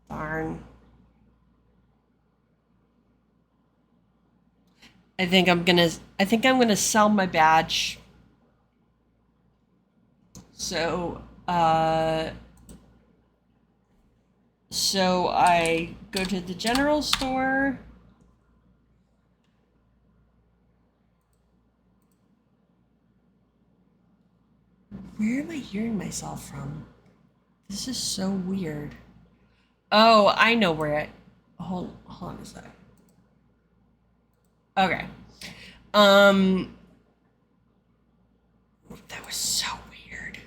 Darn. I think I'm gonna sell my badge. So, so I go to the general store. Where am I hearing myself from? This is so weird. Oh, I know where it. Hold on a sec. Okay. That was so weird.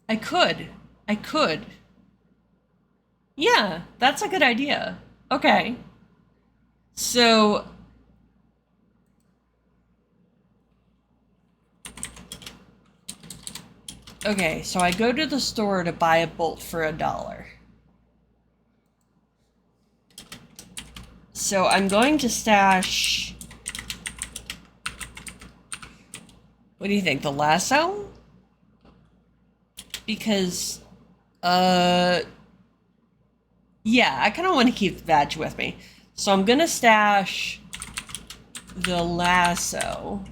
I could. I could. Yeah, that's a good idea. Okay. So, okay, so I go to the store to buy a bolt for $1. So I'm going to stash. What do you think? The lasso? Because, yeah, I kind of want to keep the badge with me. So I'm going to stash the lasso.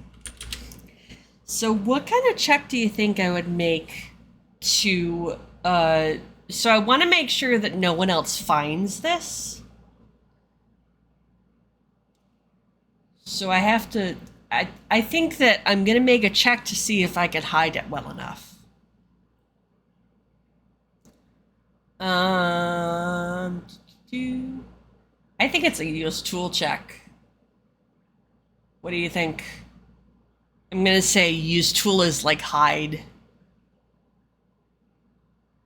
So what kind of check do you think I would make to, so I want to make sure that no one else finds this. So I have to, I think that I'm going to make a check to see if I can hide it well enough. I think it's a use tool check. What do you think? I'm gonna say use tool is like hide.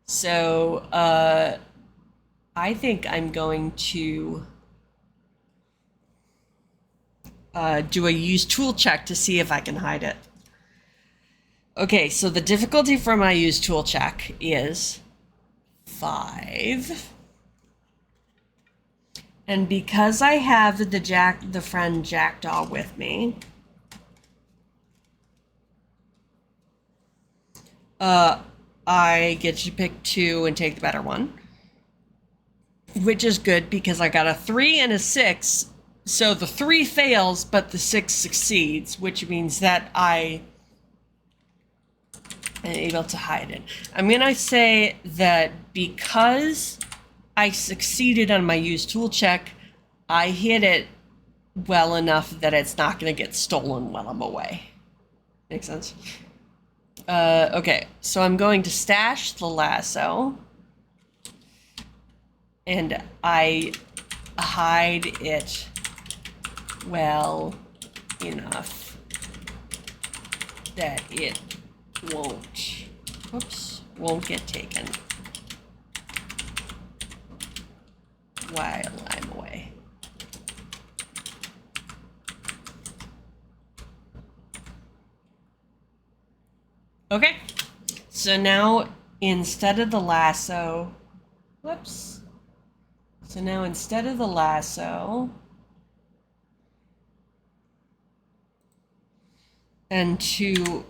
So, I think I'm going to do a use tool check to see if I can hide it. Okay, so the difficulty for my use tool check is 5. And because I have the friend Jackdaw with me, I get to pick 2 and take the better one, which is good because I got a 3 and a 6. So the 3 fails, but the 6 succeeds, which means that I am able to hide it. I'm gonna say that because I succeeded on my use tool check, I hit it well enough that it's not gonna get stolen while I'm away. Make sense? Okay, so I'm going to stash the lasso, and I hide it well enough that it won't get taken while I'm away. Okay, so now instead of the lasso, and to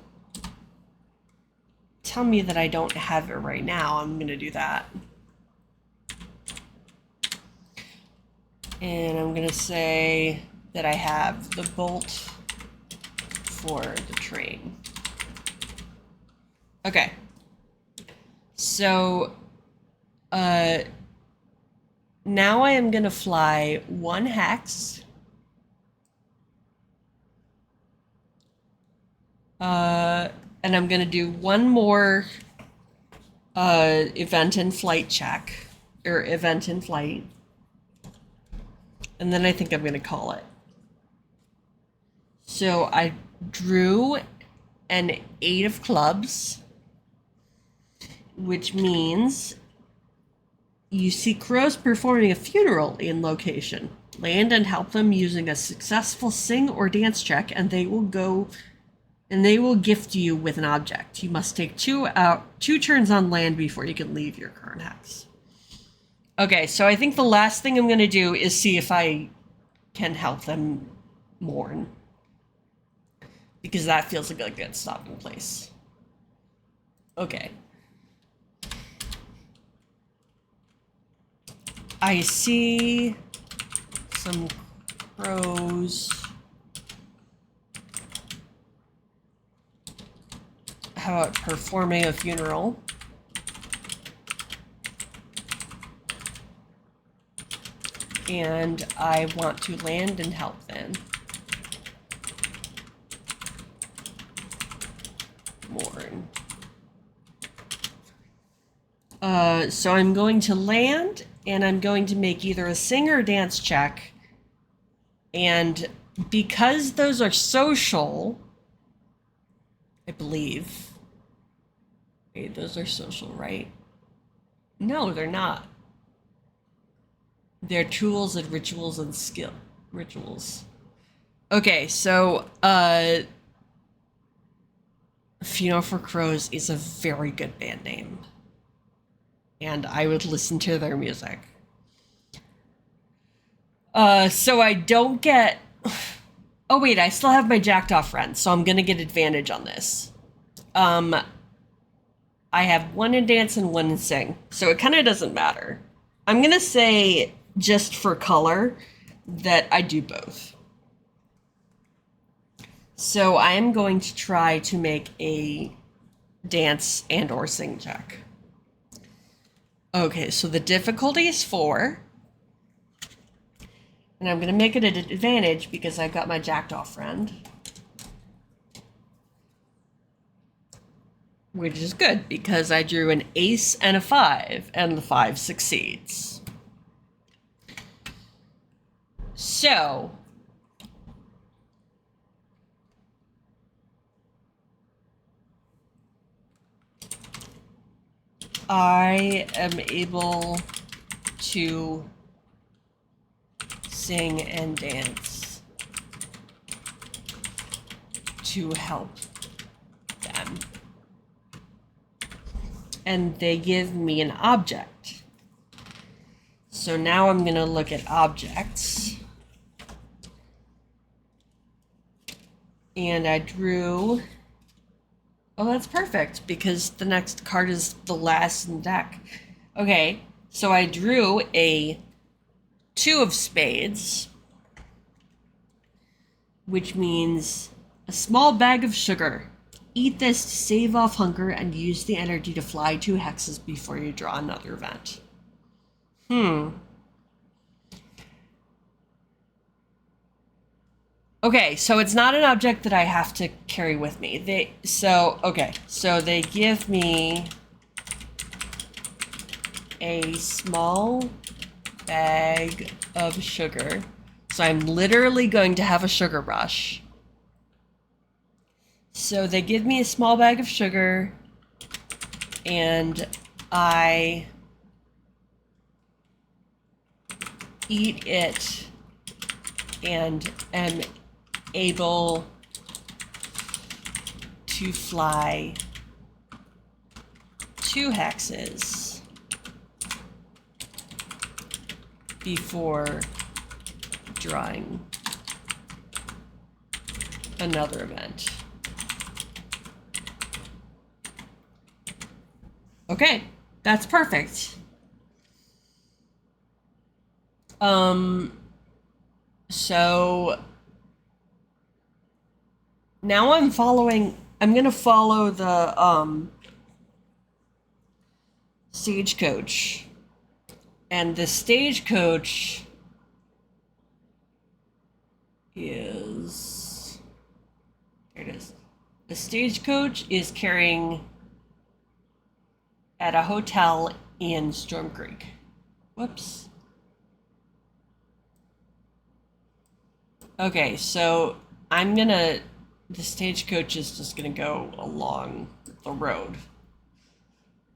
tell me that I don't have it right now, I'm gonna do that. And I'm gonna say that I have the bolt for the train. Okay. So, now I am gonna fly 1 hex. And I'm gonna do 1 more event in flight check, or event in flight. And then I think I'm gonna call it. So I drew an 8 of clubs, which means you see crows performing a funeral in location. Land and help them using a successful sing or dance check, and they will gift you with an object. You must take 2 turns on land before you can leave your current hex. Okay, so I think the last thing I'm going to do is see if I can help them mourn, because that feels like a good stopping place. Okay. I see some crows. How about performing a funeral? And I want to land and help them mourn. So I'm going to land, and I'm going to make either a sing or dance check. And because those are social, I believe. Wait, those are social, right? No, they're not. They're tools and rituals and skill. Rituals. Okay, so, Funeral for Crows is a very good band name. And I would listen to their music. So I don't get... Oh, wait, I still have my jacked off friend, so I'm gonna get advantage on this. I have one in dance and one in sing, so it kind of doesn't matter. I'm gonna say, just for color, that I do both. So I am going to try to make a dance and or sing check. Okay, so the difficulty is 4. And I'm going to make it an advantage because I've got my jacked off friend. Which is good because I drew an ace and a 5, and the 5 succeeds. So, I am able to sing and dance to help them. And they give me an object. So now I'm going to look at objects. And I drew... Oh, that's perfect, because the next card is the last in the deck. Okay, so I drew a 2 of spades, which means a small bag of sugar. Eat this to save off hunger and use the energy to fly 2 hexes before you draw another event. Okay, so it's not an object that I have to carry with me. So they give me a small bag of sugar. So I'm literally going to have a sugar rush. So they give me a small bag of sugar, and I eat it and am able to fly 2 hexes before drawing another event. Okay, that's perfect. So now I'm gonna follow the stagecoach. And the stagecoach is, there it is. The stagecoach is carrying at a hotel in Storm Creek. Whoops. Okay, so the stagecoach is just gonna go along the road.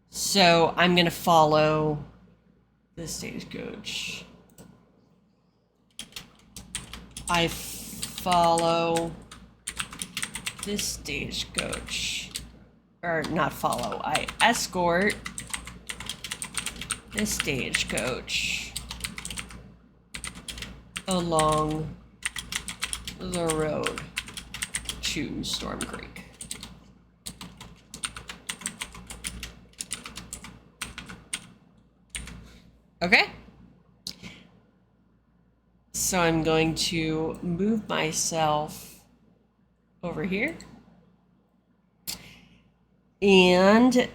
So I'm gonna follow the stagecoach. I follow this stagecoach. Or not follow, I escort this stagecoach along the road to Storm Creek. Okay. So I'm going to move myself over here. And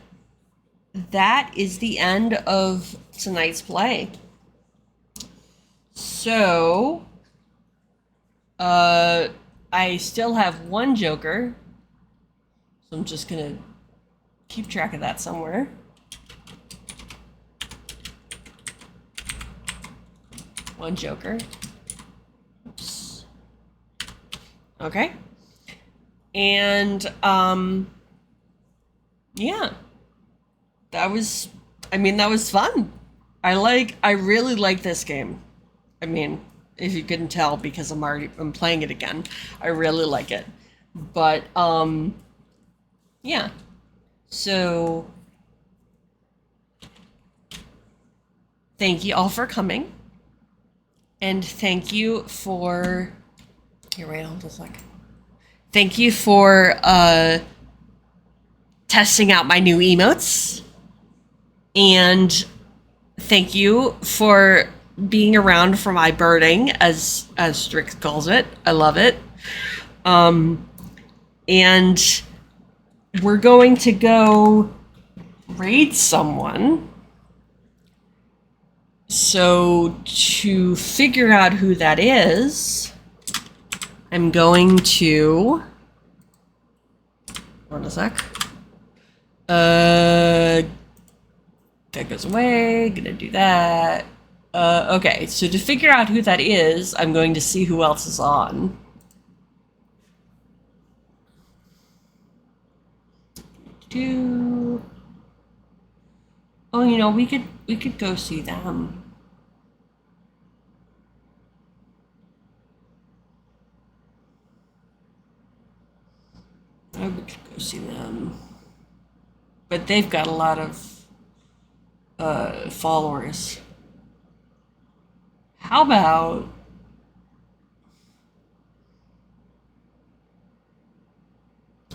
that is the end of tonight's play. So, I still have 1 joker. So I'm just gonna keep track of that somewhere. One joker. Oops. Okay. And, yeah. That was fun. I really like this game. I mean, if you couldn't tell because I'm playing it again. I really like it. But, yeah. So, thank you all for coming. And thank you for... Here, wait, hold on a sec. Thank you for testing out my new emotes. And thank you for being around for my birding, as Strix calls it. I love it. And we're going to go raid someone. So to figure out who that is, I'm going to... Hold on a sec. That goes away. Gonna do that. Okay, so to figure out who that is, I'm going to see who else is on. Oh, you know, we could go see them. I would go see them. But they've got a lot of followers. How about...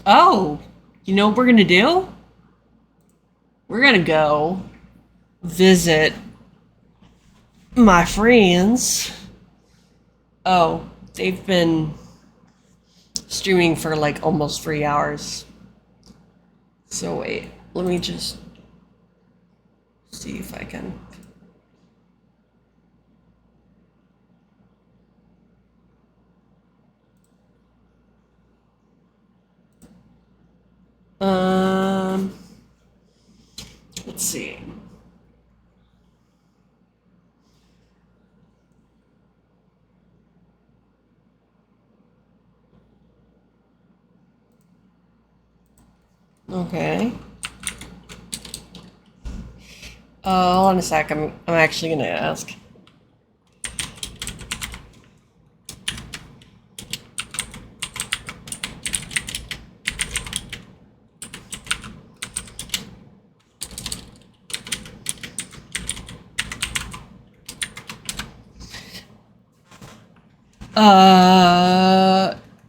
Oh, you know what we're gonna do? We're gonna go visit my friends. Oh, they've been streaming for like almost 3 hours. So wait, let me just see if I can. Let's see. Okay. Hold on a sec. I'm actually gonna ask.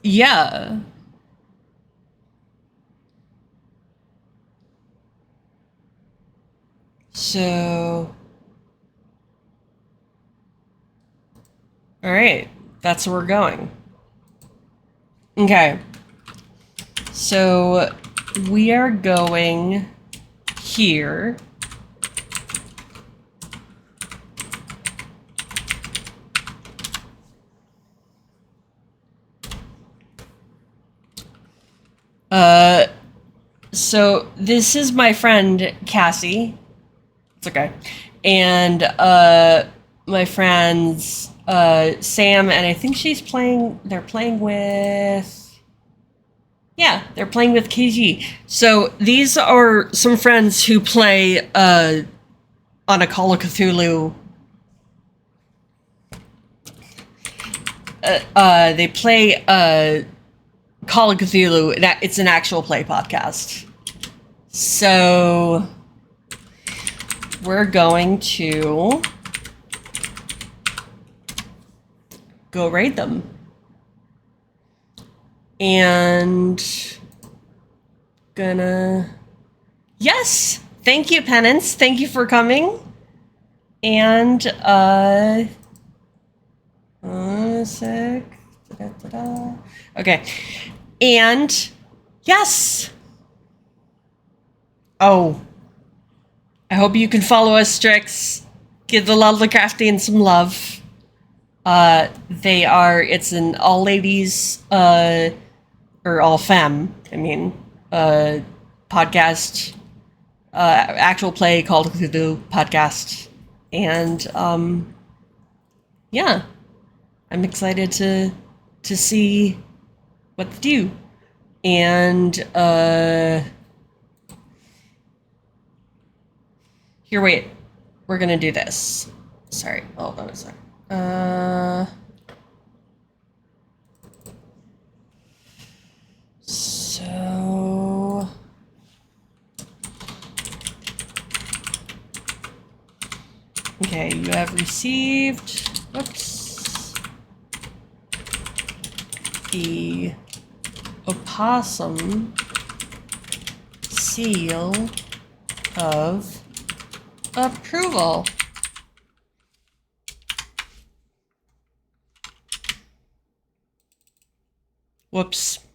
Yeah. So, all right, that's where we're going. Okay. So, we are going here. So this is my friend Cassie. It's okay. And my friends Sam, and I think they're playing with KG. So these are some friends who play on a Call of Cthulhu. They play Call of Cthulhu. It's an actual play podcast. So we're going to go raid them. And yes, thank you, Penance. Thank you for coming. And a sec. Okay. And yes. Oh, I hope you can follow us, Strix. Give the Lovelycraftians some love. It's an all ladies, or all femme, podcast, actual play Call of Cthulhu podcast. And, yeah, I'm excited to see what to do. And here, wait. We're gonna do this. Sorry, hold on a sec. So okay, you have received, whoops, the opossum seal of approval. Whoops.